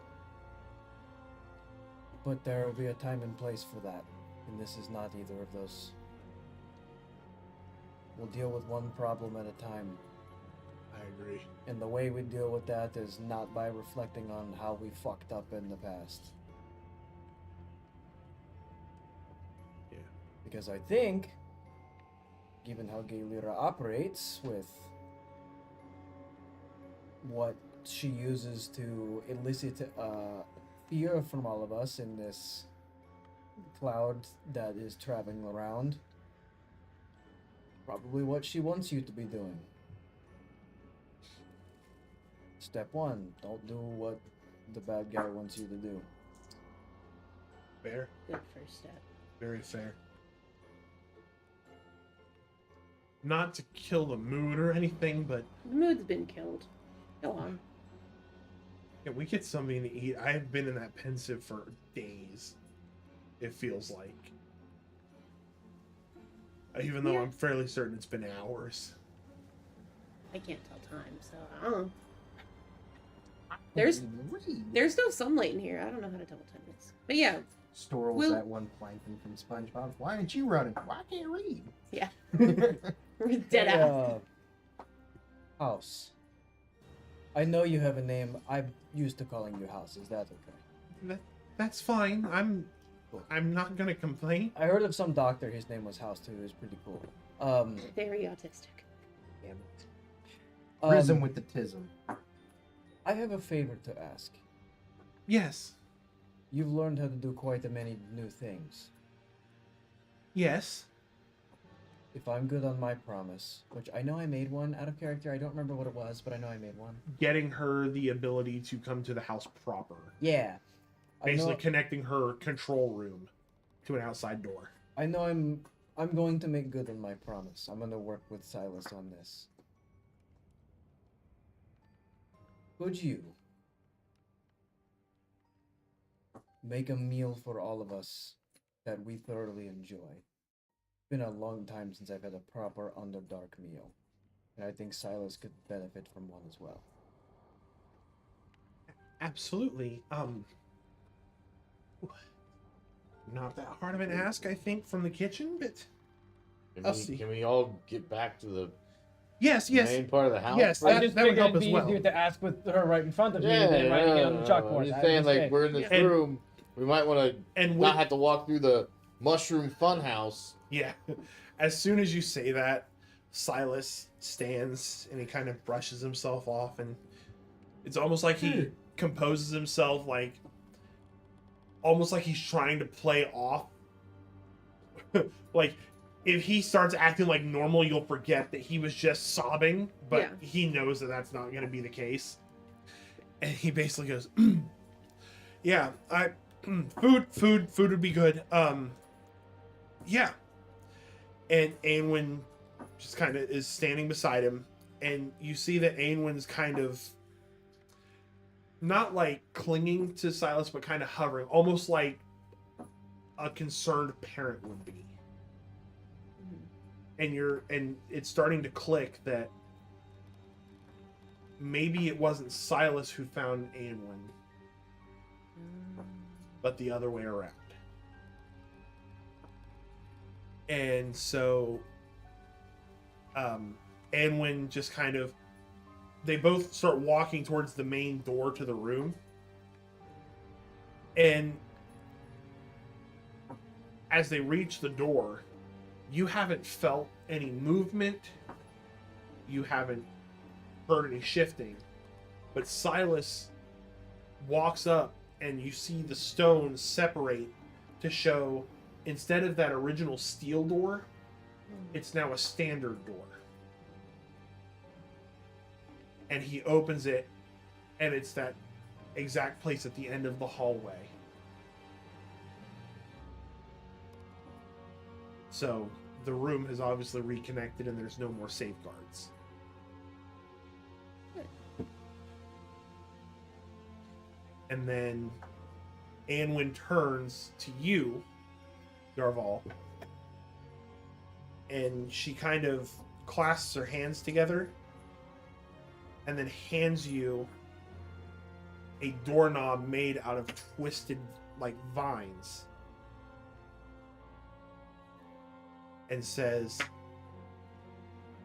But there will be a time and place for that, and this is not either of those. We'll deal with one problem at a time, I agree. and the way we deal with that is not by reflecting on how we fucked up in the past. Yeah. Because I think, given how Galera operates with what she uses to elicit fear from all of us in this cloud that is traveling around, probably what she wants you to be doing. Step 1, don't do what the bad guy wants you to do. Fair. Good first step. Very fair. Not to kill the mood or anything, but The mood's been killed. Go on. can we get something to eat? I've been in that pensive for days. It feels like. Even though Yeah. I'm fairly certain it's been hours. I can't tell time, so I don't know. There's no sunlight in here. I don't know how to tell what time it is. But yeah, Storal's Will- that one plankton from SpongeBob. Why aren't you running? Well, I can't read. we're dead Hey, out. House. I know you have a name. I'm used to calling you House. Is that okay? That's fine. I'm not gonna complain. I heard of some doctor. His name was House too. It was pretty cool. Very autistic. Damn it. Risen Um, with the tism. I have a favor to ask. Yes. You've learned how to do quite a many new things. Yes. If I'm good on my promise, which I know I made one out of character, I don't remember what it was, but I know I made one. Getting her the ability to come to the house proper. Yeah. Basically connecting her control room to an outside door. I know I'm going to make good on my promise. I'm going to work with Silas on this. Could you make a meal for all of us that we thoroughly enjoy? It's been a long time since I've had a proper Underdark meal, and I think Silas could benefit from one as well. Absolutely. Not that hard of an ask, I think, from the kitchen, but I'll see. Can we all get back to the yes. main part of the house? Yes, first? I just that would figured help it'd as be well. easier to ask with her right in front of me Yeah, than writing it on the no, chalkboard. I'm just I saying, understand. like, we're in this And- room. We might want to And not with, have to walk through the mushroom funhouse. yeah, as soon as you say that, Silas stands and he kind of brushes himself off, and it's almost like he composes himself, like almost like he's trying to play off. Like if he starts acting like normal, you'll forget that he was just sobbing, but Yeah. he knows that that's not going to be the case. And he basically goes, "Yeah, food would be good. Yeah." And Aenwyn just kind of is standing beside him, and you see that Aenwyn's kind of not like clinging to Silas, but kind of hovering, almost like a concerned parent would be. And it's starting to click that maybe it wasn't Silas who found Aenwyn, but the other way around. And so Aenwyn just kind of, they both start walking towards the main door to the room. And as they reach the door, you haven't felt any movement. You haven't heard any shifting. But Silas walks up and you see the stones separate to show, instead of that original steel door, it's now a standard door. And he opens it, and it's that exact place at the end of the hallway. So the room has obviously reconnected, and there's no more safeguards. And then Aenwyn turns to you, Yarval, and she kind of clasps her hands together and then hands you a doorknob made out of twisted, like, vines, and says,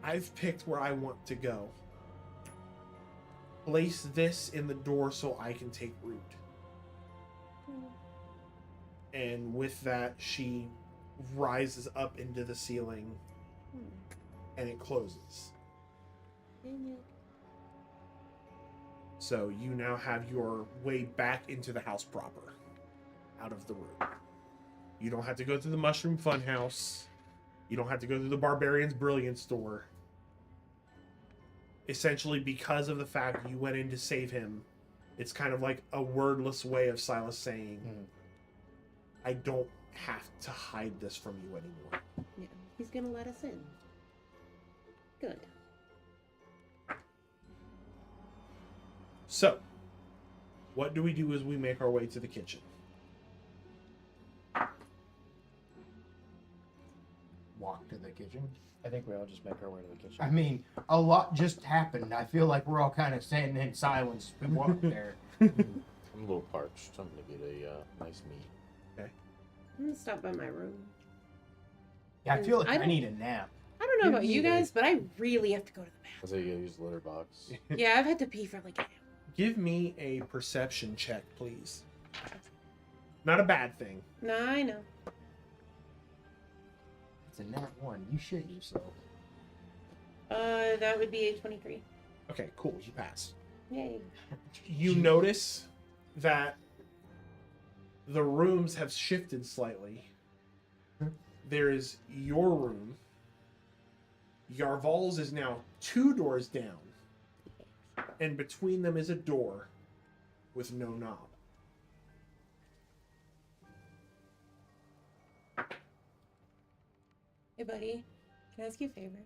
"I've picked where I want to go. Place this in the door so I can take root." And with that, she rises up into the ceiling, and it closes. So you now have your way back into the house proper, out of the room. You don't have to go through the Mushroom Funhouse. You don't have to go through the Barbarian's Brilliant Store. Essentially, because of the fact you went in to save him, it's kind of like a wordless way of Silas saying, I don't have to hide this from you anymore. Yeah, he's gonna let us in. Good. So, what do we do as we make our way to the kitchen? Walk to the kitchen. I think we all just make our way to the kitchen. I mean, a lot just happened. I feel like we're all kind of standing in silence. We walk there. I'm a little parched. I'm gonna get a nice meat. I'm gonna stop by my room. Yeah, I feel like I I don't- need a nap. I don't know about you guys, but I really have to go to the That's how you gotta use the litter box. bathroom. Yeah, I've had to pee for like an hour. Give me a perception check, please. Not a bad thing. No, I know. It's a nat 1. You shit yourself. That would be a 23. Okay, cool. You pass. Yay. You notice that the rooms have shifted slightly. There is your room. Yarval's is now 2 doors down. And between them is a door with no knob. Hey, buddy. Can I ask you a favor?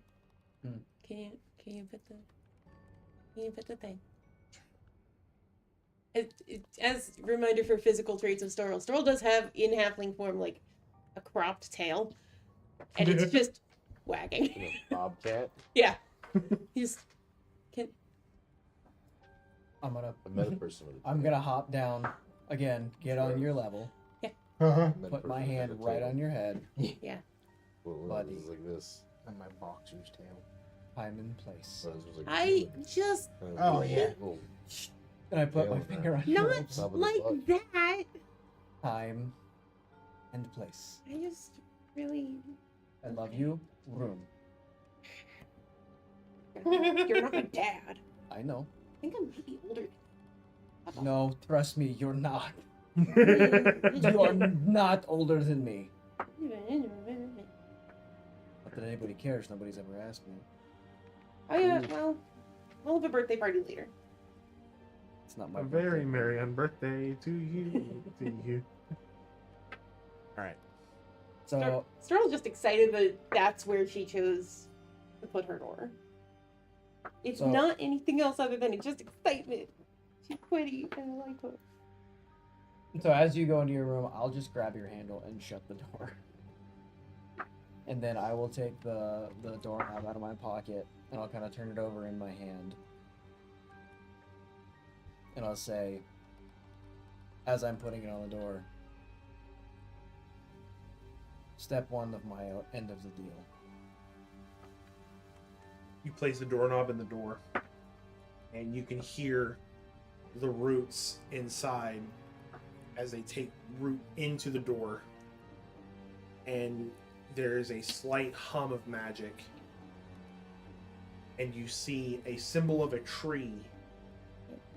Hmm. Can you put the thing? As a reminder for physical traits of Storal. Storal does have in halfling form like a cropped tail, and it's just wagging. A bobcat. Yeah. He's I'm gonna I met a person with a I'm gonna hop down again, get on your level, put my hand right on your head, buddy. It's like this. On my boxer's tail. I'm in place. So this was like I just Oh, yeah. Oh, And I put Tail my on finger on not your lips. Top of the like butt. that. Time and place. I just really. I love you. Room. You're not my dad. I know. I think I'm maybe older. No, trust me, you're not. than You are not older than me. Not that anybody cares. Nobody's ever asked me. Oh yeah, well, we'll have a birthday party later. It's not my A very birthday. merry on birthday to you. All right. So Storal's just excited that that's where she chose to put her door. It's So- not anything else other than it's just excitement. She's pretty and I like her. So as you go into your room, I'll just grab your handle and shut the door. And then I will take the doorknob out of my pocket and I'll kind of turn it over in my hand. And I'll say, as I'm putting it on the door, step 1 of my end of the deal. You place the doorknob in the door, and you can hear the roots inside as they take root into the door. And there is a slight hum of magic. And you see a symbol of a tree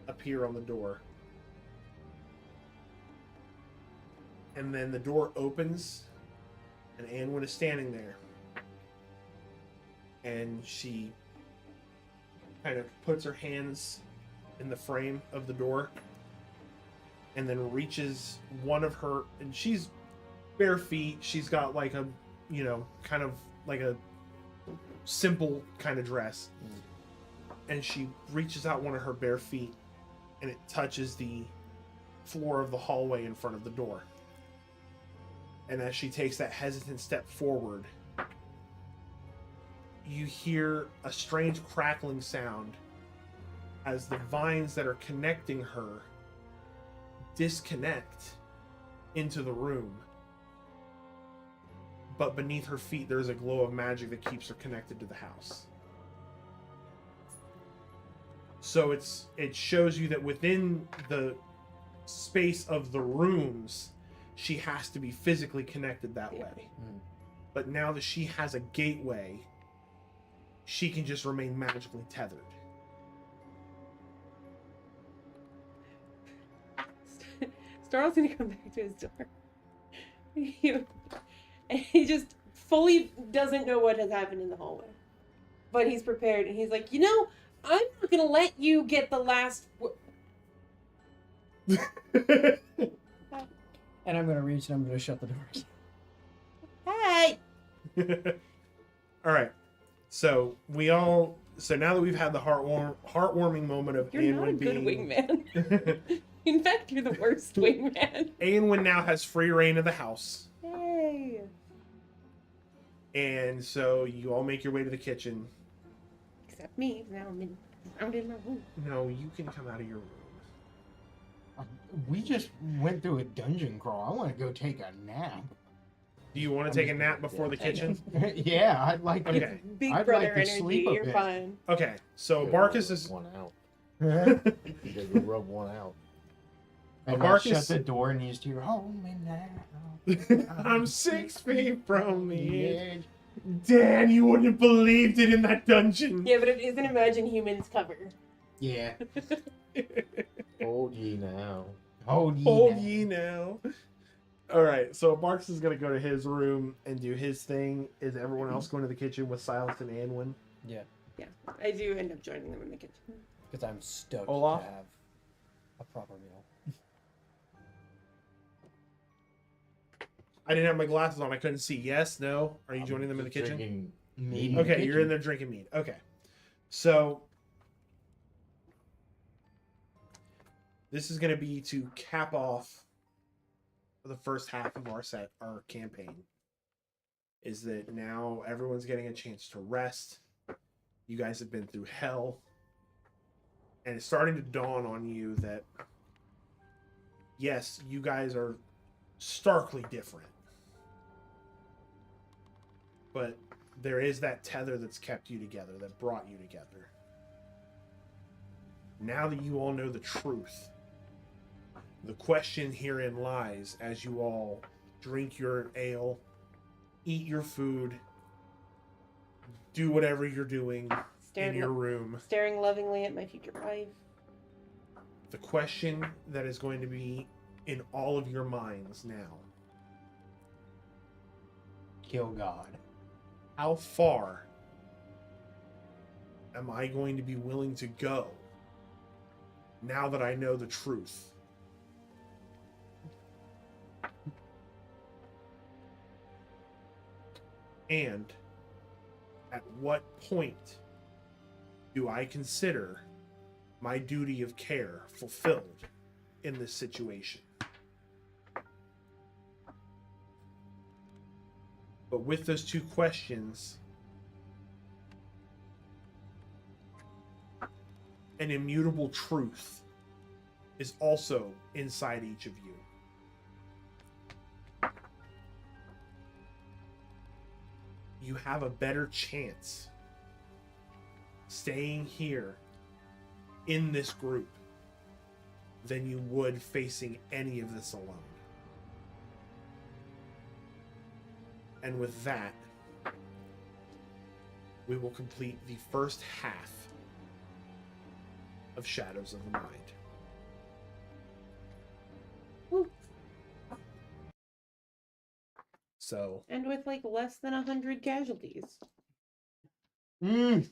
appear on the door. And then the door opens, and Anwin is standing there. And she kind of puts her hands in the frame of the door and then reaches one of her, and she's bare feet. She's got like a, kind of like a simple kind of dress. And she reaches out one of her bare feet and it touches the floor of the hallway in front of the door. And as she takes that hesitant step forward, you hear a strange crackling sound as the vines that are connecting her disconnect into the room. But beneath her feet, there's a glow of magic that keeps her connected to the house. So it shows you that within the space of the rooms, she has to be physically connected that way. But now that she has a gateway, she can just remain magically tethered. Storal's gonna come back to his door. And he just fully doesn't know what has happened in the hallway. But he's prepared, and he's like, I'm not gonna let you get the last. And I'm gonna reach and I'm gonna shut the door. Hey! All right. So now that we've had the heartwarming moment of You're not a Anwin good being wingman. In fact, you're the worst wingman. Anwin now has free reign of the house. Yay! And so you all make your way to the kitchen. Except me. Now I'm in my room. No, you can come out of your room. We just went through a dungeon crawl. I want to go take a nap. Do you want to take a nap before the kitchen? Yeah, I'd like. Okay. It's Big I'd brother like to energy. sleep a You're bit. fine. Okay, so Gotta Abarkus rub is. one out. And You gotta go rub one out. I Abarkus- shut the door and you just hear, "Hold me now." I'm 6 feet from the edge. edge. Dan, you wouldn't have believed it in that dungeon. Yeah, but it is an Imagine Humans cover. Yeah. Hold ye now. Hold ye. Hold now. ye now. All right, so Marks is gonna go to his room and do his thing. Is everyone else going to the kitchen with Silas and Anwin? Yeah, Yeah, I do end up joining them in the kitchen. because I'm stoked Olaf? to have a proper meal. I didn't have my glasses on. I couldn't see. Yes, no. Are you joining them in the kitchen? Drinking Meat in the Okay, you're in kitchen. there drinking mead. Okay, so this is gonna be to cap off the first half of our campaign. Is that now everyone's getting a chance to rest? You guys have been through hell, and it's starting to dawn on you that yes, you guys are starkly different, but there is that tether that's kept you together, that brought you together. Now that you all know the truth, the question herein lies as you all drink your ale, eat your food, do whatever you're doing in Staring, your room. staring lovingly at my future wife. The question that is going to be in all of your minds now: Kill God. how far am I going to be willing to go now that I know the truth? And at what point do I consider my duty of care fulfilled in this situation? But with those two questions, an immutable truth is also inside each of you. You have a better chance staying here in this group than you would facing any of this alone. And with that, we will complete the first half of Shadows of the Mind. Woo. So, And with like less than 100 casualties. Mm.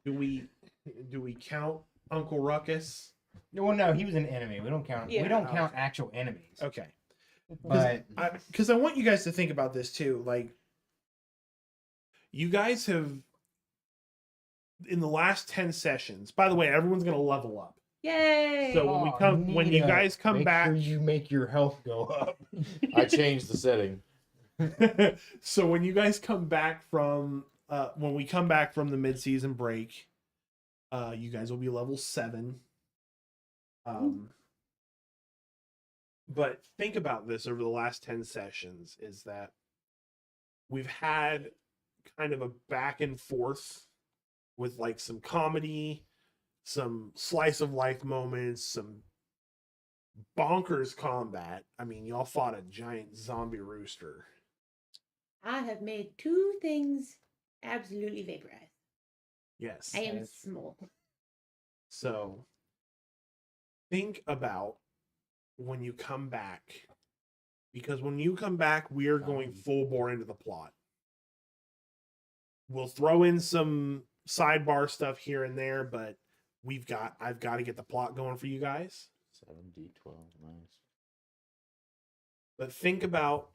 do we count Uncle Ruckus? Well, no, he was an enemy. We don't count. Yeah. We don't count actual enemies. Okay. But Because I want you guys to think about this too. Like, you guys have, in the last 10 sessions, by the way, everyone's going to level up. Yay! So when you guys come make back, sure you make your health go up. I changed the setting. so when you guys come back from, when we come back from the mid-season break, you guys will be level 7. But think about this over the last 10 sessions is that we've had kind of a back and forth with like some comedy, some slice of life moments, some bonkers combat. I mean, y'all fought a giant zombie rooster. I have made 2 things absolutely vaporized. Yes. I am Yes. small. So think about when you come back, because when you come back, we are going full bore into the plot. We'll throw in some sidebar stuff here and there, but I've got to get the plot going for you guys. 7d12, nice. But think about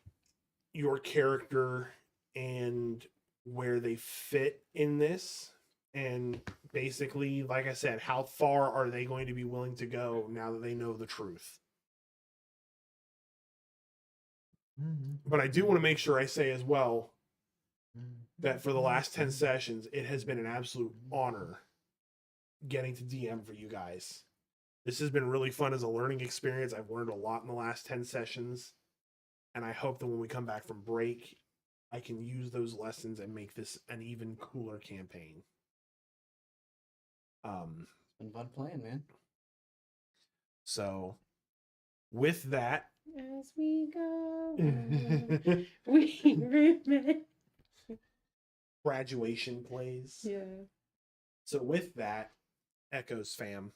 your character and where they fit in this. And basically, like I said, how far are they going to be willing to go now that they know the truth? But I do want to make sure I say as well that for the last 10 sessions, it has been an absolute honor getting to DM for you guys. This has been really fun as a learning experience. I've learned a lot in the last 10 sessions. And I hope that when we come back from break, I can use those lessons and make this an even cooler campaign. It's been fun playing, man. So with that, As we go, on, we remember. graduation plays. Yeah. So with that, Echoes fam,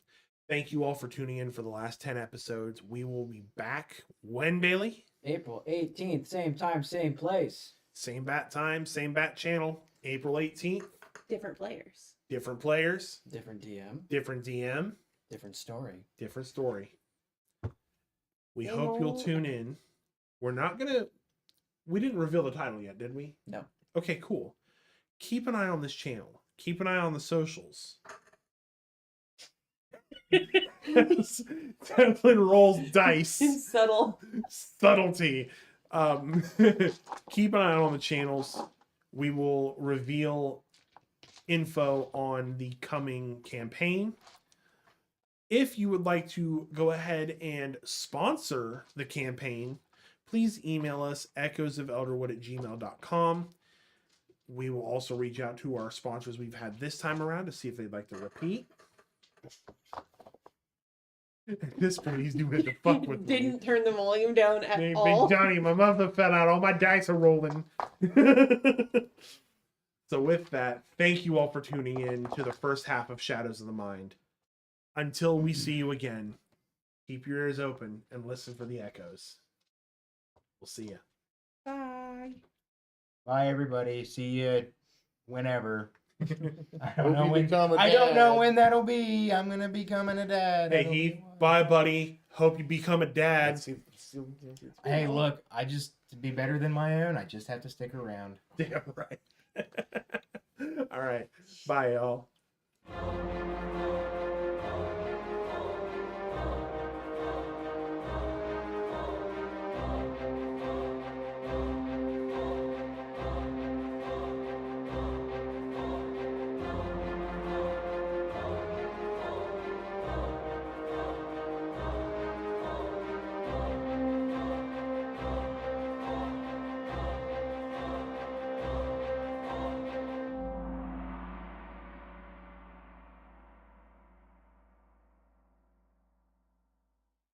thank you all for tuning in for the last 10 episodes. We will be back when, Bailey? April 18th, same time, same place. Same bat time, same bat channel. April 18th. Different players. Different players, Different DM, different DM, different story. different story. We Same hope you'll old- tune in. We didn't reveal the title yet, did we? No. Okay, cool. Keep an eye on this channel. Keep an eye on the socials. Devlin rolls dice. Subtle. Subtlety. Keep an eye on the channels. We will reveal info on the coming campaign. If you would like to go ahead and sponsor the campaign, please email us echoesofelderwood@gmail.com. We will also reach out to our sponsors we've had this time around to see if they'd like to repeat. At this point, he's doing it to fuck with me. Didn't turn the volume down at Hey, all. Big Johnny, my muffler fell out. All my dice are rolling. So with that, thank you all for tuning in to the first half of Shadows of the Mind. Until we see you again, keep your ears open and listen for the echoes. We'll see you. Bye. Bye, everybody. See you whenever. I Hope don't know you when. become a I don't know dad. when that'll be. I'm gonna be becoming a dad. Hey, That'll be Heath. wild. Bye, buddy. Hope you become a dad. Hey, look. To be better than my own, I just have to stick around. Damn right. All right. Bye, y'all.